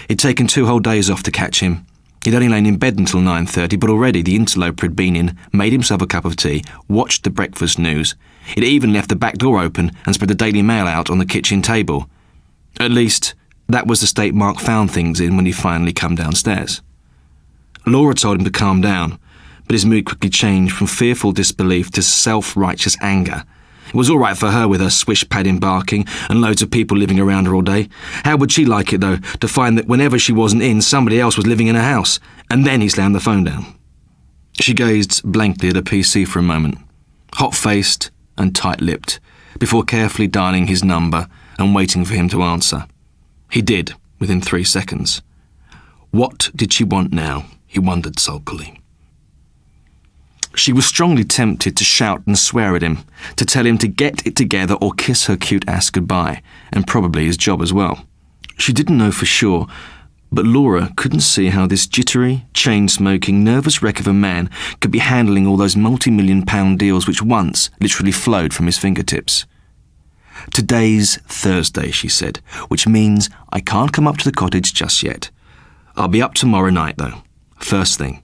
He'd taken 2 whole days off to catch him. He'd only lain in bed until 9:30, but already the interloper had been in, made himself a cup of tea, watched the breakfast news. He'd even left the back door open and spread the Daily Mail out on the kitchen table. At least, that was the state Mark found things in when he finally come downstairs. Laura told him to calm down, but his mood quickly changed from fearful disbelief to self-righteous anger. It was all right for her with her swish-padding barking and loads of people living around her all day. How would she like it, though, to find that whenever she wasn't in, somebody else was living in her house? And then he slammed the phone down. She gazed blankly at her PC for a moment, hot-faced and tight-lipped, before carefully dialing his number and waiting for him to answer. He did, within 3 seconds. What did she want now? He wondered sulkily. She was strongly tempted to shout and swear at him, to tell him to get it together or kiss her cute ass goodbye, and probably his job as well. She didn't know for sure, but Laura couldn't see how this jittery, chain-smoking, nervous wreck of a man could be handling all those multi-million-pound deals which once literally flowed from his fingertips. "Today's Thursday," she said, "which means I can't come up to the cottage just yet. I'll be up tomorrow night, though, first thing.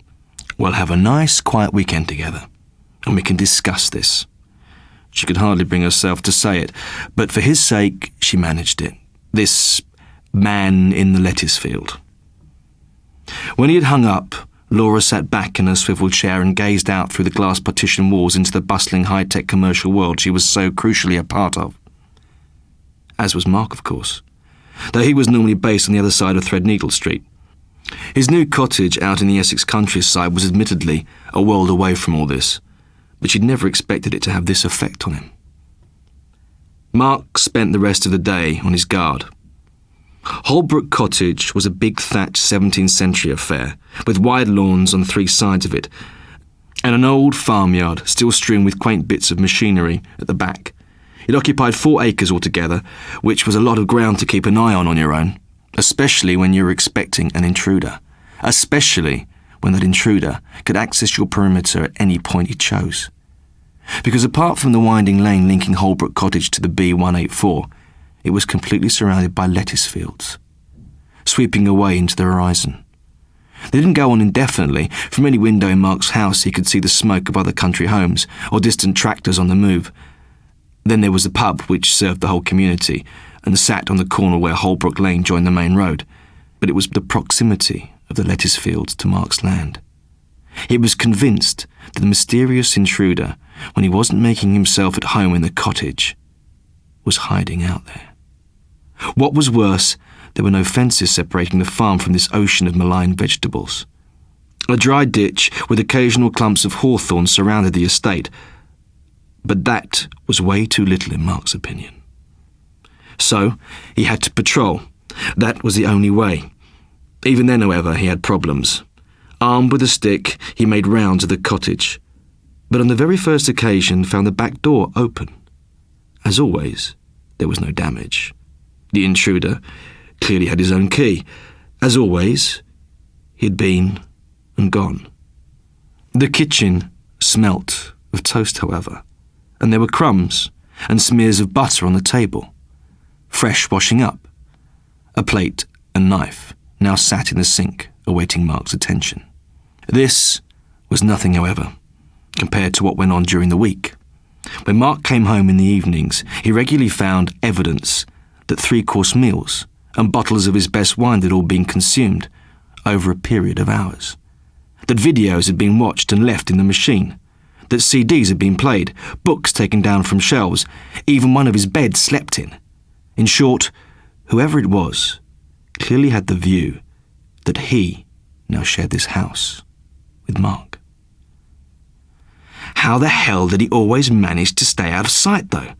We'll have a nice, quiet weekend together, and we can discuss this." She could hardly bring herself to say it, but for his sake, she managed it. This man in the lettuce field. When he had hung up, Laura sat back in her swivel chair and gazed out through the glass partition walls into the bustling high-tech commercial world she was so crucially a part of. As was Mark, of course, though he was normally based on the other side of Threadneedle Street. His new cottage out in the Essex countryside was admittedly a world away from all this, but she'd never expected it to have this effect on him. Mark spent the rest of the day on his guard. Holbrook Cottage was a big thatched 17th century affair, with wide lawns on 3 sides of it, and an old farmyard still strewn with quaint bits of machinery at the back. It occupied 4 acres altogether, which was a lot of ground to keep an eye on your own, especially when you were expecting an intruder, especially when that intruder could access your perimeter at any point he chose. Because apart from the winding lane linking Holbrook Cottage to the B184, it was completely surrounded by lettuce fields, sweeping away into the horizon. They didn't go on indefinitely. From any window in Mark's house he could see the smoke of other country homes or distant tractors on the move. Then there was the pub, which served the whole community, and sat on the corner where Holbrook Lane joined the main road, but it was the proximity of the lettuce fields to Mark's land. He was convinced that the mysterious intruder, when he wasn't making himself at home in the cottage, was hiding out there. What was worse, there were no fences separating the farm from this ocean of malign vegetables. A dry ditch with occasional clumps of hawthorn surrounded the estate, but that was way too little in Mark's opinion. So he had to patrol. That was the only way. Even then, however, he had problems. Armed with a stick, he made rounds of the cottage, but on the very first occasion found the back door open. As always, there was no damage. The intruder clearly had his own key. As always, he had been and gone. The kitchen smelt of toast, however, and there were crumbs and smears of butter on the table. Fresh washing up. A plate and knife now sat in the sink, awaiting Mark's attention. This was nothing, however, compared to what went on during the week. When Mark came home in the evenings, he regularly found evidence that 3-course meals and bottles of his best wine had all been consumed over a period of hours. That videos had been watched and left in the machine. That CDs had been played, books taken down from shelves, even one of his beds slept in. In short, whoever it was clearly had the view that he now shared this house with Mark. How the hell did he always manage to stay out of sight, though?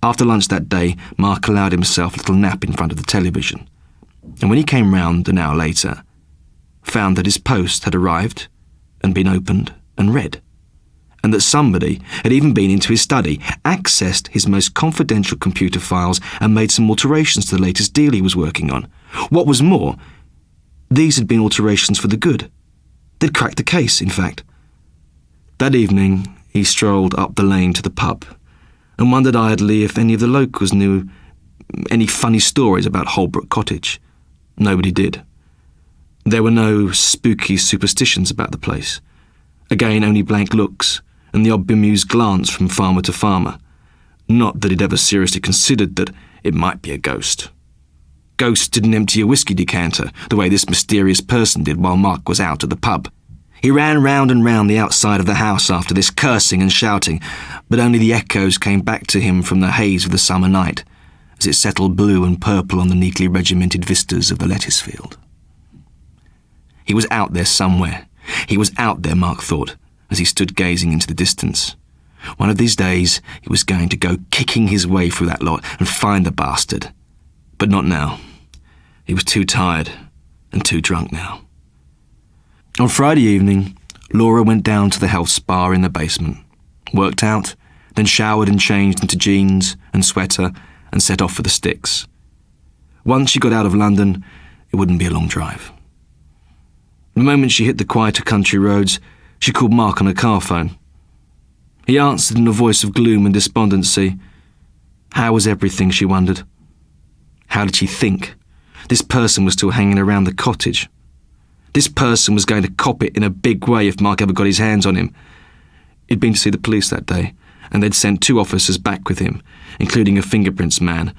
After lunch that day, Mark allowed himself a little nap in front of the television, and when he came round an hour later, found that his post had arrived and been opened and read, and that somebody had even been into his study, accessed his most confidential computer files and made some alterations to the latest deal he was working on. What was more, these had been alterations for the good. They'd cracked the case, in fact. That evening, he strolled up the lane to the pub and wondered idly if any of the locals knew any funny stories about Holbrook Cottage. Nobody did. There were no spooky superstitions about the place. Again, only blank looks and the odd bemused glance from farmer to farmer. Not that he'd ever seriously considered that it might be a ghost. Ghosts didn't empty a whiskey decanter the way this mysterious person did while Mark was out at the pub. He ran round and round the outside of the house after this, cursing and shouting, but only the echoes came back to him from the haze of the summer night as it settled blue and purple on the neatly regimented vistas of the lettuce field. He was out there somewhere. He was out there, Mark thought, as he stood gazing into the distance. One of these days, he was going to go kicking his way through that lot and find the bastard. But not now. He was too tired and too drunk now. On Friday evening, Laura went down to the health spa in the basement, worked out, then showered and changed into jeans and sweater and set off for the sticks. Once she got out of London, it wouldn't be a long drive. The moment she hit the quieter country roads, she called Mark on a car phone. He answered in a voice of gloom and despondency. How was everything, she wondered. How did she think? This person was still hanging around the cottage. This person was going to cop it in a big way if Mark ever got his hands on him. He'd been to see the police that day, and they'd sent 2 officers back with him, including a fingerprints man.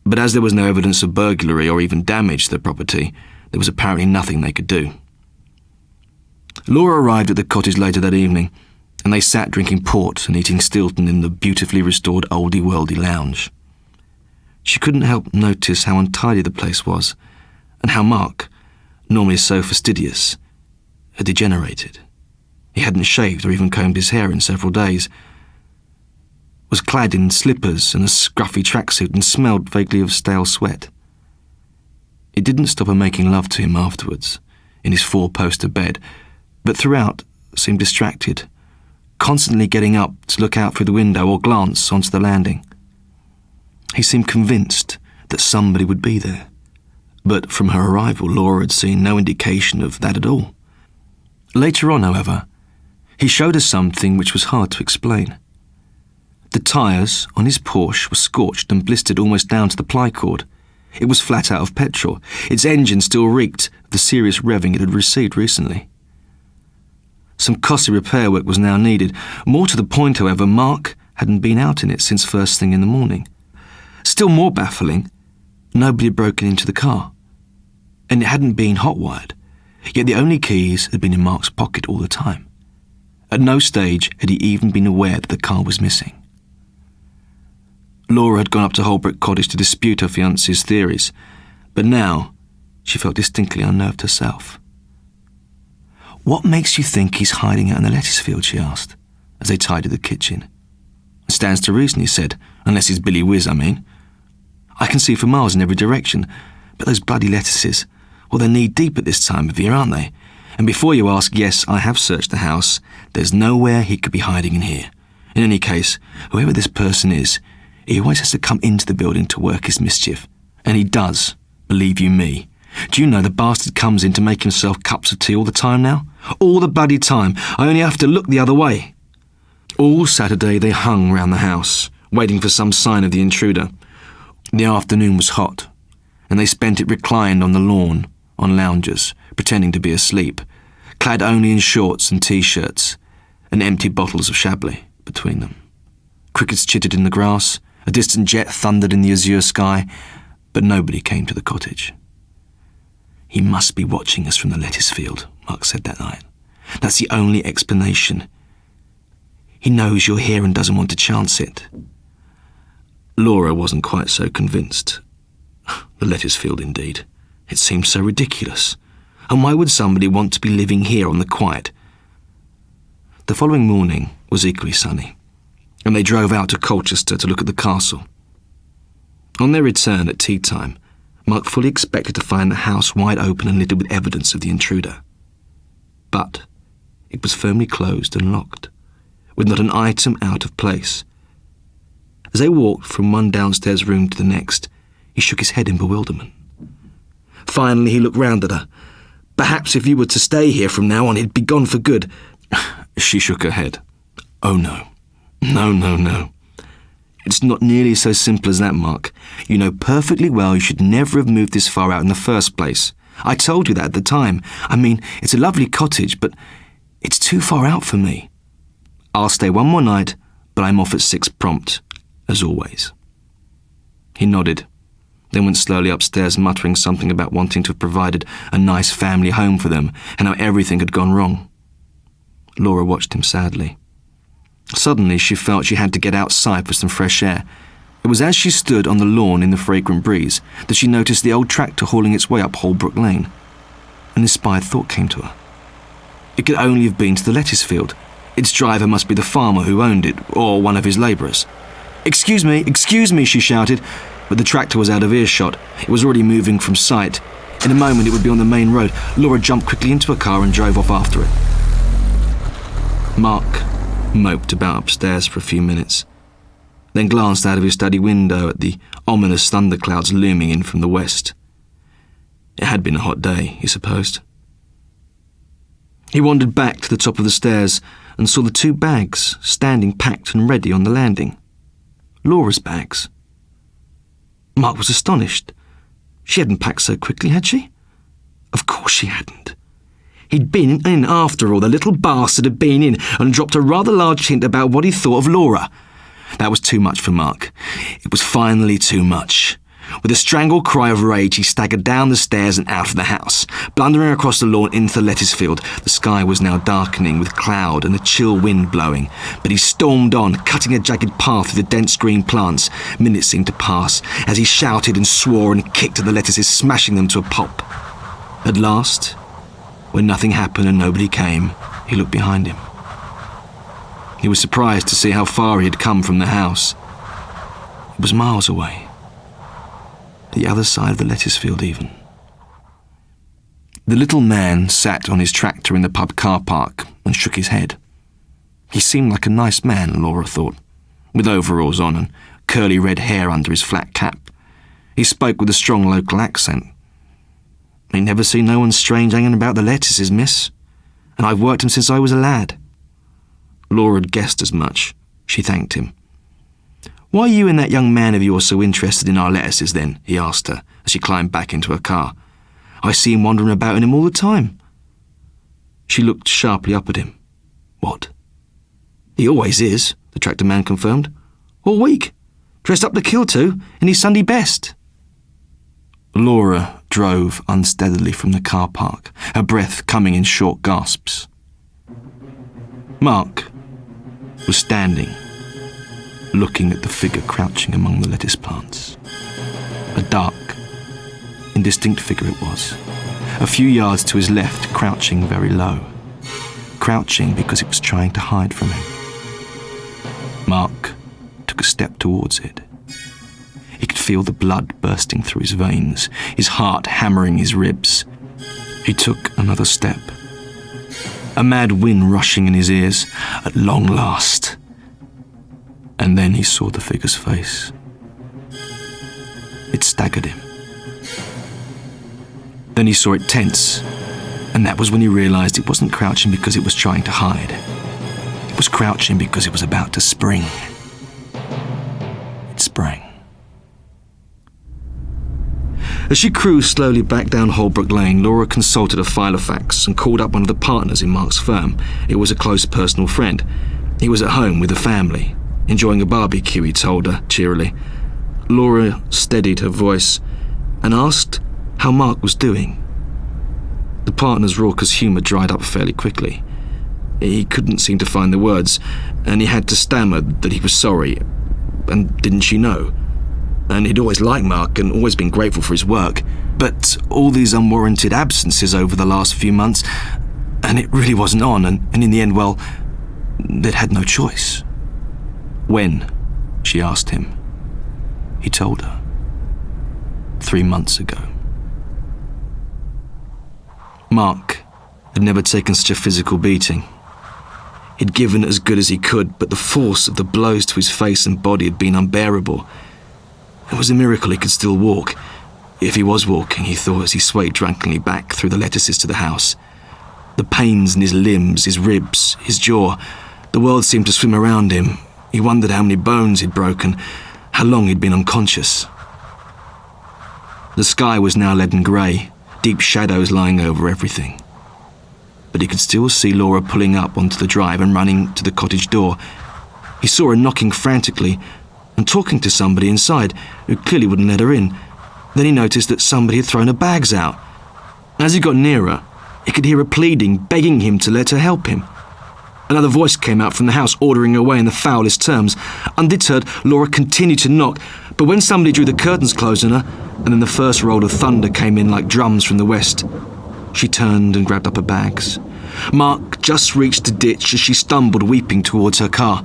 But as there was no evidence of burglary or even damage to the property, there was apparently nothing they could do. Laura arrived at the cottage later that evening, and they sat drinking port and eating Stilton in the beautifully restored oldie-worldy lounge. She couldn't help notice how untidy the place was, and how Mark, normally so fastidious, had degenerated. He hadn't shaved or even combed his hair in several days, was clad in slippers and a scruffy tracksuit and smelled vaguely of stale sweat. It didn't stop her making love to him afterwards, in his 4-poster bed, but throughout seemed distracted, constantly getting up to look out through the window or glance onto the landing. He seemed convinced that somebody would be there, but from her arrival Laura had seen no indication of that at all. Later on, however, he showed her something which was hard to explain. The tyres on his Porsche were scorched and blistered almost down to the ply cord. It was flat out of petrol. Its engine still reeked of the serious revving it had received recently. Some costly repair work was now needed. More to the point, however, Mark hadn't been out in it since first thing in the morning. Still more baffling, nobody had broken into the car, and it hadn't been hot-wired, yet the only keys had been in Mark's pocket all the time. At no stage had he even been aware that the car was missing. Laura had gone up to Holbrook Cottage to dispute her fiancé's theories, but now she felt distinctly unnerved herself. "What makes you think he's hiding out in the lettuce field?" she asked, as they tidied the kitchen. "It stands to reason," he said, "unless he's Billy Whizz, I mean. I can see for miles in every direction, but those bloody lettuces, well, they're knee-deep at this time of year, aren't they? And before you ask, yes, I have searched the house. There's nowhere he could be hiding in here. In any case, whoever this person is, He always has to come into the building to work his mischief. And he does, believe you me. Do you know the bastard comes in to make himself cups of tea all the time now? All the bloody time. I only have to look the other way. All Saturday they hung round the house, waiting for some sign of the intruder. The afternoon was hot, and they spent it reclined on the lawn, on loungers, pretending to be asleep, clad only in shorts and T-shirts, and empty bottles of Chablis between them. Crickets chittered in the grass, a distant jet thundered in the azure sky, but nobody came to the cottage. "He must be watching us from the lettuce field," Mark said that night. "That's the only explanation. He knows you're here and doesn't want to chance it." Laura wasn't quite so convinced. The lettuce field, indeed. It seemed so ridiculous. And why would somebody want to be living here on the quiet? The following morning was equally sunny, and they drove out to Colchester to look at the castle. On their return at tea time, Mark fully expected to find the house wide open and littered with evidence of the intruder. But it was firmly closed and locked, with not an item out of place. As they walked from one downstairs room to the next, he shook his head in bewilderment. Finally, he looked round at her. "Perhaps if you were to stay here from now on, he'd be gone for good." She shook her head. "Oh, no. No. It's not nearly so simple as that, Mark. You know perfectly well you should never have moved this far out in the first place. I told you that at the time. I mean, it's a lovely cottage, but it's too far out for me. I'll stay one more night, but I'm off at 6 prompt, as always." He nodded, then went slowly upstairs, muttering something about wanting to have provided a nice family home for them and how everything had gone wrong. Laura watched him sadly. Suddenly she felt she had to get outside for some fresh air. It was as she stood on the lawn in the fragrant breeze that she noticed the old tractor hauling its way up Holbrook Lane. An inspired thought came to her. It could only have been to the lettuce field. Its driver must be the farmer who owned it, or one of his labourers. Excuse me, she shouted, but the tractor was out of earshot. It was already moving from sight. In a moment it would be on the main road. Laura jumped quickly into a car and drove off after it. Mark moped about upstairs for a few minutes, then glanced out of his study window at the ominous thunderclouds looming in from the west. It had been a hot day, he supposed. He wandered back to the top of the stairs and saw the 2 bags standing packed and ready on the landing. Laura's bags. Mark was astonished. She hadn't packed so quickly, had she? Of course she hadn't. He'd been in after all. The little bastard had been in and dropped a rather large hint about what he thought of Laura. That was too much for Mark. It was finally too much. With a strangled cry of rage, he staggered down the stairs and out of the house, blundering across the lawn into the lettuce field. The sky was now darkening with cloud and a chill wind blowing, but he stormed on, cutting a jagged path through the dense green plants. Minutes seemed to pass as he shouted and swore and kicked at the lettuces, smashing them to a pulp. At last, when nothing happened and nobody came, he looked behind him. He was surprised to see how far he had come from the house. It was miles away. The other side of the lettuce field, even. The little man sat on his tractor in the pub car park and shook his head. He seemed like a nice man, Laura thought, with overalls on and curly red hair under his flat cap. He spoke with a strong local accent. "Ain't never seen no one strange hanging about the lettuces, miss, and I've worked 'em since I was a lad." Laura had guessed as much. She thanked him. "Why are you and that young man of yours so interested in our lettuces, then?" he asked her as she climbed back into her car. "I see him wandering about in them all the time." She looked sharply up at him. "What?" "He always is," the tractor man confirmed. "All week. Dressed up to kill too, in his Sunday best." Laura drove unsteadily from the car park, her breath coming in short gasps. Mark was standing, looking at the figure crouching among the lettuce plants. A dark, indistinct figure it was, a few yards to his left, crouching very low, crouching because it was trying to hide from him. Mark took a step towards it. He could feel the blood bursting through his veins, his heart hammering his ribs. He took another step, a mad wind rushing in his ears. At long last. And then he saw the figure's face. It staggered him. Then he saw it tense, and that was when he realised it wasn't crouching because it was trying to hide. It was crouching because it was about to spring. It sprang. As she cruised slowly back down Holbrook Lane, Laura consulted a file of facts and called up one of the partners in Mark's firm. It was a close personal friend. He was at home with the family, enjoying a barbecue, he told her cheerily. Laura steadied her voice and asked how Mark was doing. The partner's raucous humour dried up fairly quickly. He couldn't seem to find the words, and he had to stammer that he was sorry. And didn't she know? And he'd always liked Mark and always been grateful for his work. But all these unwarranted absences over the last few months, and it really wasn't on, and in the end, well, they'd had no choice. When? She asked him. He told her. 3 months ago. Mark had never taken such a physical beating. He'd given as good as he could, but the force of the blows to his face and body had been unbearable. It was a miracle he could still walk. If he was walking, he thought as he swayed drunkenly back through the lettuces to the house. The pains in his limbs, his ribs, his jaw, the world seemed to swim around him. He wondered how many bones he'd broken, how long he'd been unconscious. The sky was now leaden grey, deep shadows lying over everything. But he could still see Laura pulling up onto the drive and running to the cottage door. He saw her knocking frantically and talking to somebody inside who clearly wouldn't let her in. Then he noticed that somebody had thrown her bags out. As he got nearer, he could hear her pleading, begging him to let her help him. Another voice came out from the house, ordering her away in the foulest terms. Undeterred, Laura continued to knock, but when somebody drew the curtains close on her, and then the first roll of thunder came in like drums from the west, she turned and grabbed up her bags. Mark just reached the ditch as she stumbled, weeping towards her car.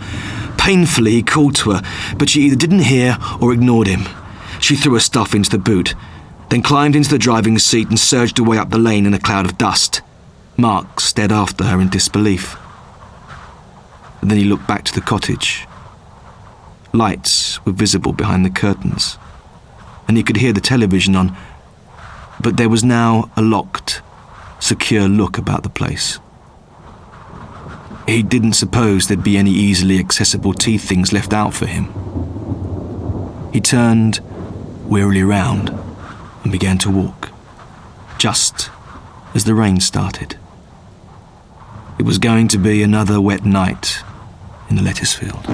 Painfully, he called to her, but she either didn't hear or ignored him. She threw her stuff into the boot, then climbed into the driving seat and surged away up the lane in a cloud of dust. Mark stared after her in disbelief. And then he looked back to the cottage. Lights were visible behind the curtains, and he could hear the television on, but there was now a locked, secure look about the place. He didn't suppose there'd be any easily accessible tea things left out for him. He turned wearily round and began to walk, just as the rain started. It was going to be another wet night in the lettuce field.